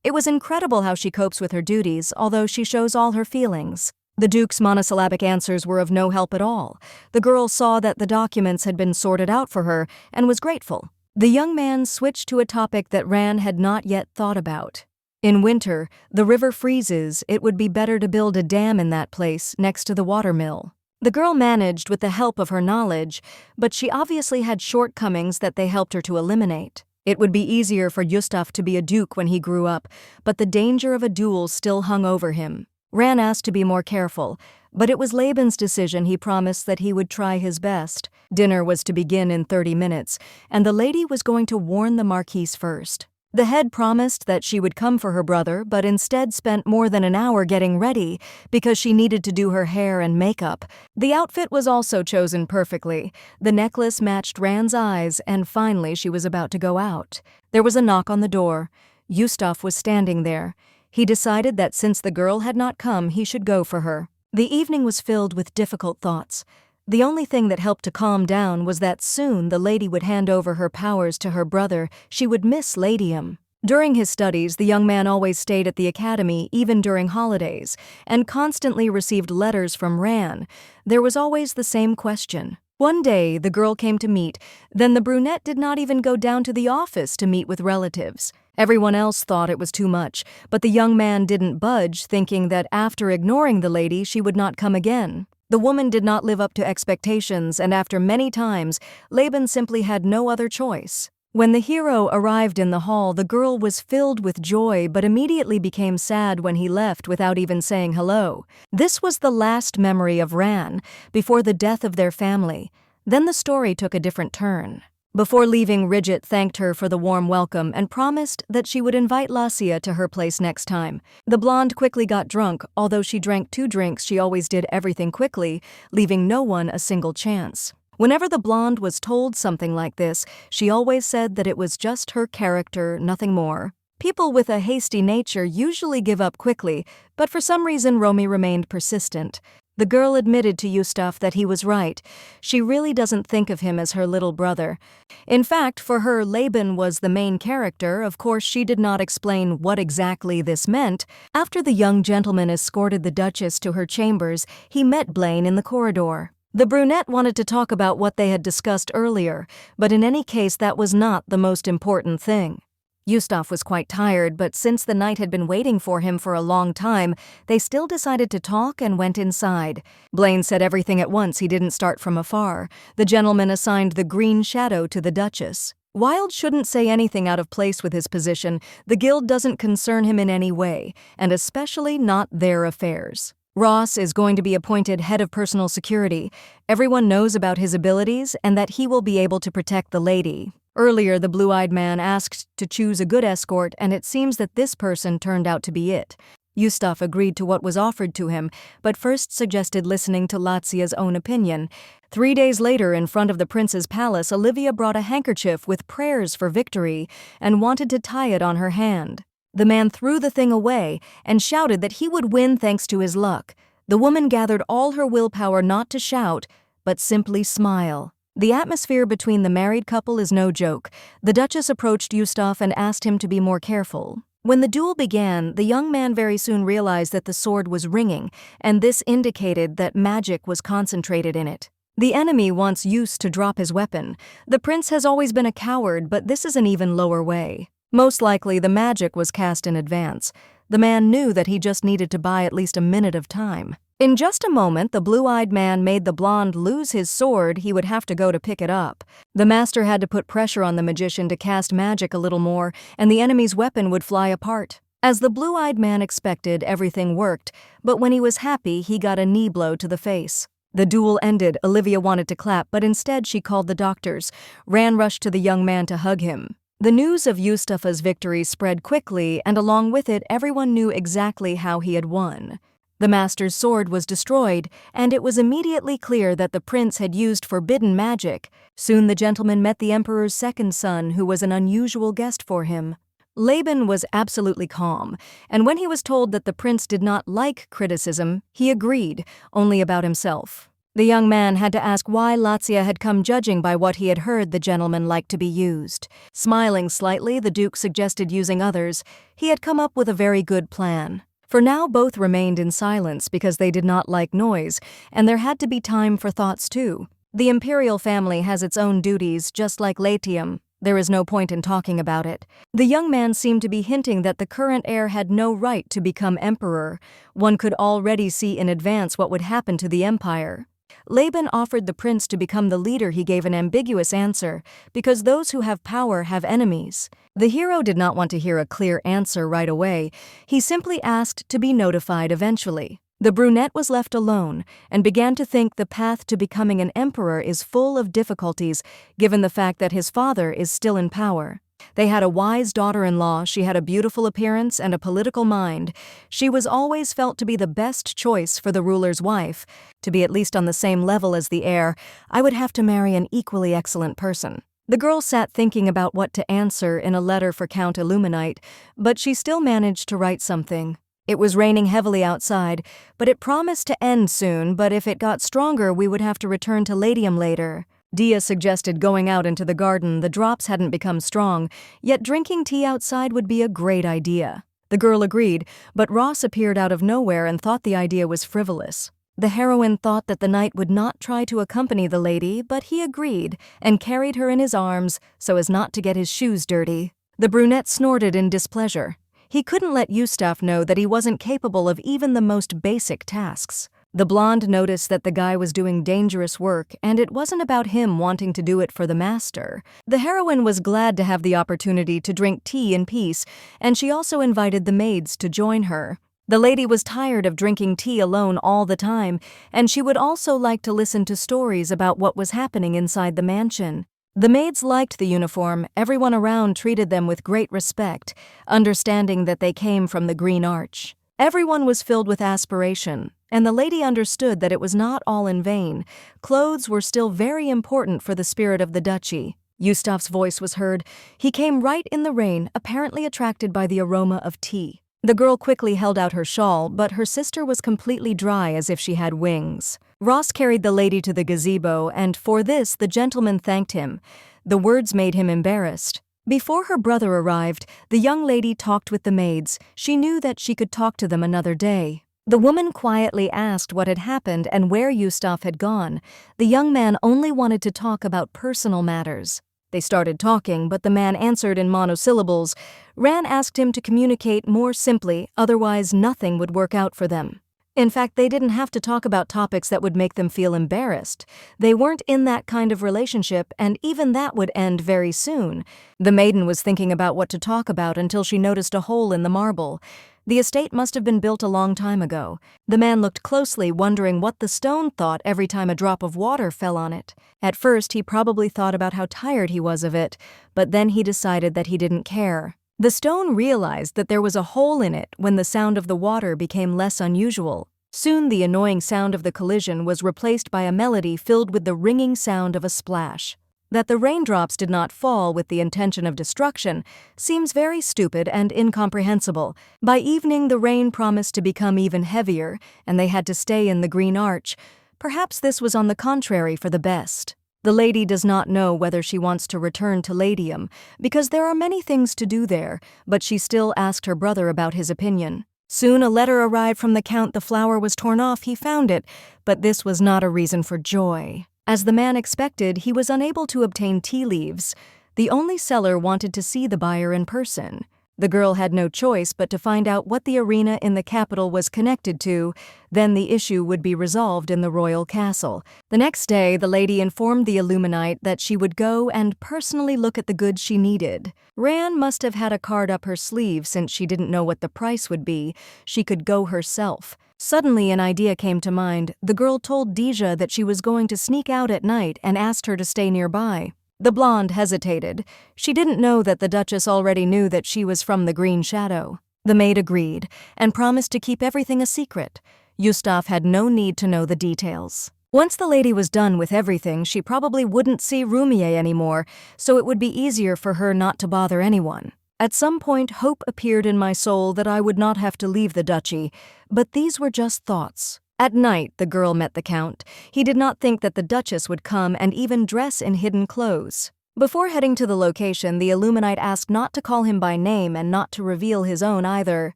It was incredible how she copes with her duties, although she shows all her feelings. The Duke's monosyllabic answers were of no help at all. The girl saw that the documents had been sorted out for her and was grateful. The young man switched to a topic that Ran had not yet thought about. In winter, the river freezes. It would be better to build a dam in that place, next to the watermill. The girl managed with the help of her knowledge, but she obviously had shortcomings that they helped her to eliminate. It would be easier for Yustaf to be a duke when he grew up, but the danger of a duel still hung over him. Ran asked to be more careful, but it was Laban's decision. He promised that he would try his best. Dinner was to begin in 30 minutes, and the lady was going to warn the Marquise first. The head promised that she would come for her brother, but instead spent more than an hour getting ready because she needed to do her hair and makeup. The outfit was also chosen perfectly. The necklace matched Ran's eyes, and finally she was about to go out. There was a knock on the door. Yustaf was standing there. He decided that since the girl had not come, he should go for her. The evening was filled with difficult thoughts. The only thing that helped to calm down was that soon the lady would hand over her powers to her brother. She would miss Ladium. During his studies, the young man always stayed at the academy, even during holidays, and constantly received letters from Ran. There was always the same question. One day, the girl came to meet, then the brunette did not even go down to the office to meet with relatives. Everyone else thought it was too much, but the young man didn't budge, thinking that after ignoring the lady, she would not come again. The woman did not live up to expectations, and after many times, Laban simply had no other choice. When the hero arrived in the hall, the girl was filled with joy but immediately became sad when he left without even saying hello. This was the last memory of Ran before the death of their family. Then the story took a different turn. Before leaving, Ridget thanked her for the warm welcome and promised that she would invite Lacia to her place next time. The blonde quickly got drunk. Although she drank 2 drinks, she always did everything quickly, leaving no one a single chance. Whenever the blonde was told something like this, she always said that it was just her character, nothing more. People with a hasty nature usually give up quickly, but for some reason Romy remained persistent. The girl admitted to Yustaf that he was right. She really doesn't think of him as her little brother. In fact, for her, Laban was the main character. Of course, she did not explain what exactly this meant. After the young gentleman escorted the Duchess to her chambers, he met Blaine in the corridor. The brunette wanted to talk about what they had discussed earlier, but in any case that was not the most important thing. Yustaf was quite tired, but since the knight had been waiting for him for a long time, they still decided to talk and went inside. Blaine said everything at once. He didn't start from afar. The gentleman assigned the green shadow to the Duchess. Wild shouldn't say anything out of place with his position. The guild doesn't concern him in any way, and especially not their affairs. Ross is going to be appointed head of personal security. Everyone knows about his abilities and that he will be able to protect the lady. Earlier, the blue-eyed man asked to choose a good escort, and it seems that this person turned out to be it. Yustaf agreed to what was offered to him, but first suggested listening to Lazia's own opinion. 3 days later, in front of the prince's palace, Olivia brought a handkerchief with prayers for victory and wanted to tie it on her hand. The man threw the thing away and shouted that he would win thanks to his luck. The woman gathered all her willpower not to shout, but simply smile. The atmosphere between the married couple is no joke. The Duchess approached Yustaf and asked him to be more careful. When the duel began, the young man very soon realized that the sword was ringing, and this indicated that magic was concentrated in it. The enemy wants Yust to drop his weapon. The prince has always been a coward, but this is an even lower way. Most likely, the magic was cast in advance. The man knew that he just needed to buy at least a minute of time. In just a moment, the blue-eyed man made the blonde lose his sword. He would have to go to pick it up. The master had to put pressure on the magician to cast magic a little more, and the enemy's weapon would fly apart. As the blue-eyed man expected, everything worked, but when he was happy, he got a knee blow to the face. The duel ended. Olivia wanted to clap, but instead she called the doctors. Ran rushed to the young man to hug him. The news of Mustafa's victory spread quickly, and along with it, everyone knew exactly how he had won. The master's sword was destroyed, and it was immediately clear that the prince had used forbidden magic. Soon the gentleman met the emperor's second son, who was an unusual guest for him. Laban was absolutely calm, and when he was told that the prince did not like criticism, he agreed, only about himself. The young man had to ask why Lazia had come, judging by what he had heard the gentleman liked to be used. Smiling slightly, the duke suggested using others. He had come up with a very good plan. For now both remained in silence because they did not like noise, and there had to be time for thoughts too. The imperial family has its own duties, just like Latium. There is no point in talking about it. The young man seemed to be hinting that the current heir had no right to become emperor. One could already see in advance what would happen to the empire. Laban offered the prince to become the leader. He gave an ambiguous answer, because those who have power have enemies. The hero did not want to hear a clear answer right away. He simply asked to be notified eventually. The brunette was left alone and began to think the path to becoming an emperor is full of difficulties, given the fact that his father is still in power. They had a wise daughter-in-law. She had a beautiful appearance and a political mind. She was always felt to be the best choice for the ruler's wife. To be at least on the same level as the heir, I would have to marry an equally excellent person. The girl sat thinking about what to answer in a letter for Count Illuminite, but she still managed to write something. It was raining heavily outside, but it promised to end soon, but if it got stronger we would have to return to Latium later. Dia suggested going out into the garden. The drops hadn't become strong, yet drinking tea outside would be a great idea. The girl agreed, but Ross appeared out of nowhere and thought the idea was frivolous. The heroine thought that the knight would not try to accompany the lady, but he agreed and carried her in his arms so as not to get his shoes dirty. The brunette snorted in displeasure. He couldn't let Eustace know that he wasn't capable of even the most basic tasks. The blonde noticed that the guy was doing dangerous work, and it wasn't about him wanting to do it for the master. The heroine was glad to have the opportunity to drink tea in peace, and she also invited the maids to join her. The lady was tired of drinking tea alone all the time, and she would also like to listen to stories about what was happening inside the mansion. The maids liked the uniform. Everyone around treated them with great respect, understanding that they came from the Green Arch. Everyone was filled with aspiration, and the lady understood that it was not all in vain. Clothes were still very important for the spirit of the duchy. Eustace's voice was heard. He came right in the rain, apparently attracted by the aroma of tea. The girl quickly held out her shawl, but her sister was completely dry, as if she had wings. Ross carried the lady to the gazebo, and for this the gentleman thanked him. The words made him embarrassed. Before her brother arrived, the young lady talked with the maids. She knew that she could talk to them another day. The woman quietly asked what had happened and where Eustace had gone. The young man only wanted to talk about personal matters. They started talking, but the man answered in monosyllables. Ran asked him to communicate more simply, otherwise nothing would work out for them. In fact, they didn't have to talk about topics that would make them feel embarrassed. They weren't in that kind of relationship, and even that would end very soon. The maiden was thinking about what to talk about until she noticed a hole in the marble. The estate must have been built a long time ago. The man looked closely, wondering what the stone thought every time a drop of water fell on it. At first, he probably thought about how tired he was of it, but then he decided that he didn't care. The stone realized that there was a hole in it when the sound of the water became less unusual. Soon the annoying sound of the collision was replaced by a melody filled with the ringing sound of a splash. That the raindrops did not fall with the intention of destruction seems very stupid and incomprehensible. By evening, the rain promised to become even heavier, and they had to stay in the Green Arch. Perhaps this was on the contrary for the best. The lady does not know whether she wants to return to Latium, because there are many things to do there, but she still asked her brother about his opinion. Soon a letter arrived from the Count. The flower was torn off. He found it, but this was not a reason for joy. As the man expected, he was unable to obtain tea leaves. The only seller wanted to see the buyer in person. The girl had no choice but to find out what the arena in the capital was connected to, then the issue would be resolved in the royal castle. The next day, the lady informed the Illuminite that she would go and personally look at the goods she needed. Ran must have had a card up her sleeve since she didn't know what the price would be. She could go herself. Suddenly an idea came to mind. The girl told Deja that she was going to sneak out at night and asked her to stay nearby. The blonde hesitated. She didn't know that the Duchess already knew that she was from the Green Shadow. The maid agreed and promised to keep everything a secret. Yustaf had no need to know the details. Once the lady was done with everything, she probably wouldn't see Rumier anymore, so it would be easier for her not to bother anyone. At some point, hope appeared in my soul that I would not have to leave the duchy, but these were just thoughts. At night, the girl met the Count. He did not think that the Duchess would come and even dress in hidden clothes. Before heading to the location, the Illuminite asked not to call him by name and not to reveal his own either.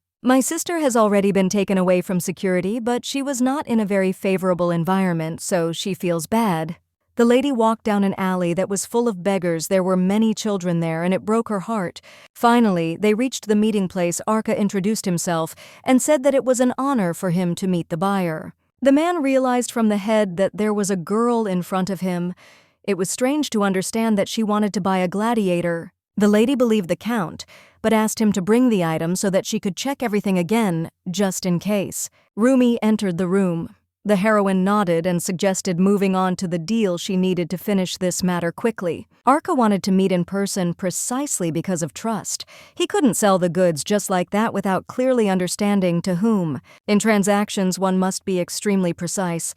My sister has already been taken away from security, but she was not in a very favorable environment, so she feels bad. The lady walked down an alley that was full of beggars. There were many children there, and it broke her heart. Finally, they reached the meeting place. Arka introduced himself and said that it was an honor for him to meet the buyer. The man realized from the head that there was a girl in front of him. It was strange to understand that she wanted to buy a gladiator. The lady believed the Count, but asked him to bring the item so that she could check everything again, just in case. Rumi entered the room. The heroine nodded and suggested moving on to the deal she needed to finish this matter quickly. Arka wanted to meet in person precisely because of trust. He couldn't sell the goods just like that without clearly understanding to whom. In transactions, one must be extremely precise.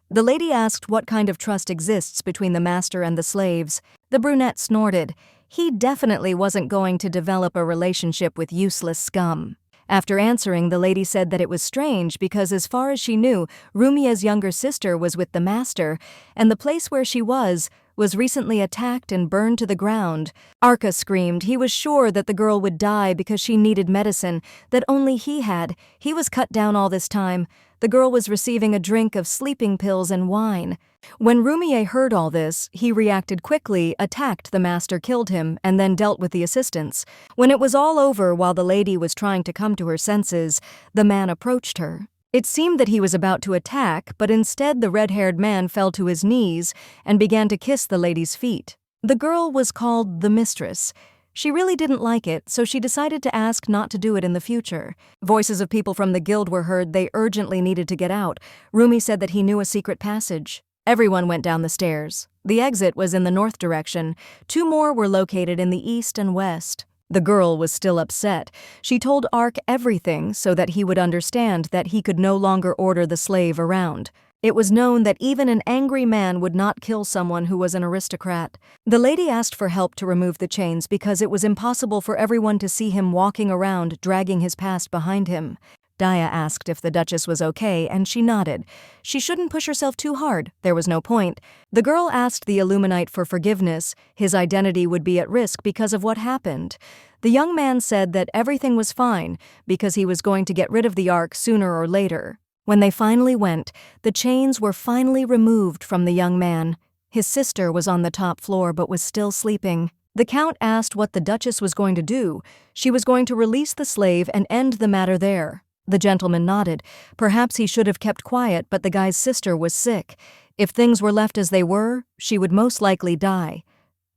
The lady asked what kind of trust exists between the master and the slaves. The brunette snorted. He definitely wasn't going to develop a relationship with useless scum. After answering, the lady said that it was strange because as far as she knew, Rumia's younger sister was with the master, and the place where she was recently attacked and burned to the ground. Arka screamed. He was sure that the girl would die because she needed medicine that only he had. He was cut down all this time. The girl was receiving a drink of sleeping pills and wine. When Rumier heard all this, he reacted quickly, attacked the master, killed him, and then dealt with the assistants. When it was all over, while the lady was trying to come to her senses, the man approached her. It seemed that he was about to attack, but instead the red-haired man fell to his knees and began to kiss the lady's feet. The girl was called the mistress. She really didn't like it, so she decided to ask not to do it in the future. Voices of people from the guild were heard. They urgently needed to get out. Rumi said that he knew a secret passage. Everyone went down the stairs. The exit was in the north direction. 2 more were located in the east and west. The girl was still upset. She told Ark everything so that he would understand that he could no longer order the slave around. It was known that even an angry man would not kill someone who was an aristocrat. The lady asked for help to remove the chains because it was impossible for everyone to see him walking around, dragging his past behind him. Daya asked if the Duchess was okay, and she nodded. She shouldn't push herself too hard. There was no point. The girl asked the Illuminite for forgiveness. His identity would be at risk because of what happened. The young man said that everything was fine because he was going to get rid of the Ark sooner or later. When they finally went, the chains were finally removed from the young man. His sister was on the top floor but was still sleeping. The Count asked what the Duchess was going to do. She was going to release the slave and end the matter there. The gentleman nodded. Perhaps he should have kept quiet, but the guy's sister was sick. If things were left as they were, she would most likely die.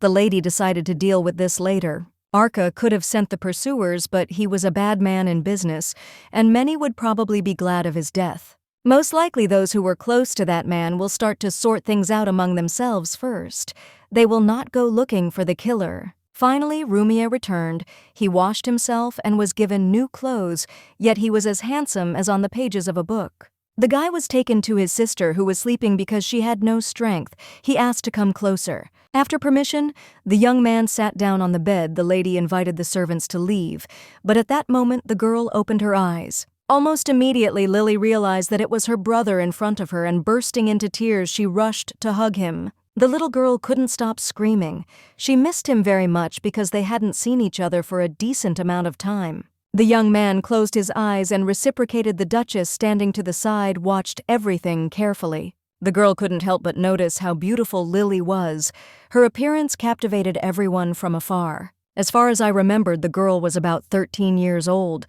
The lady decided to deal with this later. Arka could have sent the pursuers, but he was a bad man in business, and many would probably be glad of his death. Most likely those who were close to that man will start to sort things out among themselves first. They will not go looking for the killer. Finally, Rumia returned. He washed himself and was given new clothes, yet he was as handsome as on the pages of a book. The guy was taken to his sister, who was sleeping because she had no strength. He asked to come closer. After permission, the young man sat down on the bed. The lady invited the servants to leave, but at that moment the girl opened her eyes. Almost immediately, Lily realized that it was her brother in front of her, and bursting into tears, she rushed to hug him. The little girl couldn't stop screaming. She missed him very much because they hadn't seen each other for a decent amount of time. The young man closed his eyes and reciprocated. The Duchess, standing to the side, watched everything carefully. The girl couldn't help but notice how beautiful Lily was. Her appearance captivated everyone from afar. As far as I remembered, the girl was about 13 years old.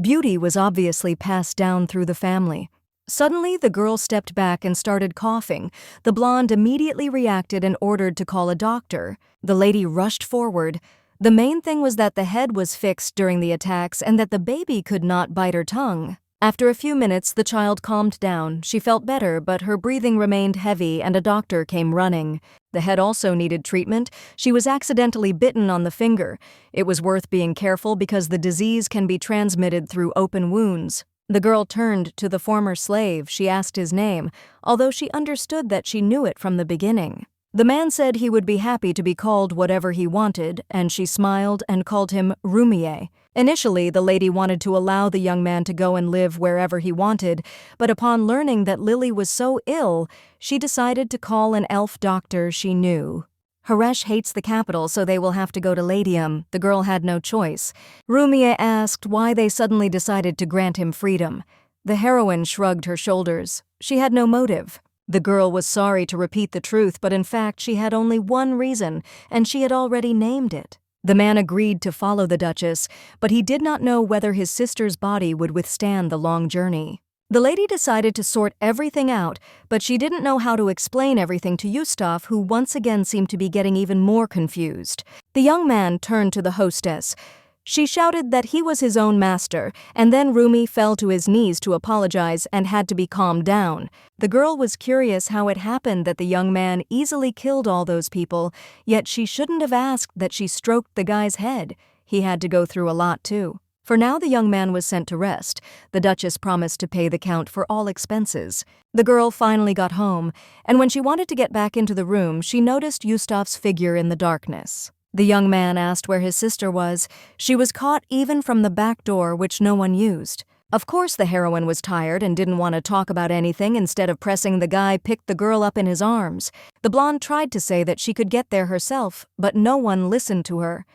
Beauty was obviously passed down through the family. Suddenly, the girl stepped back and started coughing. The blonde immediately reacted and ordered to call a doctor. The lady rushed forward. The main thing was that the head was fixed during the attacks and that the baby could not bite her tongue. After a few minutes, the child calmed down. She felt better, but her breathing remained heavy and a doctor came running. The head also needed treatment. She was accidentally bitten on the finger. It was worth being careful because the disease can be transmitted through open wounds. The girl turned to the former slave. She asked his name, although she understood that she knew it from the beginning. The man said he would be happy to be called whatever he wanted, and she smiled and called him Rumie. Initially, the lady wanted to allow the young man to go and live wherever he wanted, but upon learning that Lily was so ill, she decided to call an elf doctor she knew. Haresh hates the capital, so they will have to go to Ladium. The girl had no choice. Rumie asked why they suddenly decided to grant him freedom. The heroine shrugged her shoulders. She had no motive. The girl was sorry to repeat the truth, but in fact she had only one reason, and she had already named it. The man agreed to follow the Duchess, but he did not know whether his sister's body would withstand the long journey. The lady decided to sort everything out, but she didn't know how to explain everything to Yustaf, who once again seemed to be getting even more confused. The young man turned to the hostess. She shouted that he was his own master, and then Rumi fell to his knees to apologize and had to be calmed down. The girl was curious how it happened that the young man easily killed all those people, yet she shouldn't have asked that she stroked the guy's head. He had to go through a lot too. For now, the young man was sent to rest. The Duchess promised to pay the Count for all expenses. The girl finally got home, and when she wanted to get back into the room, she noticed Yustaf's figure in the darkness. The young man asked where his sister was. She was caught even from the back door, which no one used. Of course the heroine was tired and didn't want to talk about anything. Instead of pressing, the guy picked the girl up in his arms. The blonde tried to say that she could get there herself, but no one listened to her.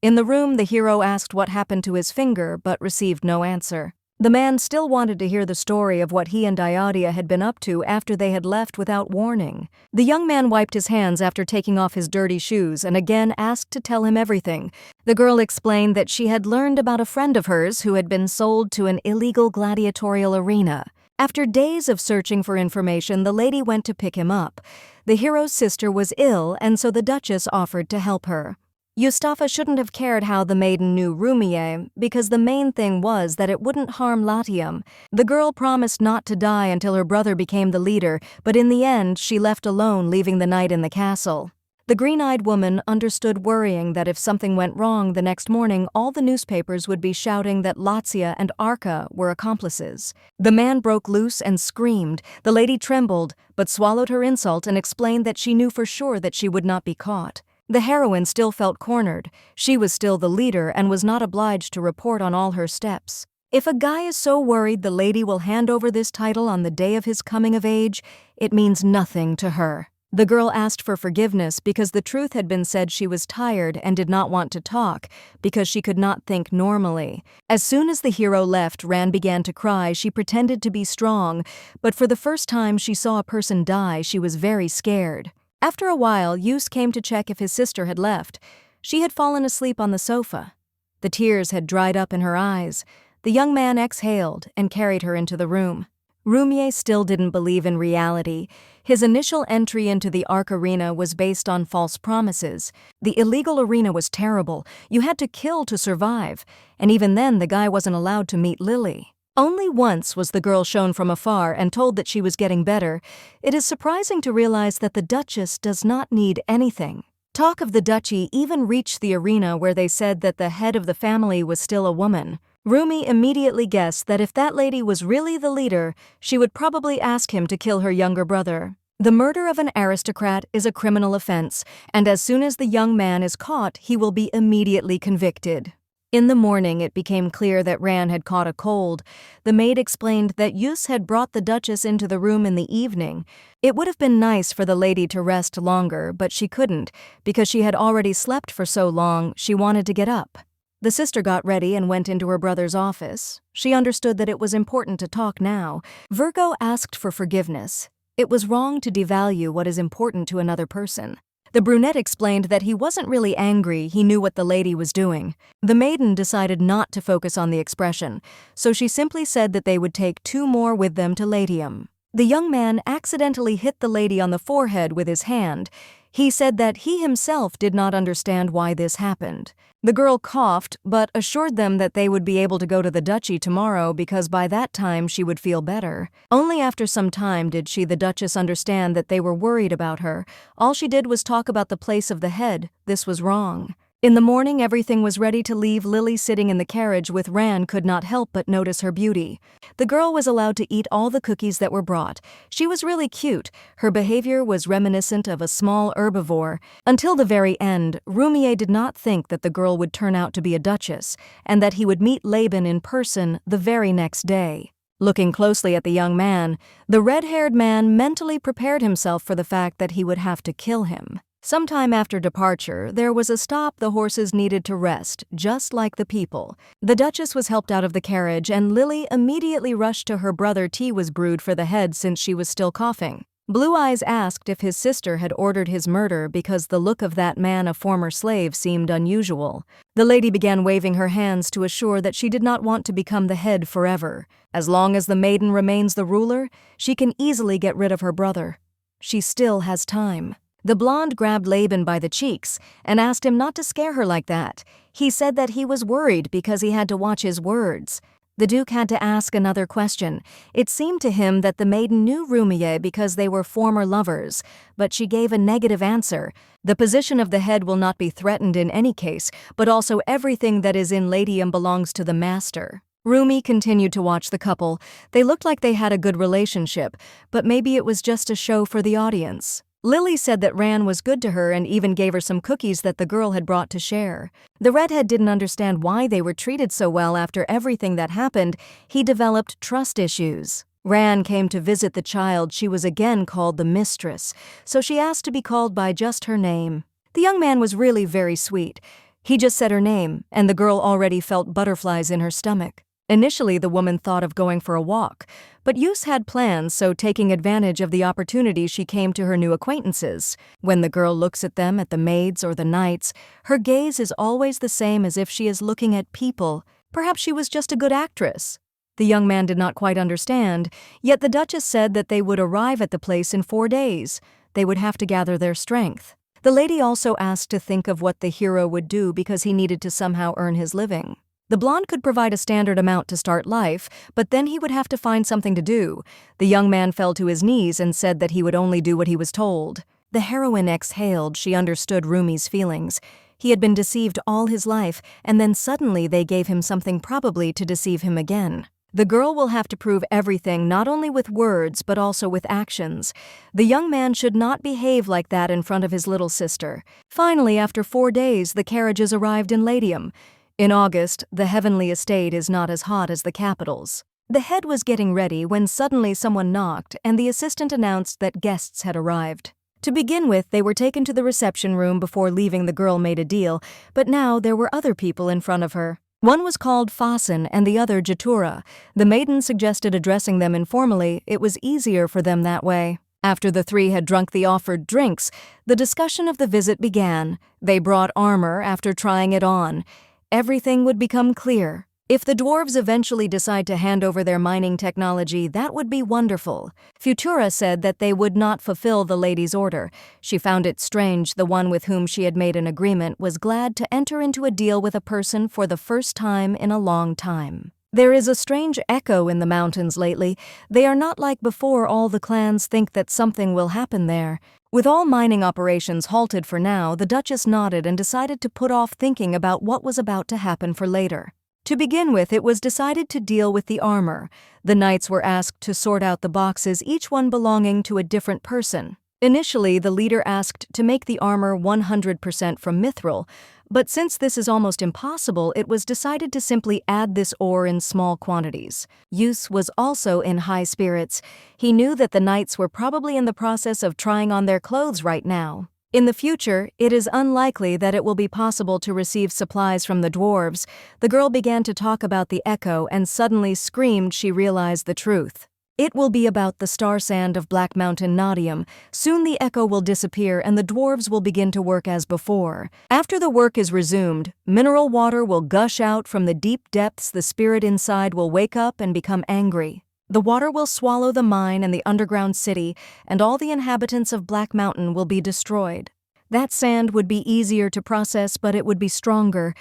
In the room, the hero asked what happened to his finger, but received no answer. The man still wanted to hear the story of what he and Diodia had been up to after they had left without warning. The young man wiped his hands after taking off his dirty shoes and again asked to tell him everything. The girl explained that she had learned about a friend of hers who had been sold to an illegal gladiatorial arena. After days of searching for information, the lady went to pick him up. The hero's sister was ill, and so the Duchess offered to help her. Yustafa shouldn't have cared how the maiden knew Rumie, because the main thing was that it wouldn't harm Latium. The girl promised not to die until her brother became the leader, but in the end she left alone, leaving the night in the castle. The green-eyed woman understood, worrying that if something went wrong the next morning, all the newspapers would be shouting that Lazia and Arca were accomplices. The man broke loose and screamed. The lady trembled, but swallowed her insult and explained that she knew for sure that she would not be caught. The heroine still felt cornered. She was still the leader and was not obliged to report on all her steps. If a guy is so worried the lady will hand over this title on the day of his coming of age, it means nothing to her. The girl asked for forgiveness because the truth had been said. She was tired and did not want to talk because she could not think normally. As soon as the hero left, Ran began to cry. She pretended to be strong, but for the first time she saw a person die, she was very scared. After a while, Yus came to check if his sister had left. She had fallen asleep on the sofa. The tears had dried up in her eyes. The young man exhaled and carried her into the room. Rumie still didn't believe in reality. His initial entry into the Ark Arena was based on false promises. The illegal arena was terrible. You had to kill to survive. And even then, the guy wasn't allowed to meet Lily. Only once was the girl shown from afar and told that she was getting better. It is surprising to realize that the Duchess does not need anything. Talk of the duchy even reached the arena, where they said that the head of the family was still a woman. Rumi immediately guessed that if that lady was really the leader, she would probably ask him to kill her younger brother. The murder of an aristocrat is a criminal offense, and as soon as the young man is caught, he will be immediately convicted. In the morning, it became clear that Ran had caught a cold. The maid explained that Yus had brought the Duchess into the room in the evening. It would have been nice for the lady to rest longer, but she couldn't, because she had already slept for so long. She wanted to get up. The sister got ready and went into her brother's office. She understood that it was important to talk now. Virgo asked for forgiveness. It was wrong to devalue what is important to another person. The brunette explained that he wasn't really angry, he knew what the lady was doing. The maiden decided not to focus on the expression, so she simply said that they would take 2 more with them to Latium. The young man accidentally hit the lady on the forehead with his hand. He said that he himself did not understand why this happened. The girl coughed, but assured them that they would be able to go to the duchy tomorrow because by that time she would feel better. Only after some time did the Duchess understand that they were worried about her. All she did was talk about the place of the head. This was wrong. In the morning, everything was ready to leave. Lily, sitting in the carriage with Ran, could not help but notice her beauty. The girl was allowed to eat all the cookies that were brought. She was really cute. Her behavior was reminiscent of a small herbivore. Until the very end, Rumier did not think that the girl would turn out to be a duchess, and that he would meet Laban in person the very next day. Looking closely at the young man, the red-haired man mentally prepared himself for the fact that he would have to kill him. Sometime after departure, there was a stop. The horses needed to rest, just like the people. The Duchess was helped out of the carriage, and Lily immediately rushed to her brother. Tea was brewed for the head since she was still coughing. Blue Eyes asked if his sister had ordered his murder because the look of that man, a former slave, seemed unusual. The lady began waving her hands to assure that she did not want to become the head forever. As long as the maiden remains the ruler, she can easily get rid of her brother. She still has time. The blonde grabbed Laban by the cheeks and asked him not to scare her like that. He said that he was worried because he had to watch his words. The Duke had to ask another question. It seemed to him that the maiden knew Rumier because they were former lovers, but she gave a negative answer. The position of the head will not be threatened in any case, but also everything that is in Latium belongs to the master. Rumi continued to watch the couple. They looked like they had a good relationship, but maybe it was just a show for the audience. Lily said that Ran was good to her and even gave her some cookies that the girl had brought to share. The redhead didn't understand why they were treated so well after everything that happened. He developed trust issues. Ran came to visit the child. She was again called the mistress, so she asked to be called by just her name. The young man was really very sweet. He just said her name, and the girl already felt butterflies in her stomach. Initially, the woman thought of going for a walk, but Yus had plans, so taking advantage of the opportunity, she came to her new acquaintances. When the girl looks at them, at the maids or the knights, her gaze is always the same, as if she is looking at people. Perhaps she was just a good actress. The young man did not quite understand, yet the Duchess said that they would arrive at the place in 4 days. They would have to gather their strength. The lady also asked to think of what the hero would do because he needed to somehow earn his living. The blonde could provide a standard amount to start life, but then he would have to find something to do. The young man fell to his knees and said that he would only do what he was told. The heroine exhaled. She understood Rumi's feelings. He had been deceived all his life, and then suddenly they gave him something, probably to deceive him again. The girl will have to prove everything, not only with words but also with actions. The young man should not behave like that in front of his little sister. Finally, after 4 days, the carriages arrived in Latium. In August, the heavenly estate is not as hot as the capital's. The head was getting ready when suddenly someone knocked, and the assistant announced that guests had arrived. To begin with, they were taken to the reception room. Before leaving, the girl made a deal, but now there were other people in front of her. One was called Fasan and the other Jatura. The maiden suggested addressing them informally. It was easier for them that way. After the 3 had drunk the offered drinks, the discussion of the visit began. They brought armor. After trying it on, everything would become clear. If the dwarves eventually decide to hand over their mining technology, that would be wonderful. Futura said that they would not fulfill the lady's order. She found it strange the one with whom she had made an agreement was glad to enter into a deal with a person for the first time in a long time. There is a strange echo in the mountains lately. They are not like before. All the clans think that something will happen there. With all mining operations halted for now, the Duchess nodded and decided to put off thinking about what was about to happen for later. To begin with, it was decided to deal with the armor. The knights were asked to sort out the boxes, each one belonging to a different person. Initially, the leader asked to make the armor 100% from mithril, but since this is almost impossible, it was decided to simply add this ore in small quantities. Yus was also in high spirits. He knew that the knights were probably in the process of trying on their clothes right now. In the future, it is unlikely that it will be possible to receive supplies from the dwarves. The girl began to talk about the echo and suddenly screamed. She realized the truth. It will be about the star sand of Black Mountain Nadium. Soon the echo will disappear and the dwarves will begin to work as before. After the work is resumed, mineral water will gush out from the deep depths. The spirit inside will wake up and become angry. The water will swallow the mine and the underground city, and all the inhabitants of Black Mountain will be destroyed. That sand would be easier to process, but it would be stronger.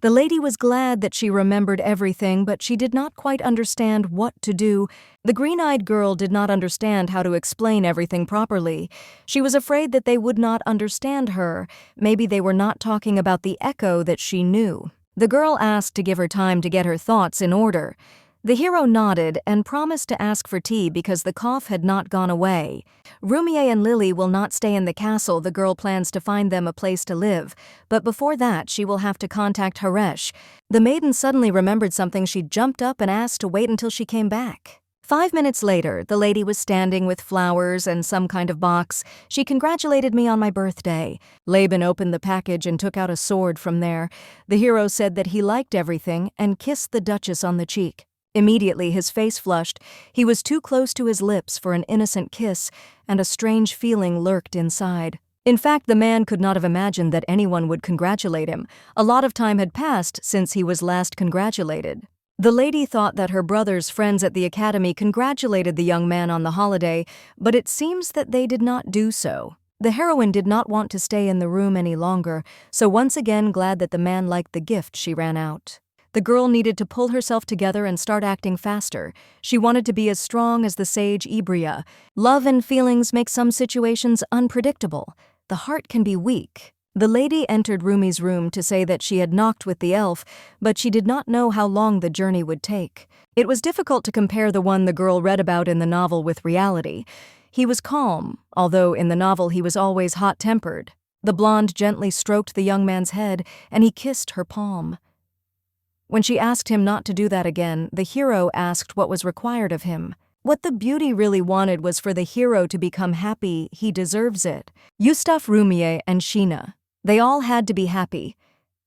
The lady was glad that she remembered everything, but she did not quite understand what to do. The green-eyed girl did not understand how to explain everything properly. She was afraid that they would not understand her. Maybe they were not talking about the echo that she knew. The girl asked to give her time to get her thoughts in order. The hero nodded and promised to ask for tea because the cough had not gone away. Rumie and Lily will not stay in the castle. The girl plans to find them a place to live, but before that she will have to contact Haresh. The maiden suddenly remembered something. She jumped up and asked to wait until she came back. 5 minutes later, the lady was standing with flowers and some kind of box. She congratulated me on my birthday. Laban opened the package and took out a sword from there. The hero said that he liked everything and kissed the Duchess on the cheek. Immediately his face flushed. He was too close to his lips for an innocent kiss, and a strange feeling lurked inside. In fact, the man could not have imagined that anyone would congratulate him. A lot of time had passed since he was last congratulated. The lady thought that her brother's friends at the academy congratulated the young man on the holiday, but it seems that they did not do so. The heroine did not want to stay in the room any longer, so once again glad that the man liked the gift, she ran out. The girl needed to pull herself together and start acting faster. She wanted to be as strong as the sage Ibria. Love and feelings make some situations unpredictable. The heart can be weak. The lady entered Rumi's room to say that she had knocked with the elf, but she did not know how long the journey would take. It was difficult to compare the one the girl read about in the novel with reality. He was calm, although in the novel he was always hot-tempered. The blonde gently stroked the young man's head, and he kissed her palm. When she asked him not to do that again, the hero asked what was required of him. What the beauty really wanted was for the hero to become happy. He deserves it. Yustaf, Rumie, and Sheena. They all had to be happy.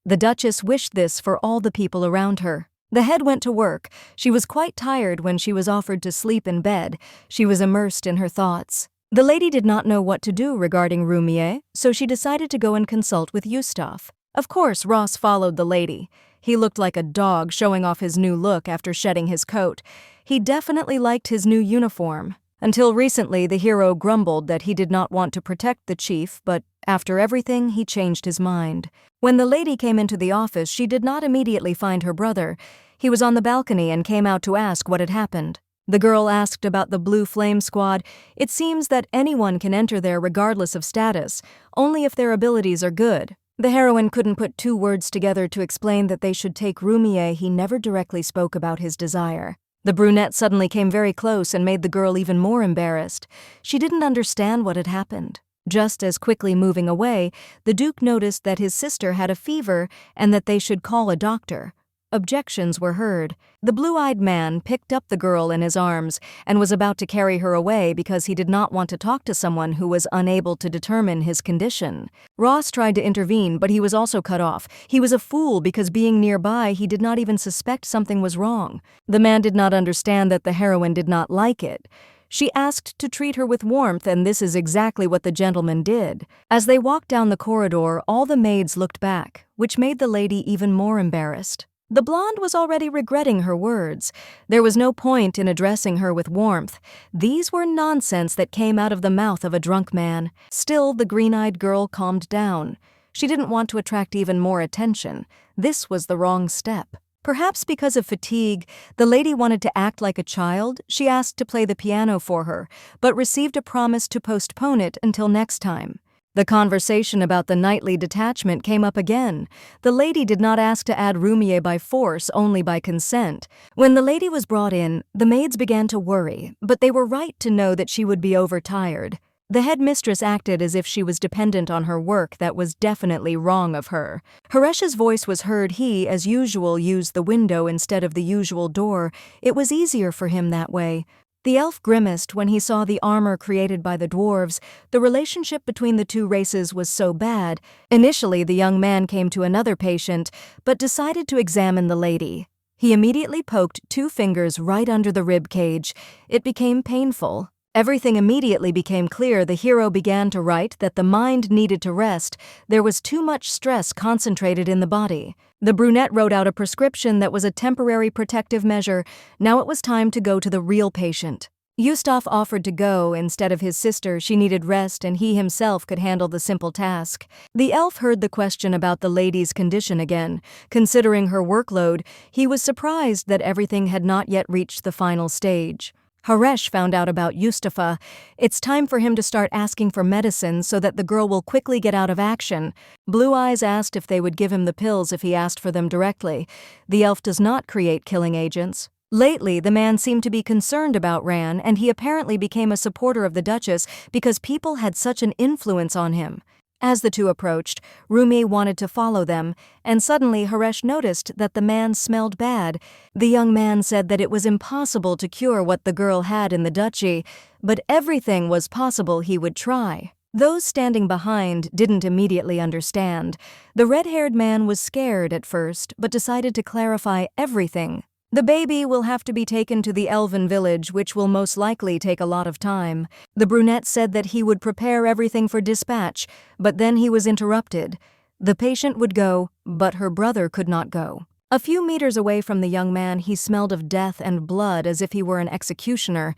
The Duchess wished this for all the people around her. The head went to work. She was quite tired when she was offered to sleep in bed. She was immersed in her thoughts. The lady did not know what to do regarding Rumie, so she decided to go and consult with Yustaf. Of course, Ross followed the lady. He looked like a dog showing off his new look after shedding his coat. He definitely liked his new uniform. Until recently, the hero grumbled that he did not want to protect the chief, but after everything, he changed his mind. When the lady came into the office, she did not immediately find her brother. He was on the balcony and came out to ask what had happened. The girl asked about the Blue Flame Squad. It seems that anyone can enter there regardless of status, only if their abilities are good. The heroine couldn't put two words together to explain that they should take Rumie. He never directly spoke about his desire. The brunette suddenly came very close and made the girl even more embarrassed. She didn't understand what had happened. Just as quickly moving away, the Duke noticed that his sister had a fever and that they should call a doctor. Objections were heard. The blue-eyed man picked up the girl in his arms and was about to carry her away because he did not want to talk to someone who was unable to determine his condition. Ross tried to intervene, but he was also cut off. He was a fool because being nearby, he did not even suspect something was wrong. The man did not understand that the heroine did not like it. She asked to treat her with warmth, and this is exactly what the gentleman did. As they walked down the corridor, all the maids looked back, which made the lady even more embarrassed. The blonde was already regretting her words. There was no point in addressing her with warmth. These were nonsense that came out of the mouth of a drunk man. Still, the green-eyed girl calmed down. She didn't want to attract even more attention. This was the wrong step. Perhaps because of fatigue, the lady wanted to act like a child. She asked to play the piano for her, but received a promise to postpone it until next time. The conversation about the nightly detachment came up again. The lady did not ask to add Rumie by force, only by consent. When the lady was brought in, the maids began to worry, but they were right to know that she would be overtired. The headmistress acted as if she was dependent on her work. That was definitely wrong of her. Haresh's voice was heard. He, as usual, used the window instead of the usual door. It was easier for him that way. The elf grimaced when he saw the armor created by the dwarves. The relationship between the two races was so bad. Initially, the young man came to another patient, but decided to examine the lady. He immediately poked 2 fingers right under the rib cage. It became painful. Everything immediately became clear. The hero began to write that the mind needed to rest. There was too much stress concentrated in the body. The brunette wrote out a prescription that was a temporary protective measure. Now it was time to go to the real patient. Yustaf offered to go instead of his sister. She needed rest and he himself could handle the simple task. The elf heard the question about the lady's condition again. Considering her workload, he was surprised that everything had not yet reached the final stage. Haresh found out about Yustafa. It's time for him to start asking for medicine so that the girl will quickly get out of action. Blue Eyes asked if they would give him the pills if he asked for them directly. The elf does not create killing agents. Lately, the man seemed to be concerned about Ran, and he apparently became a supporter of the Duchess because people had such an influence on him. As the two approached, Rumi wanted to follow them, and suddenly Haresh noticed that the man smelled bad. The young man said that it was impossible to cure what the girl had in the duchy, but everything was possible. He would try. Those standing behind didn't immediately understand. The red-haired man was scared at first, but decided to clarify everything. The baby will have to be taken to the elven village, which will most likely take a lot of time. The brunette said that he would prepare everything for dispatch, but then he was interrupted. The patient would go, but her brother could not go. A few meters away from the young man, he smelled of death and blood as if he were an executioner.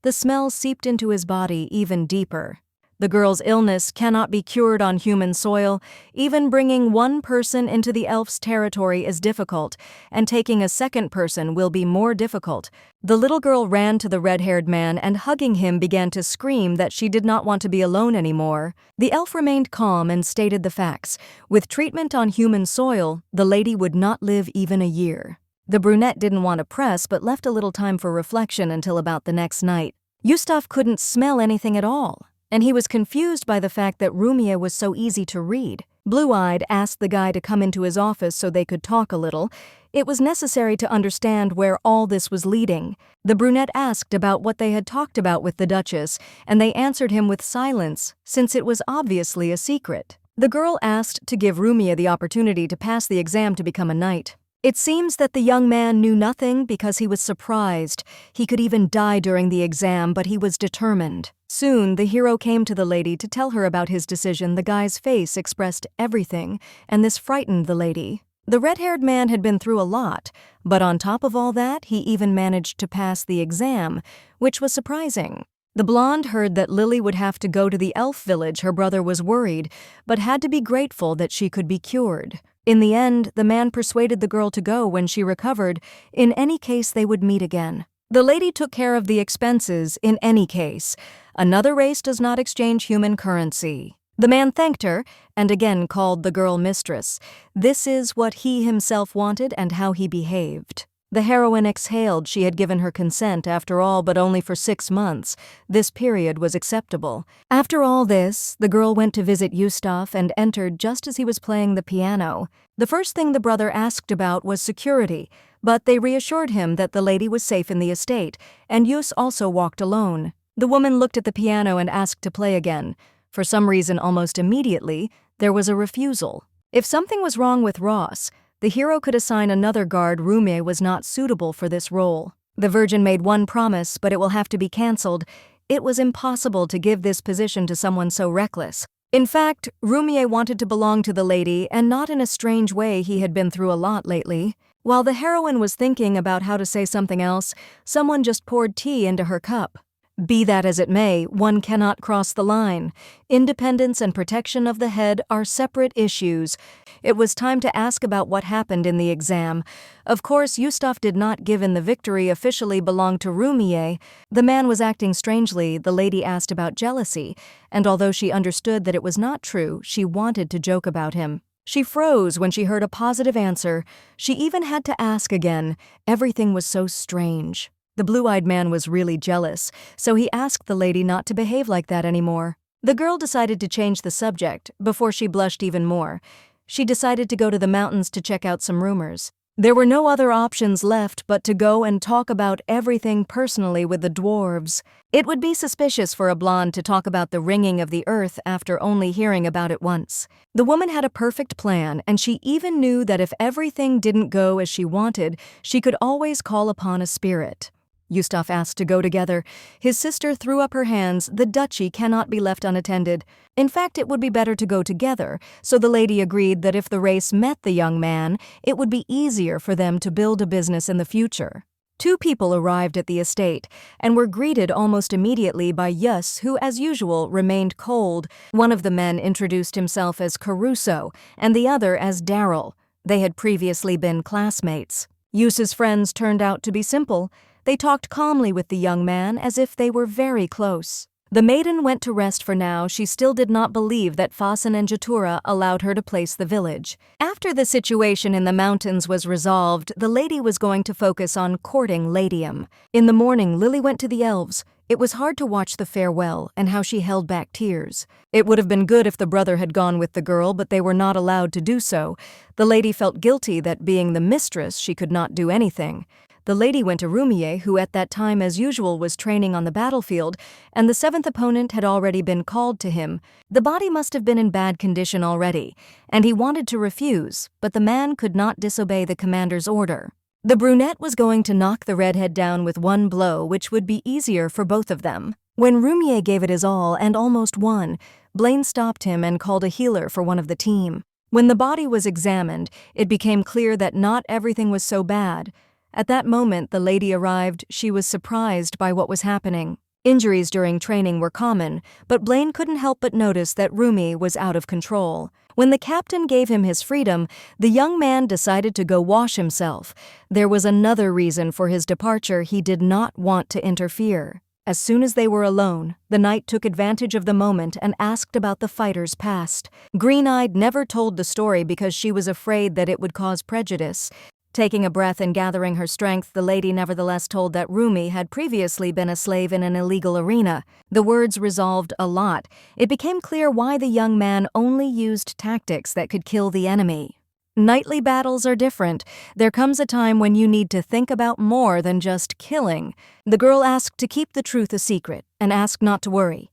The smell seeped into his body even deeper. The girl's illness cannot be cured on human soil. Even bringing one person into the elf's territory is difficult, and taking a second person will be more difficult. The little girl ran to the red-haired man and, hugging him, began to scream that she did not want to be alone anymore. The elf remained calm and stated the facts. With treatment on human soil, the lady would not live even a year. The brunette didn't want to press but left a little time for reflection until about the next night. Yustaf couldn't smell anything at all, and he was confused by the fact that Rumia was so easy to read. Blue-eyed asked the guy to come into his office so they could talk a little. It was necessary to understand where all this was leading. The brunette asked about what they had talked about with the Duchess, and they answered him with silence, since it was obviously a secret. The girl asked to give Rumia the opportunity to pass the exam to become a knight. It seems that the young man knew nothing because he was surprised. He could even die during the exam, but he was determined. Soon, the hero came to the lady to tell her about his decision. The guy's face expressed everything, and this frightened the lady. The red-haired man had been through a lot, but on top of all that, he even managed to pass the exam, which was surprising. The blonde heard that Lily would have to go to the elf village. Her brother was worried, but had to be grateful that she could be cured. In the end, the man persuaded the girl to go when she recovered. In any case, they would meet again. The lady took care of the expenses in any case. Another race does not exchange human currency. The man thanked her and again called the girl mistress. This is what he himself wanted and how he behaved. The heroine exhaled. She had given her consent after all, but only for 6 months. This period was acceptable. After all this, the girl went to visit Yustaf and entered just as he was playing the piano. The first thing the brother asked about was security, but they reassured him that the lady was safe in the estate, and Yus also walked alone. The woman looked at the piano and asked to play again. For some reason, almost immediately, there was a refusal. If something was wrong with Ross, the hero could assign another guard. Rume was not suitable for this role. The Virgin made one promise, but it will have to be cancelled. It was impossible to give this position to someone so reckless. In fact, Rumie wanted to belong to the lady, and not in a strange way. He had been through a lot lately. While the heroine was thinking about how to say something else, someone just poured tea into her cup. Be that as it may, one cannot cross the line. Independence and protection of the head are separate issues. It was time to ask about what happened in the exam. Of course, Yustaf did not give in. The victory officially belonged to Rumie. The man was acting strangely. The lady asked about jealousy, and although she understood that it was not true, she wanted to joke about him. She froze when she heard a positive answer. She even had to ask again. Everything was so strange. The blue-eyed man was really jealous, so he asked the lady not to behave like that anymore. The girl decided to change the subject before she blushed even more. She decided to go to the mountains to check out some rumors. There were no other options left but to go and talk about everything personally with the dwarves. It would be suspicious for a blonde to talk about the ringing of the earth after only hearing about it once. The woman had a perfect plan, and she even knew that if everything didn't go as she wanted, she could always call upon a spirit. Yustaf asked to go together. His sister threw up her hands. The duchy cannot be left unattended. In fact, it would be better to go together, so the lady agreed that if the race met the young man, it would be easier for them to build a business in the future. Two people arrived at the estate and were greeted almost immediately by Yus, who, as usual, remained cold. One of the men introduced himself as Caruso and the other as Daryl. They had previously been classmates. Yus's friends turned out to be simple. They talked calmly with the young man as if they were very close. The maiden went to rest for now. She still did not believe that Fasan and Jatura allowed her to place the village. After the situation in the mountains was resolved, the lady was going to focus on courting Ladium. In the morning, Lily went to the elves. It was hard to watch the farewell and how she held back tears. It would have been good if the brother had gone with the girl, but they were not allowed to do so. The lady felt guilty that, being the mistress, she could not do anything. The lady went to Rumie, who at that time as usual was training on the battlefield, and the seventh opponent had already been called to him. The body must have been in bad condition already, and he wanted to refuse, but the man could not disobey the commander's order. The brunette was going to knock the redhead down with one blow, which would be easier for both of them. When Rumie gave it his all and almost won, Blaine stopped him and called a healer for one of the team. When the body was examined, it became clear that not everything was so bad. At that moment the lady arrived. She was surprised by what was happening. Injuries during training were common, but Blaine couldn't help but notice that Rumie was out of control. When the captain gave him his freedom, the young man decided to go wash himself. There was another reason for his departure. He did not want to interfere. As soon as they were alone, the knight took advantage of the moment and asked about the fighter's past. Green-Eyed never told the story because she was afraid that it would cause prejudice. Taking a breath and gathering her strength, the lady nevertheless told that Rumie had previously been a slave in an illegal arena. The words resolved a lot. It became clear why the young man only used tactics that could kill the enemy. Knightly battles are different. There comes a time when you need to think about more than just killing. The girl asked to keep the truth a secret and asked not to worry.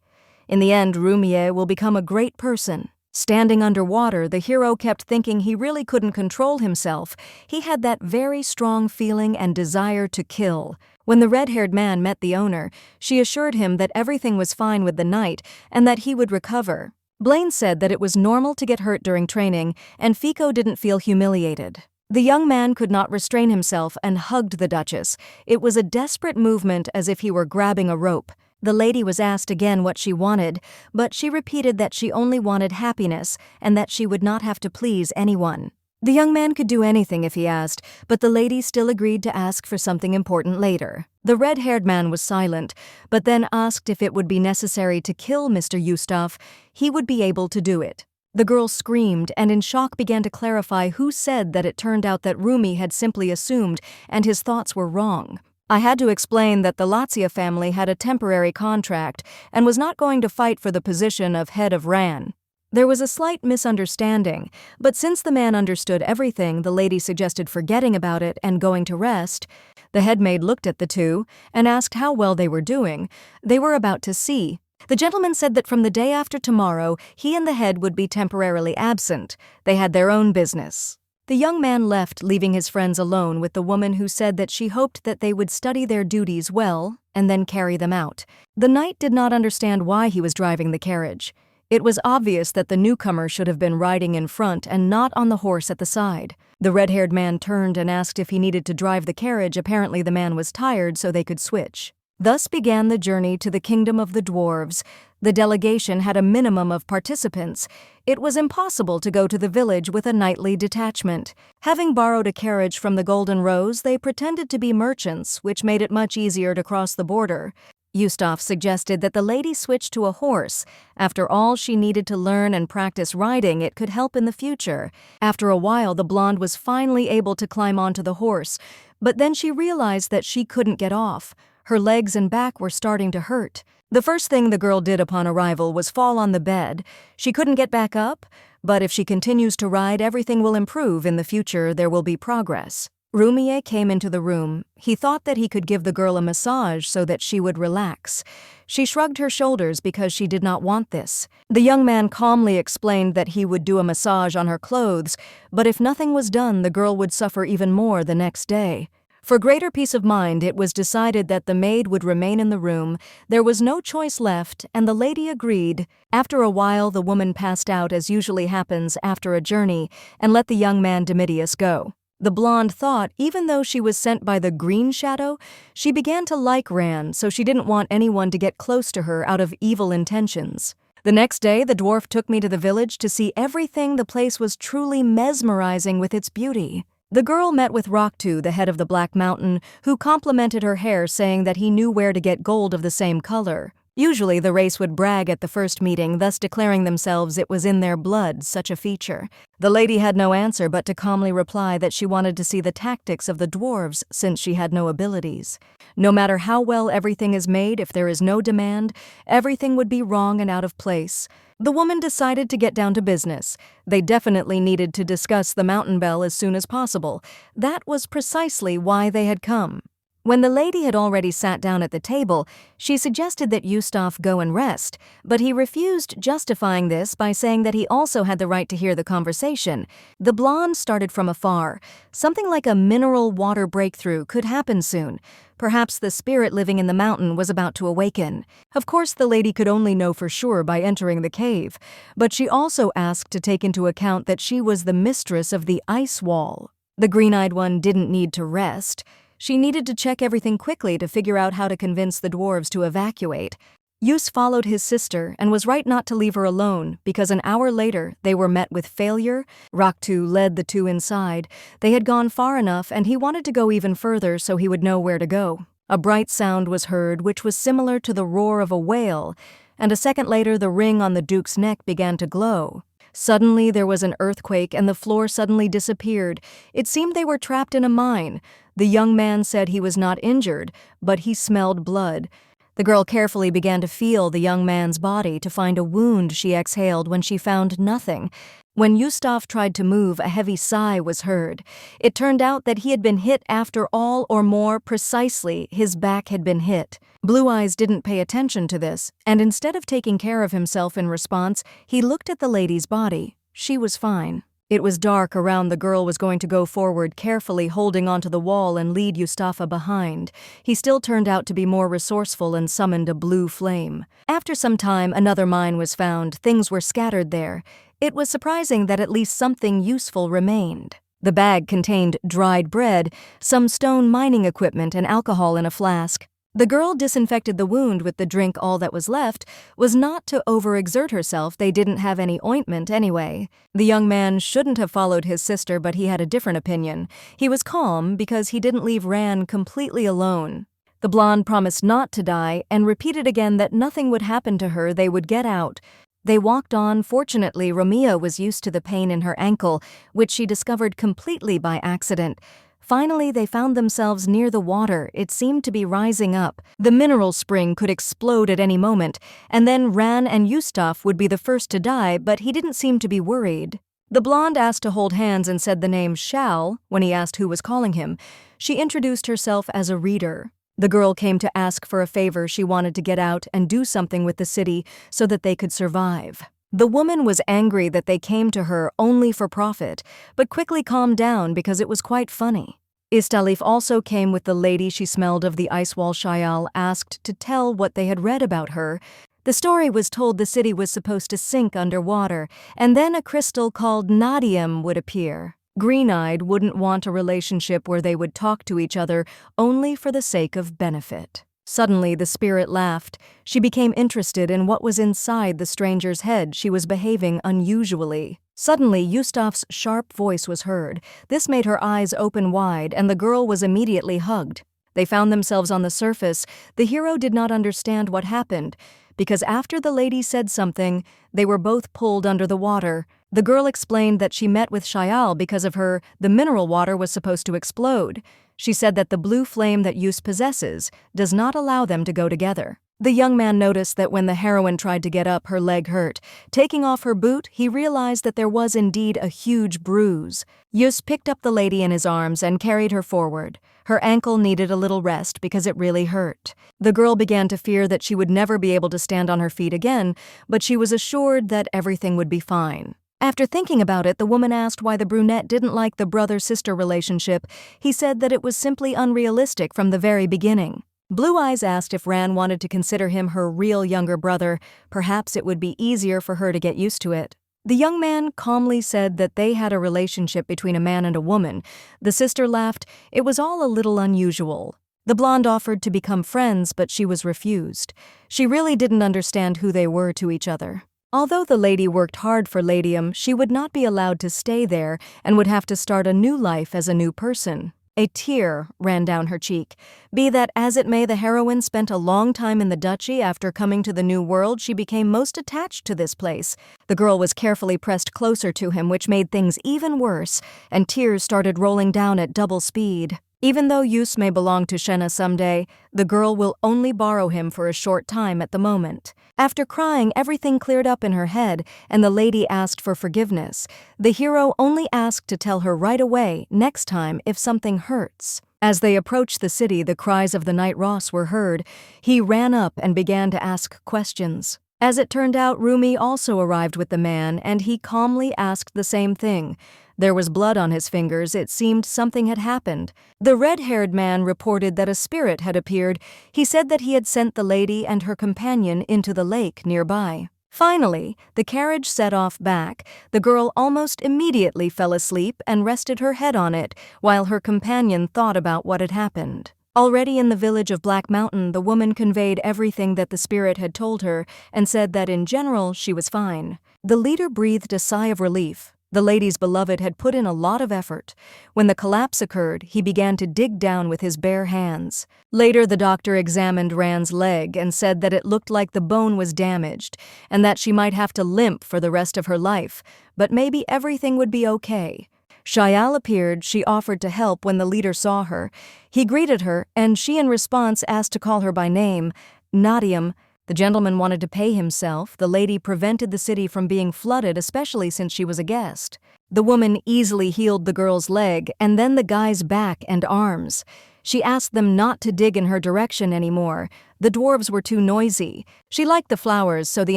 In the end, Rumie will become a great person. Standing underwater, the hero kept thinking he really couldn't control himself. He had that very strong feeling and desire to kill. When the red-haired man met the owner, she assured him that everything was fine with the knight and that he would recover. Blaine said that it was normal to get hurt during training, and Fico didn't feel humiliated. The young man could not restrain himself and hugged the Duchess. It was a desperate movement, as if he were grabbing a rope. The lady was asked again what she wanted, but she repeated that she only wanted happiness and that she would not have to please anyone. The young man could do anything if he asked, but the lady still agreed to ask for something important later. The red-haired man was silent, but then asked if it would be necessary to kill Mr. Yustaf. He would be able to do it. The girl screamed and in shock began to clarify who said that. It turned out that Rumie had simply assumed, and his thoughts were wrong. I had to explain that the Lazia family had a temporary contract and was not going to fight for the position of head of Ran. There was a slight misunderstanding, but since the man understood everything, the lady suggested forgetting about it and going to rest. The headmaid looked at the two and asked how well they were doing. They were about to see. The gentleman said that from the day after tomorrow, he and the head would be temporarily absent. They had their own business. The young man left, leaving his friends alone with the woman who said that she hoped that they would study their duties well and then carry them out. The knight did not understand why he was driving the carriage. It was obvious that the newcomer should have been riding in front and not on the horse at the side. The red-haired man turned and asked if he needed to drive the carriage. Apparently the man was tired, so they could switch. Thus began the journey to the kingdom of the dwarves. The delegation had a minimum of participants. It was impossible to go to the village with a knightly detachment. Having borrowed a carriage from the Golden Rose, they pretended to be merchants, which made it much easier to cross the border. Yustaf suggested that the lady switch to a horse. After all, she needed to learn and practice riding. It could help in the future. After a while, the blonde was finally able to climb onto the horse, but then she realized that she couldn't get off. Her legs and back were starting to hurt. The first thing the girl did upon arrival was fall on the bed. She couldn't get back up, But if she continues to ride, everything will improve. In the future, there will be progress. Rumie came into the room. He thought that he could give the girl a massage so that she would relax. She shrugged her shoulders because she did not want this. The young man calmly explained that he would do a massage on her clothes, but if nothing was done, the girl would suffer even more the next day. For greater peace of mind, it was decided that the maid would remain in the room. There was no choice left, and the lady agreed. After a while, the woman passed out, as usually happens after a journey, and let the young man Dimidius go. The blonde thought, even though she was sent by the green shadow, she began to like Ran, so she didn't want anyone to get close to her out of evil intentions. The next day, the dwarf took me to the village to see everything. The place was truly mesmerizing with its beauty. The girl met with Roktu, the head of the Black Mountain, who complimented her hair, saying that he knew where to get gold of the same color. Usually the race would brag at the first meeting, thus declaring themselves it was in their blood, such a feature. The lady had no answer but to calmly reply that she wanted to see the tactics of the dwarves since she had no abilities. No matter how well everything is made, if there is no demand, everything would be wrong and out of place. The woman decided to get down to business. They definitely needed to discuss the mountain bell as soon as possible. That was precisely why they had come. When the lady had already sat down at the table, she suggested that Yustaf go and rest, but he refused, justifying this by saying that he also had the right to hear the conversation. The blonde started from afar. Something like a mineral water breakthrough could happen soon. Perhaps the spirit living in the mountain was about to awaken. Of course, the lady could only know for sure by entering the cave, but she also asked to take into account that she was the mistress of the ice wall. The green-eyed one didn't need to rest. She needed to check everything quickly to figure out how to convince the dwarves to evacuate. Yus followed his sister and was right not to leave her alone because an hour later they were met with failure. Roktu led the two inside. They had gone far enough and he wanted to go even further so he would know where to go. A bright sound was heard which was similar to the roar of a whale, and a second later the ring on the Duke's neck began to glow. Suddenly there was an earthquake and the floor suddenly disappeared. It seemed they were trapped in a mine. The young man said he was not injured, but he smelled blood. The girl carefully began to feel the young man's body to find a wound. She exhaled when she found nothing. When Yustaf tried to move, a heavy sigh was heard. It turned out that he had been hit after all, or more precisely, his back had been hit. Blue Eyes didn't pay attention to this, and instead of taking care of himself in response, he looked at the lady's body. She was fine. It was dark around. The girl was going to go forward, carefully holding onto the wall and lead Yustafa behind. He still turned out to be more resourceful and summoned a blue flame. After some time, another mine was found. Things were scattered there. It was surprising that at least something useful remained. The bag contained dried bread, some stone mining equipment, and alcohol in a flask. The girl disinfected the wound with the drink. All that was left was not to overexert herself. They didn't have any ointment anyway. The young man shouldn't have followed his sister, but he had a different opinion. He was calm because he didn't leave Ran completely alone. The blonde promised not to die and repeated again that nothing would happen to her. They would get out. They walked on. Fortunately, Romeo was used to the pain in her ankle, which she discovered completely by accident. Finally, they found themselves near the water. It seemed to be rising up. The mineral spring could explode at any moment, and then Ran and Yustaf would be the first to die, but he didn't seem to be worried. The blonde asked to hold hands and said the name Shal when he asked who was calling him. She introduced herself as a reader. The girl came to ask for a favor. She wanted to get out and do something with the city so that they could survive. The woman was angry that they came to her only for profit, but quickly calmed down because it was quite funny. Istalif also came with the lady. She smelled of the ice wall. Shayal asked to tell what they had read about her. The story was told the city was supposed to sink underwater, and then a crystal called Nadium would appear. Green-eyed wouldn't want a relationship where they would talk to each other only for the sake of benefit. Suddenly, the spirit laughed. She became interested in what was inside the stranger's head. She was behaving unusually. Suddenly, Yustaf's sharp voice was heard. This made her eyes open wide, and the girl was immediately hugged. They found themselves on the surface. The hero did not understand what happened, because after the lady said something, they were both pulled under the water. The girl explained that she met with Shayal because of her. The mineral water was supposed to explode. She said that the blue flame that Yus possesses does not allow them to go together. The young man noticed that when the heroine tried to get up, her leg hurt. Taking off her boot, he realized that there was indeed a huge bruise. Yus picked up the lady in his arms and carried her forward. Her ankle needed a little rest because it really hurt. The girl began to fear that she would never be able to stand on her feet again, but she was assured that everything would be fine. After thinking about it, the woman asked why the brunette didn't like the brother-sister relationship. He said that it was simply unrealistic from the very beginning. Blue Eyes asked if Ran wanted to consider him her real younger brother. Perhaps it would be easier for her to get used to it. The young man calmly said that they had a relationship between a man and a woman. The sister laughed. It was all a little unusual. The blonde offered to become friends, but she was refused. She really didn't understand who they were to each other. Although the lady worked hard for Ladium, she would not be allowed to stay there and would have to start a new life as a new person. A tear ran down her cheek. Be that as it may, the heroine spent a long time in the duchy. After coming to the new world, she became most attached to this place. The girl was carefully pressed closer to him, which made things even worse, and tears started rolling down at double speed. Even though Yus may belong to Shenna someday, the girl will only borrow him for a short time at the moment. After crying, everything cleared up in her head, and the lady asked for forgiveness. The hero only asked to tell her right away, next time, if something hurts. As they approached the city, the cries of the Knight Ross were heard. He ran up and began to ask questions. As it turned out, Rumi also arrived with the man, and he calmly asked the same thing. There was blood on his fingers. It seemed something had happened. The red-haired man reported that a spirit had appeared. He said that he had sent the lady and her companion into the lake nearby. Finally, the carriage set off back. The girl almost immediately fell asleep and rested her head on it, while her companion thought about what had happened. Already in the village of Black Mountain, the woman conveyed everything that the spirit had told her and said that in general she was fine. The leader breathed a sigh of relief. The lady's beloved had put in a lot of effort. When the collapse occurred, he began to dig down with his bare hands. Later, the doctor examined Ran's leg and said that it looked like the bone was damaged and that she might have to limp for the rest of her life, but maybe everything would be okay. Shayal appeared. She offered to help when the leader saw her. He greeted her, and she in response asked to call her by name, Nadiam. The gentleman wanted to pay himself. The lady prevented the city from being flooded, especially since she was a guest. The woman easily healed the girl's leg and then the guy's back and arms. She asked them not to dig in her direction anymore. The dwarves were too noisy. She liked the flowers, so the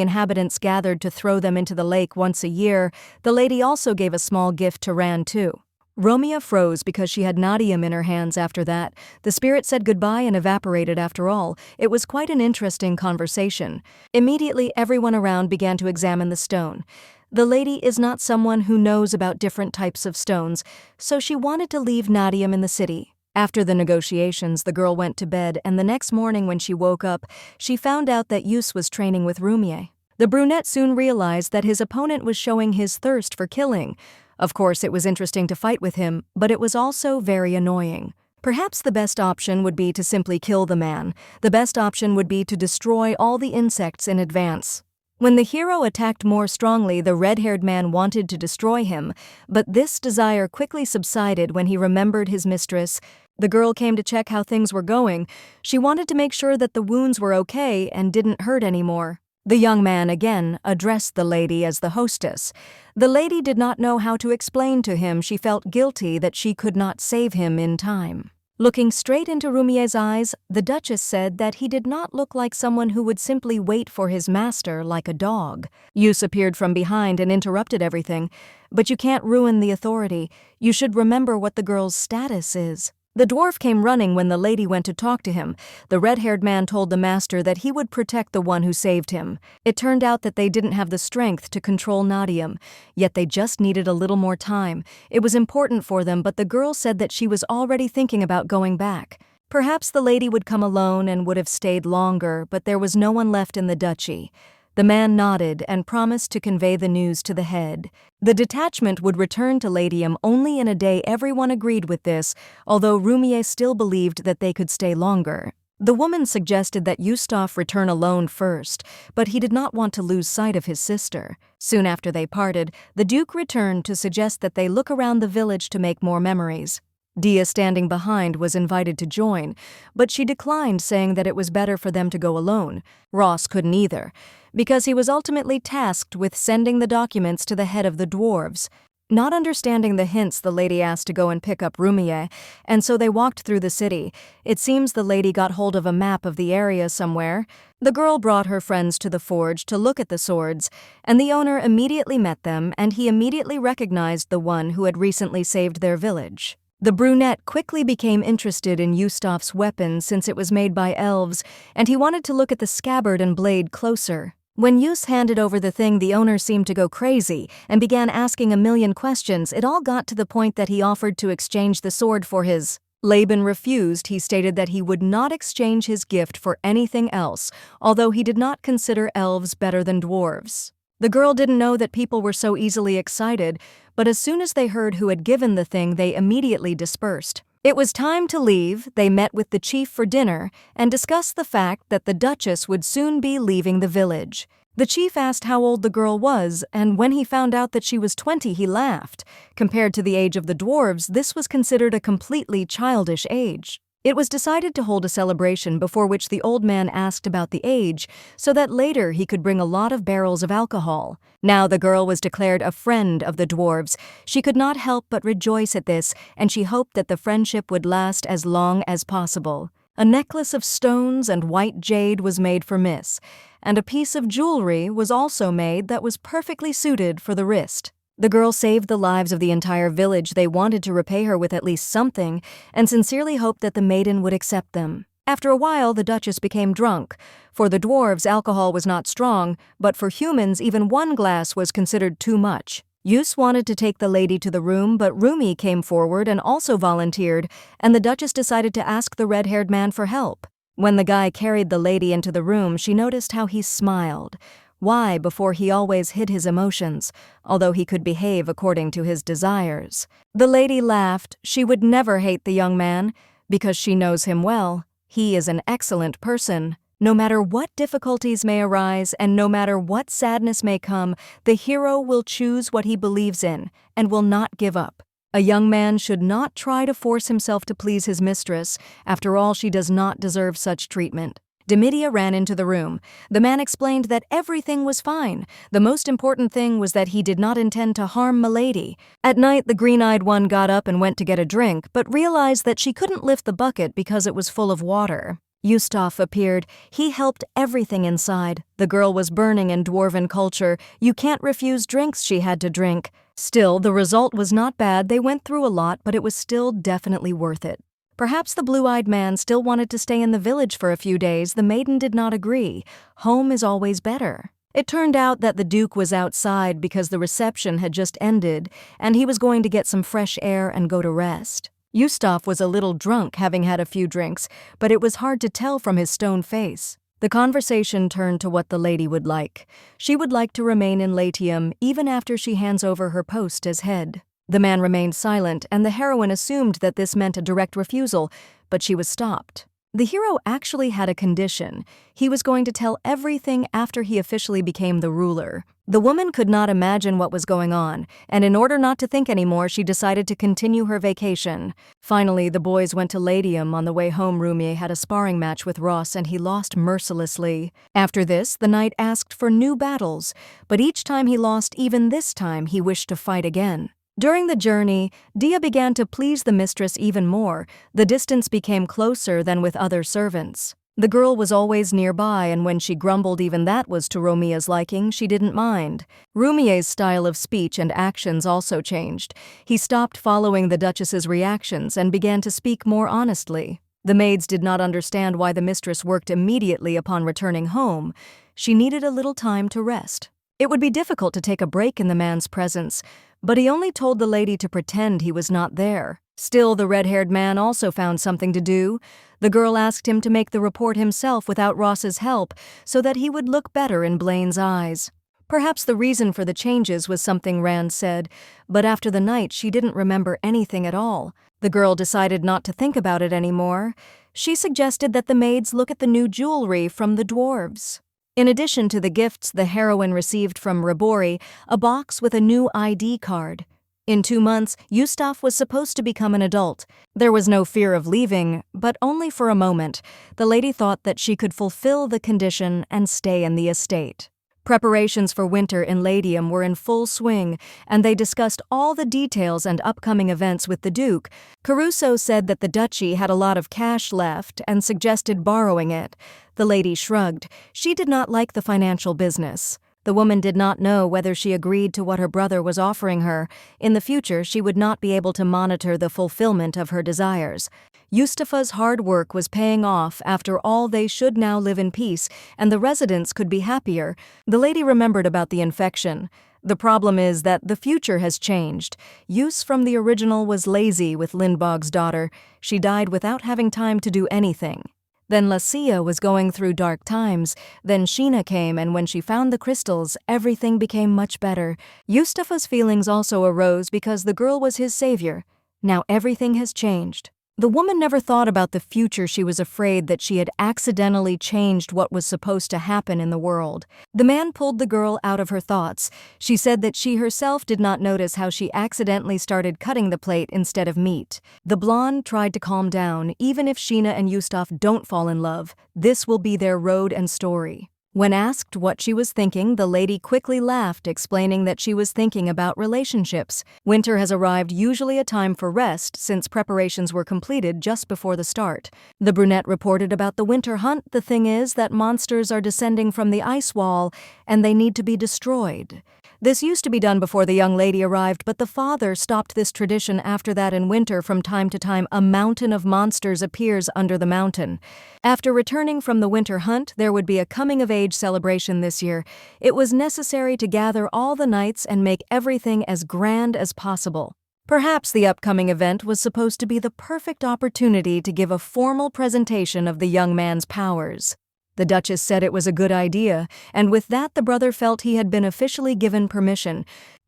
inhabitants gathered to throw them into the lake once a year. The lady also gave a small gift to Ran, too. Romia froze because she had Nadiam in her hands after that. The spirit said goodbye and evaporated after all. It was quite an interesting conversation. Immediately, everyone around began to examine the stone. The lady is not someone who knows about different types of stones, so she wanted to leave Nadiam in the city. After the negotiations, the girl went to bed, and the next morning when she woke up, she found out that Yus was training with Rumie. The brunette soon realized that his opponent was showing his thirst for killing. Of course, it was interesting to fight with him, but it was also very annoying. Perhaps the best option would be to simply kill the man. The best option would be to destroy all the insects in advance. When the hero attacked more strongly, the red-haired man wanted to destroy him, but this desire quickly subsided when he remembered his mistress. The girl came to check how things were going. She wanted to make sure that the wounds were okay and didn't hurt anymore. The young man again addressed the lady as the hostess. The lady did not know how to explain to him. She felt guilty that she could not save him in time. Looking straight into Rumie's eyes, the Duchess said that he did not look like someone who would simply wait for his master like a dog. Yus appeared from behind and interrupted everything. But you can't ruin the authority. You should remember what the girl's status is. The dwarf came running when the lady went to talk to him. The red-haired man told the master that he would protect the one who saved him. It turned out that they didn't have the strength to control Nadiam, yet they just needed a little more time. It was important for them, but the girl said that she was already thinking about going back. Perhaps the lady would come alone and would have stayed longer, but there was no one left in the duchy. The man nodded and promised to convey the news to the head. The detachment would return to Ladium only in a day. Everyone agreed with this, although Rumie still believed that they could stay longer. The woman suggested that Yustaf return alone first, but he did not want to lose sight of his sister. Soon after they parted, the Duke returned to suggest that they look around the village to make more memories. Dia, standing behind, was invited to join, but she declined, saying that it was better for them to go alone. Ross couldn't either, because he was ultimately tasked with sending the documents to the head of the dwarves. Not understanding the hints, the lady asked to go and pick up Rumie, and so they walked through the city. It seems the lady got hold of a map of the area somewhere. The girl brought her friends to the forge to look at the swords, and the owner immediately met them, and he immediately recognized the one who had recently saved their village. The brunette quickly became interested in Yustaf's weapon since it was made by elves, and he wanted to look at the scabbard and blade closer. When Yus handed over the thing, the owner seemed to go crazy and began asking a million questions. It all got to the point that he offered to exchange the sword for his. Laban refused. He stated that he would not exchange his gift for anything else, although he did not consider elves better than dwarves. The girl didn't know that people were so easily excited, but as soon as they heard who had given the thing, they immediately dispersed. It was time to leave. They met with the chief for dinner and discussed the fact that the Duchess would soon be leaving the village. The chief asked how old the girl was, and when he found out that she was 20, he laughed. Compared to the age of the dwarves, this was considered a completely childish age. It was decided to hold a celebration before which the old man asked about the age so that later he could bring a lot of barrels of alcohol. Now the girl was declared a friend of the dwarves. She could not help but rejoice at this, and she hoped that the friendship would last as long as possible. A necklace of stones and white jade was made for Miss, and a piece of jewelry was also made that was perfectly suited for the wrist. The girl saved the lives of the entire village. They wanted to repay her with at least something, and sincerely hoped that the maiden would accept them. After a while, the Duchess became drunk. For the dwarves, alcohol was not strong, but for humans, even one glass was considered too much. Yus wanted to take the lady to the room, but Rumie came forward and also volunteered, and the Duchess decided to ask the red-haired man for help. When the guy carried the lady into the room, she noticed how he smiled. Why, before he always hid his emotions, although he could behave according to his desires. The lady laughed. She would never hate the young man, because she knows him well. He is an excellent person. No matter what difficulties may arise, and no matter what sadness may come, the hero will choose what he believes in, and will not give up. A young man should not try to force himself to please his mistress. After all, she does not deserve such treatment. Demidia ran into the room. The man explained that everything was fine. The most important thing was that he did not intend to harm Milady. At night, the green-eyed one got up and went to get a drink, but realized that she couldn't lift the bucket because it was full of water. Yustaf appeared. He helped everything inside. The girl was burning in dwarven culture. You can't refuse drinks she had to drink. Still, the result was not bad. They went through a lot, but it was still definitely worth it. Perhaps the blue-eyed man still wanted to stay in the village for a few days. The maiden did not agree. Home is always better. It turned out that the Duke was outside because the reception had just ended, and he was going to get some fresh air and go to rest. Yustaf was a little drunk, having had a few drinks, but it was hard to tell from his stone face. The conversation turned to what the lady would like. She would like to remain in Latium even after she hands over her post as head. The man remained silent, and the heroine assumed that this meant a direct refusal, but she was stopped. The hero actually had a condition. He was going to tell everything after he officially became the ruler. The woman could not imagine what was going on, and in order not to think anymore, she decided to continue her vacation. Finally, the boys went to Latium. On the way home, Rumie had a sparring match with Ross, and he lost mercilessly. After this, the knight asked for new battles, but each time he lost, even this time, he wished to fight again. During the journey, Dia began to please the mistress even more. The distance became closer than with other servants. The girl was always nearby, and when she grumbled, even that was to Romia's liking. She didn't mind. Rumie's style of speech and actions also changed. He stopped following the Duchess's reactions and began to speak more honestly. The maids did not understand why the mistress worked immediately upon returning home. She needed a little time to rest. It would be difficult to take a break in the man's presence, but he only told the lady to pretend he was not there. Still, the red-haired man also found something to do. The girl asked him to make the report himself without Ross's help, so that he would look better in Blaine's eyes. Perhaps the reason for the changes was something Rand said, but after the night she didn't remember anything at all. The girl decided not to think about it anymore. She suggested that the maids look at the new jewelry from the dwarves. In addition to the gifts the heroine received from Rebirth, a box with a new ID card. In 2 months, Yustaf was supposed to become an adult. There was no fear of leaving, but only for a moment. The lady thought that she could fulfill the condition and stay in the estate. Preparations for winter in Ladium were in full swing, and they discussed all the details and upcoming events with the Duke. Caruso said that the duchy had a lot of cash left and suggested borrowing it. The lady shrugged. She did not like the financial business. The woman did not know whether she agreed to what her brother was offering her. In the future, she would not be able to monitor the fulfillment of her desires. Yustafa's hard work was paying off. After all, they should now live in peace, and the residents could be happier. The lady remembered about the infection. The problem is that the future has changed. Yus from the original was lazy with Lindbog's daughter. She died without having time to do anything. Then Lacia was going through dark times. Then Sheena came, and when she found the crystals, everything became much better. Yustafa's feelings also arose because the girl was his savior. Now everything has changed. The woman never thought about the future. She was afraid that she had accidentally changed what was supposed to happen in the world. The man pulled the girl out of her thoughts. She said that she herself did not notice how she accidentally started cutting the plate instead of meat. The blonde tried to calm down. Even if Sheena and Yustaf don't fall in love, this will be their road and story. When asked what she was thinking, the lady quickly laughed, explaining that she was thinking about relationships. Winter has arrived, usually a time for rest, since preparations were completed just before the start. The brunette reported about the winter hunt. The thing is that monsters are descending from the ice wall, and they need to be destroyed. This used to be done before the young lady arrived, but the father stopped this tradition after that. In winter, from time to time, a mountain of monsters appears under the mountain. After returning from the winter hunt, there would be a coming-of-age celebration this year. It was necessary to gather all the knights and make everything as grand as possible. Perhaps the upcoming event was supposed to be the perfect opportunity to give a formal presentation of the young man's powers. The Duchess said it was a good idea, and with that the brother felt he had been officially given permission.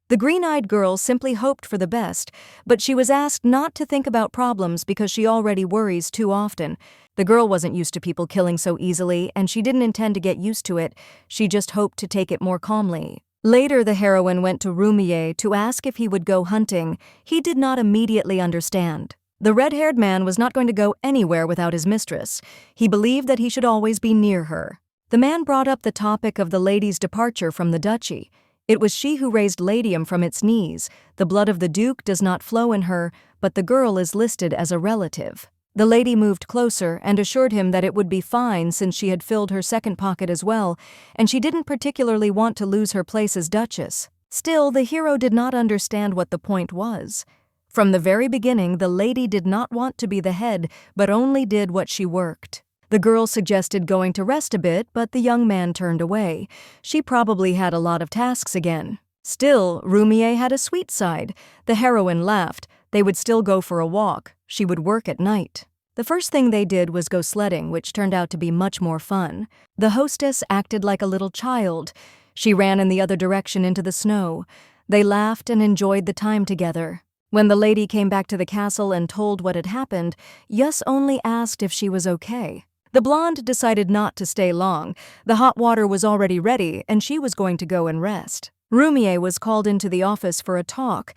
The green-eyed girl simply hoped for the best, but she was asked not to think about problems because she already worries too often. The girl wasn't used to people killing so easily, and she didn't intend to get used to it. She just hoped to take it more calmly. Later, the heroine went to Rumier to ask if he would go hunting. He did not immediately understand. The red-haired man was not going to go anywhere without his mistress. He believed that he should always be near her. The man brought up the topic of the lady's departure from the duchy. It was she who raised Ladium from its knees. The blood of the Duke does not flow in her, but the girl is listed as a relative. The lady moved closer and assured him that it would be fine since she had filled her second pocket as well, and she didn't particularly want to lose her place as Duchess. Still, the hero did not understand what the point was. From the very beginning, the lady did not want to be the head, but only did what she worked. The girl suggested going to rest a bit, but the young man turned away. She probably had a lot of tasks again. Still, Rumier had a sweet side. The heroine laughed. They would still go for a walk. She would work at night. The first thing they did was go sledding, which turned out to be much more fun. The hostess acted like a little child. She ran in the other direction into the snow. They laughed and enjoyed the time together. When the lady came back to the castle and told what had happened, Yus only asked if she was okay. The blonde decided not to stay long. The hot water was already ready, and she was going to go and rest. Rumier was called into the office for a talk.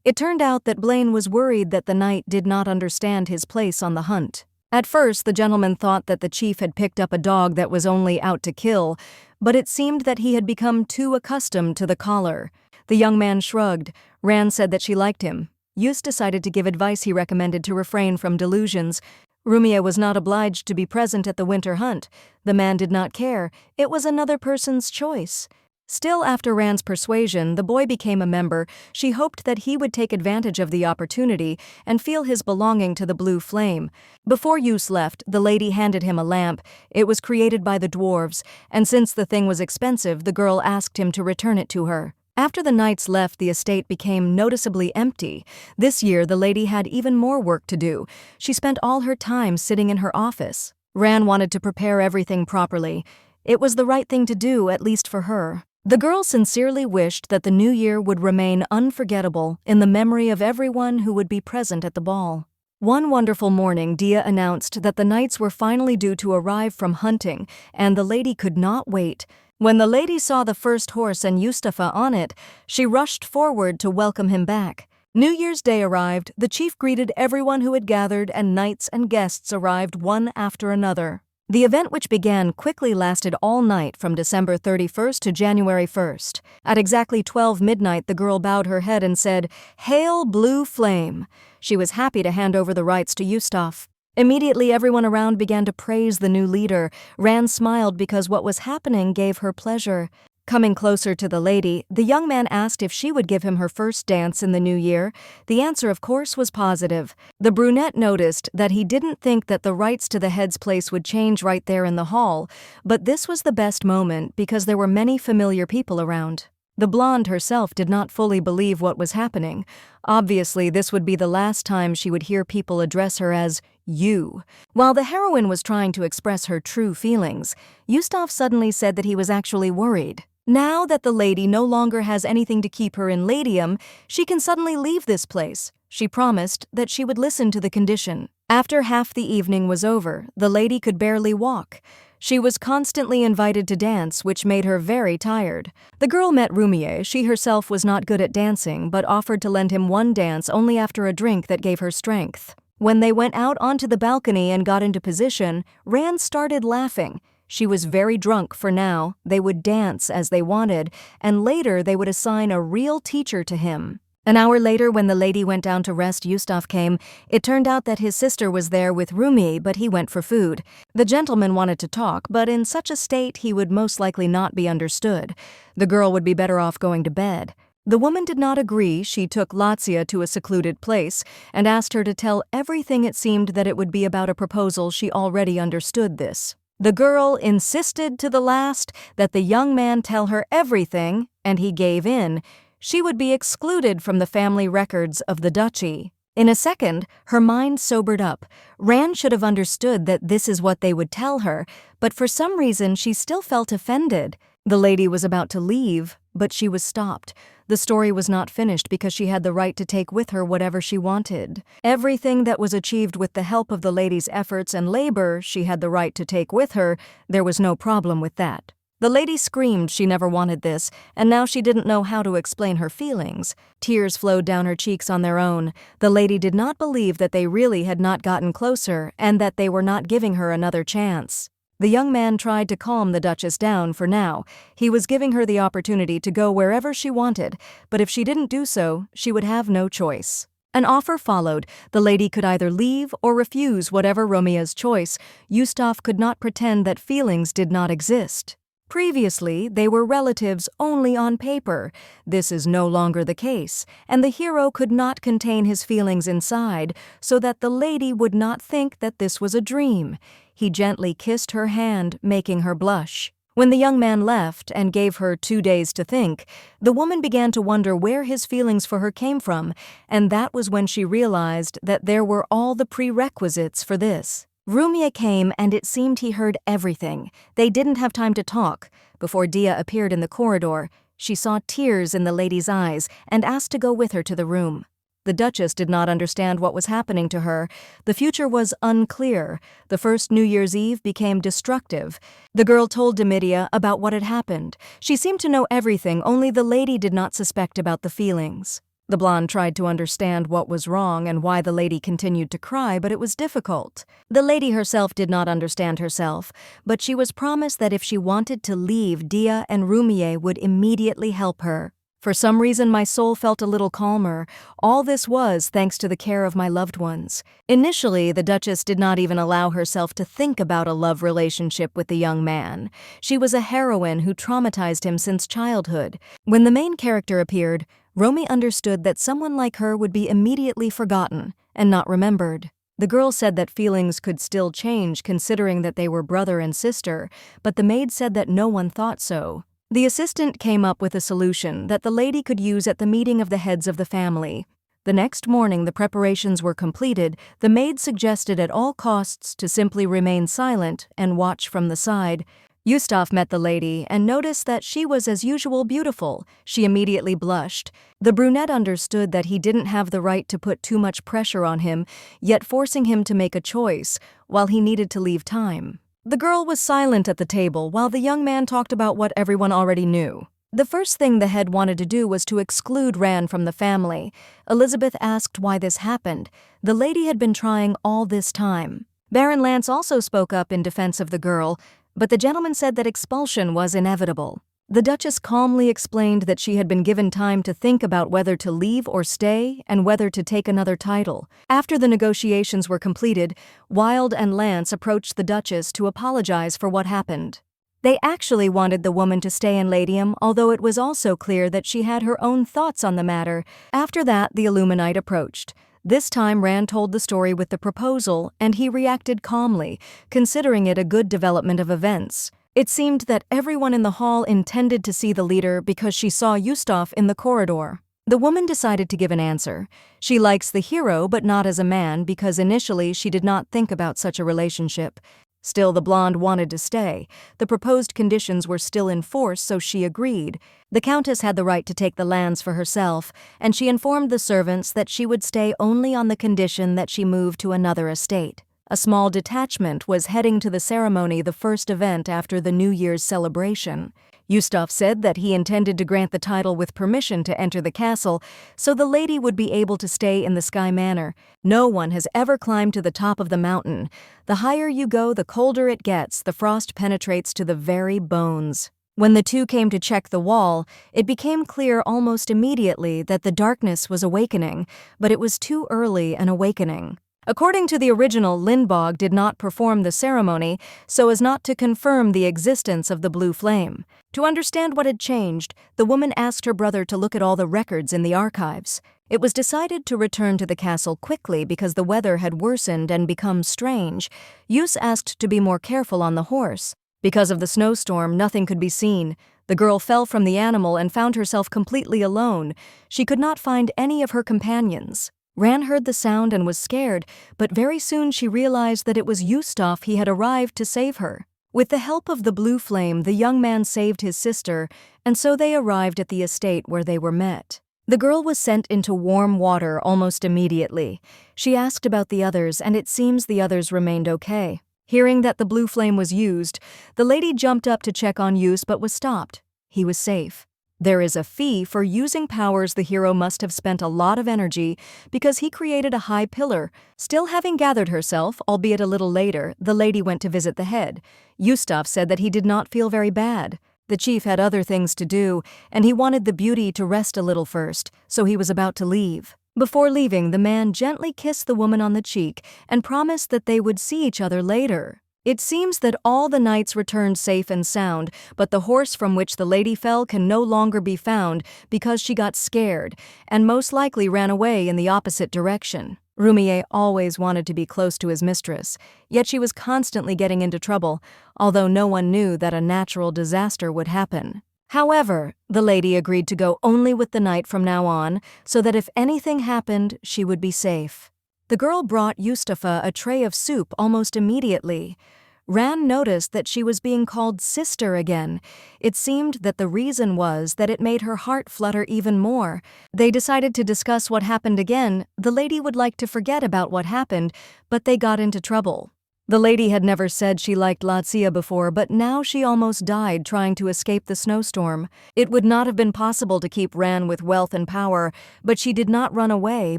It turned out that Blaine was worried that the knight did not understand his place on the hunt. At first, the gentleman thought that the chief had picked up a dog that was only out to kill, but it seemed that he had become too accustomed to the collar. The young man shrugged. Rand said that she liked him. Yus decided to give advice. He recommended to refrain from delusions. Rumier was not obliged to be present at the winter hunt. The man did not care. It was another person's choice. Still, after Rand's persuasion, the boy became a member. She hoped that he would take advantage of the opportunity and feel his belonging to the blue flame. Before Yus left, the lady handed him a lamp. It was created by the dwarves, and since the thing was expensive, the girl asked him to return it to her. After the knights left, the estate became noticeably empty. This year, the lady had even more work to do. She spent all her time sitting in her office. Rand wanted to prepare everything properly. It was the right thing to do, at least for her. The girl sincerely wished that the new year would remain unforgettable in the memory of everyone who would be present at the ball. One wonderful morning, Dia announced that the knights were finally due to arrive from hunting, and the lady could not wait. When the lady saw the first horse and Yustafa on it, she rushed forward to welcome him back. New Year's Day arrived, the chief greeted everyone who had gathered, and knights and guests arrived one after another. The event, which began quickly, lasted all night from December 31st to January 1st. At exactly 12 midnight, the girl bowed her head and said, "Hail, Blue Flame!" She was happy to hand over the rights to Yustaf. Immediately, everyone around began to praise the new leader. Ran smiled because what was happening gave her pleasure. Coming closer to the lady, the young man asked if she would give him her first dance in the new year. The answer, of course, was positive. The brunette noticed that he didn't think that the rights to the head's place would change right there in the hall, but this was the best moment because there were many familiar people around. The blonde herself did not fully believe what was happening. Obviously, this would be the last time she would hear people address her as you. While the heroine was trying to express her true feelings, Yustaf suddenly said that he was actually worried. Now that the lady no longer has anything to keep her in Ladium, she can suddenly leave this place. She promised that she would listen to the condition. After half the evening was over, the lady could barely walk. She was constantly invited to dance, which made her very tired. The girl met Rumie. She herself was not good at dancing, but offered to lend him one dance only after a drink that gave her strength. When they went out onto the balcony and got into position, Rand started laughing. She was very drunk for now. They would dance as they wanted, and later they would assign a real teacher to him. An hour later, when the lady went down to rest, Yustaf came. It turned out that his sister was there with Rumi, but he went for food. The gentleman wanted to talk, but in such a state he would most likely not be understood. The girl would be better off going to bed. The woman did not agree. She took Lazia to a secluded place and asked her to tell everything. It seemed that it would be about a proposal. She already understood this. The girl insisted to the last that the young man tell her everything, and he gave in. She would be excluded from the family records of the duchy. In a second, her mind sobered up. Rand should have understood that this is what they would tell her, but for some reason she still felt offended. The lady was about to leave, but she was stopped. The story was not finished because she had the right to take with her whatever she wanted. Everything that was achieved with the help of the lady's efforts and labor, she had the right to take with her. There was no problem with that. The lady screamed she never wanted this, and now she didn't know how to explain her feelings. Tears flowed down her cheeks on their own. The lady did not believe that they really had not gotten closer and that they were not giving her another chance. The young man tried to calm the Duchess down for now. He was giving her the opportunity to go wherever she wanted, but if she didn't do so, she would have no choice. An offer followed. The lady could either leave or refuse whatever Romia's choice. Yustaf could not pretend that feelings did not exist. Previously, they were relatives only on paper. This is no longer the case, and the hero could not contain his feelings inside so that the lady would not think that this was a dream. He gently kissed her hand, making her blush. When the young man left and gave her 2 days to think, the woman began to wonder where his feelings for her came from, and that was when she realized that there were all the prerequisites for this. Rumia came, and it seemed he heard everything. They didn't have time to talk. Before Dia appeared in the corridor, she saw tears in the lady's eyes and asked to go with her to the room. The Duchess did not understand what was happening to her. The future was unclear. The first New Year's Eve became destructive. The girl told Demidia about what had happened. She seemed to know everything, only the lady did not suspect about the feelings. The blonde tried to understand what was wrong and why the lady continued to cry, but it was difficult. The lady herself did not understand herself, but she was promised that if she wanted to leave, Dia and Rumie would immediately help her. For some reason, my soul felt a little calmer. All this was thanks to the care of my loved ones. Initially, the Duchess did not even allow herself to think about a love relationship with the young man. She was a heroine who traumatized him since childhood. When the main character appeared, Romy understood that someone like her would be immediately forgotten and not remembered. The girl said that feelings could still change considering that they were brother and sister, but the maid said that no one thought so. The assistant came up with a solution that the lady could use at the meeting of the heads of the family. The next morning the preparations were completed. The maid suggested at all costs to simply remain silent and watch from the side. Yustaf met the lady and noticed that she was as usual beautiful. She immediately blushed. The brunette understood that he didn't have the right to put too much pressure on him, yet forcing him to make a choice, while he needed to leave time. The girl was silent at the table while the young man talked about what everyone already knew. The first thing the head wanted to do was to exclude Ran from the family. Elizabeth asked why this happened. The lady had been trying all this time. Baron Lance also spoke up in defense of the girl, but the gentleman said that expulsion was inevitable. The Duchess calmly explained that she had been given time to think about whether to leave or stay and whether to take another title. After the negotiations were completed, Wilde and Lance approached the Duchess to apologize for what happened. They actually wanted the woman to stay in Latium, although it was also clear that she had her own thoughts on the matter. After that, the Illuminite approached. This time Ran told the story with the proposal, and he reacted calmly, considering it a good development of events. It seemed that everyone in the hall intended to see the leader because she saw Yustaf in the corridor. The woman decided to give an answer. She likes the hero but not as a man because initially she did not think about such a relationship. Still, the blonde wanted to stay. The proposed conditions were still in force, so she agreed. The countess had the right to take the lands for herself, and she informed the servants that she would stay only on the condition that she moved to another estate. A small detachment was heading to the ceremony, the first event after the New Year's celebration. Yustaf said that he intended to grant the title with permission to enter the castle, so the lady would be able to stay in the Sky Manor. No one has ever climbed to the top of the mountain. The higher you go, the colder it gets. The frost penetrates to the very bones. When the two came to check the wall, it became clear almost immediately that the darkness was awakening, but it was too early an awakening. According to the original, Lindbog did not perform the ceremony so as not to confirm the existence of the blue flame. To understand what had changed, the woman asked her brother to look at all the records in the archives. It was decided to return to the castle quickly because the weather had worsened and become strange. Yus asked to be more careful on the horse. Because of the snowstorm, nothing could be seen. The girl fell from the animal and found herself completely alone. She could not find any of her companions. Ran heard the sound and was scared, but very soon she realized that it was Yustaf. He had arrived to save her. With the help of the blue flame, the young man saved his sister, and so they arrived at the estate where they were met. The girl was sent into warm water almost immediately. She asked about the others, and it seems the others remained okay. Hearing that the blue flame was used, the lady jumped up to check on Yus but was stopped. He was safe. There is a fee for using powers. The hero must have spent a lot of energy because he created a high pillar. Still having gathered herself, albeit a little later, the lady went to visit the head. Yustaf said that he did not feel very bad. The chief had other things to do, and he wanted the beauty to rest a little first, so he was about to leave. Before leaving, the man gently kissed the woman on the cheek and promised that they would see each other later. It seems that all the knights returned safe and sound, but the horse from which the lady fell can no longer be found because she got scared and most likely ran away in the opposite direction. Rumier always wanted to be close to his mistress, yet she was constantly getting into trouble, although no one knew that a natural disaster would happen. However, the lady agreed to go only with the knight from now on, so that if anything happened, she would be safe. The girl brought Yustafa a tray of soup almost immediately. Ran noticed that she was being called sister again. It seemed that the reason was that it made her heart flutter even more. They decided to discuss what happened again. The lady would like to forget about what happened, but they got into trouble. The lady had never said she liked Lazia before, but now she almost died trying to escape the snowstorm. It would not have been possible to keep Ran with wealth and power, but she did not run away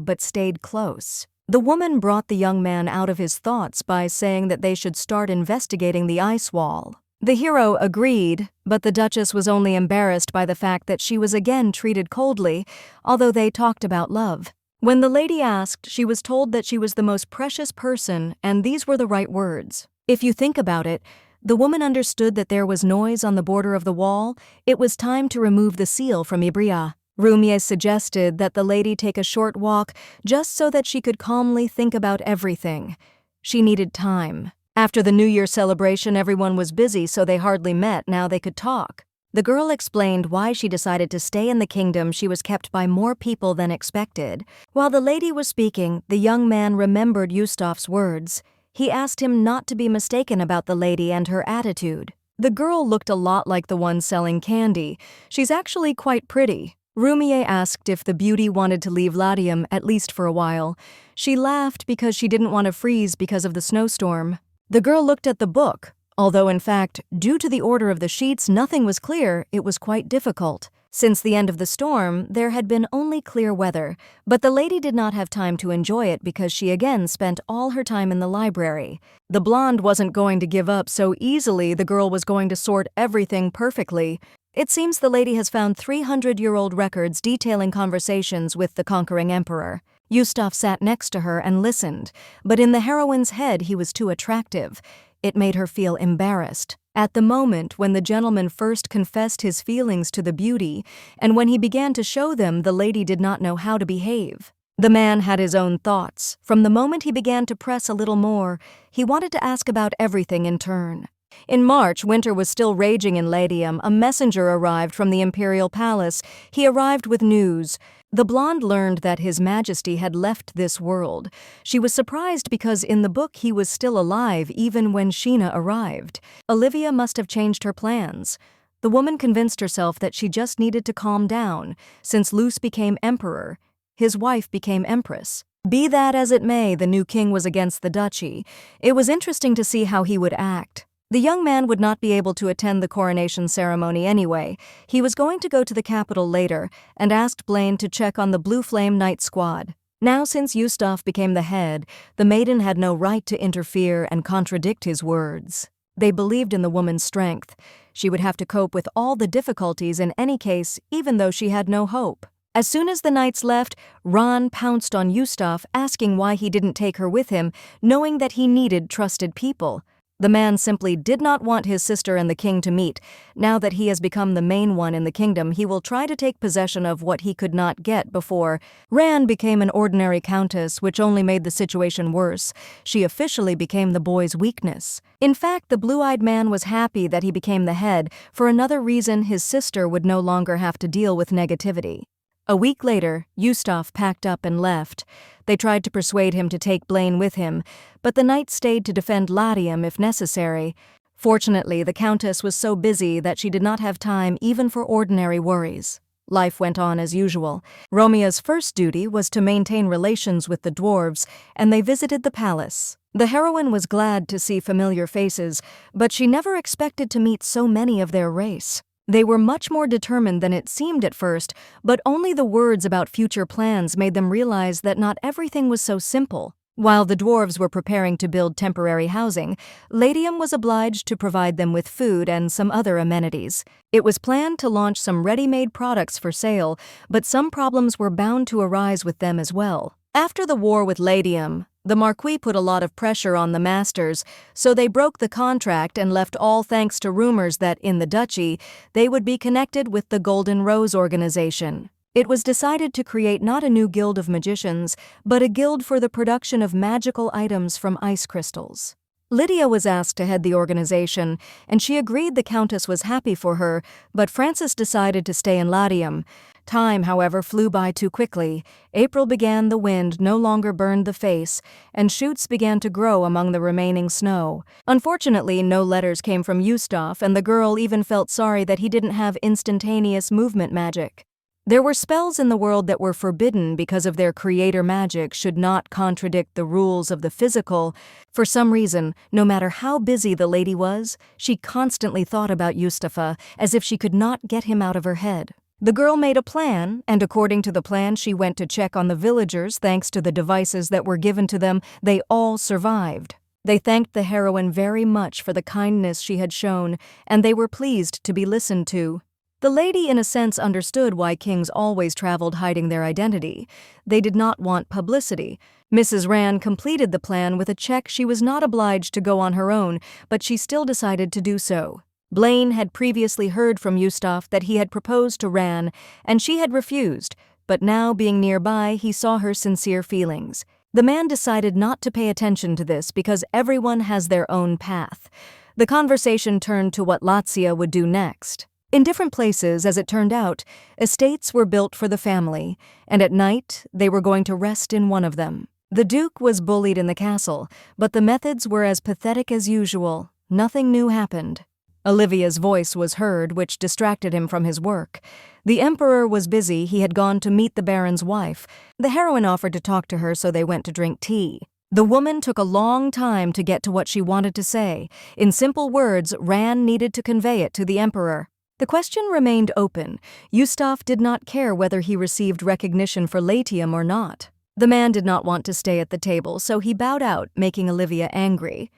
but stayed close. The woman brought the young man out of his thoughts by saying that they should start investigating the ice wall. The hero agreed, but the Duchess was only embarrassed by the fact that she was again treated coldly, although they talked about love. When the lady asked, she was told that she was the most precious person, and these were the right words. If you think about it, the woman understood that there was noise on the border of the wall. It was time to remove the seal from Ibria. Rumier suggested that the lady take a short walk just so that she could calmly think about everything. She needed time. After the New Year celebration, everyone was busy, so they hardly met. Now they could talk. The girl explained why she decided to stay in the kingdom. She was kept by more people than expected. While the lady was speaking, the young man remembered Yustaf's words. He asked him not to be mistaken about the lady and her attitude. The girl looked a lot like the one selling candy. She's actually quite pretty. Rumier asked if the beauty wanted to leave Latium, at least for a while. She laughed because she didn't want to freeze because of the snowstorm. The girl looked at the book. Although in fact, due to the order of the sheets, nothing was clear, it was quite difficult. Since the end of the storm, there had been only clear weather, but the lady did not have time to enjoy it because she again spent all her time in the library. The blonde wasn't going to give up so easily. The girl was going to sort everything perfectly. It seems the lady has found 300-year-old records detailing conversations with the conquering emperor. Yustaf sat next to her and listened, but in the heroine's head he was too attractive. It made her feel embarrassed. At the moment when the gentleman first confessed his feelings to the beauty, and when he began to show them, the lady did not know how to behave. The man had his own thoughts. From the moment he began to press a little more, he wanted to ask about everything in turn. In March, winter was still raging in Latium. A messenger arrived from the imperial palace. He arrived with news. The blonde learned that His Majesty had left this world. She was surprised because in the book he was still alive even when Sheena arrived. Olivia must have changed her plans. The woman convinced herself that she just needed to calm down. Since Luce became emperor, his wife became empress. Be that as it may, the new king was against the duchy. It was interesting to see how he would act. The young man would not be able to attend the coronation ceremony anyway. He was going to go to the capital later and asked Blaine to check on the Blue Flame Knight squad. Now, since Yustaf became the head, the maiden had no right to interfere and contradict his words. They believed in the woman's strength. She would have to cope with all the difficulties in any case, even though she had no hope. As soon as the knights left, Ron pounced on Yustaf, asking why he didn't take her with him, knowing that he needed trusted people. The man simply did not want his sister and the king to meet. Now that he has become the main one in the kingdom, he will try to take possession of what he could not get before. Ran became an ordinary countess, which only made the situation worse. She officially became the boy's weakness. In fact, the blue-eyed man was happy that he became the head. For another reason, his sister would no longer have to deal with negativity. A week later, Yustaf packed up and left. They tried to persuade him to take Blaine with him, but the knight stayed to defend Latium if necessary. Fortunately, the countess was so busy that she did not have time even for ordinary worries. Life went on as usual. Romeo's first duty was to maintain relations with the dwarves, and they visited the palace. The heroine was glad to see familiar faces, but she never expected to meet so many of their race. They were much more determined than it seemed at first, but only the words about future plans made them realize that not everything was so simple. While the dwarves were preparing to build temporary housing, Latium was obliged to provide them with food and some other amenities. It was planned to launch some ready-made products for sale, but some problems were bound to arise with them as well. After the war with Latium, the Marquis put a lot of pressure on the masters, so they broke the contract and left all thanks to rumors that, in the duchy, they would be connected with the Golden Rose organization. It was decided to create not a new guild of magicians, but a guild for the production of magical items from ice crystals. Lydia was asked to head the organization, and she agreed. The Countess was happy for her, but Francis decided to stay in Latium. Time, however, flew by too quickly. April began, the wind no longer burned the face, and shoots began to grow among the remaining snow. Unfortunately, no letters came from Yustaf, and the girl even felt sorry that he didn't have instantaneous movement magic. There were spells in the world that were forbidden because of their creator magic should not contradict the rules of the physical. For some reason, no matter how busy the lady was, she constantly thought about Yustafa, as if she could not get him out of her head. The girl made a plan, and according to the plan she went to check on the villagers. Thanks to the devices that were given to them, they all survived. They thanked the heroine very much for the kindness she had shown, and they were pleased to be listened to. The lady in a sense understood why kings always traveled hiding their identity. They did not want publicity. Mrs. Rand completed the plan with a check. She was not obliged to go on her own, but she still decided to do so. Blaine had previously heard from Yustaf that he had proposed to Ran, and she had refused, but now being nearby, he saw her sincere feelings. The man decided not to pay attention to this because everyone has their own path. The conversation turned to what Lazia would do next. In different places, as it turned out, estates were built for the family, and at night they were going to rest in one of them. The Duke was bullied in the castle, but the methods were as pathetic as usual. Nothing new happened. Olivia's voice was heard, which distracted him from his work. The Emperor was busy. He had gone to meet the Baron's wife. The heroine offered to talk to her, so they went to drink tea. The woman took a long time to get to what she wanted to say. In simple words, Ran needed to convey it to the emperor. The question remained open. Yustaf did not care whether he received recognition for Latium or not. The man did not want to stay at the table, so he bowed out, making Olivia angry.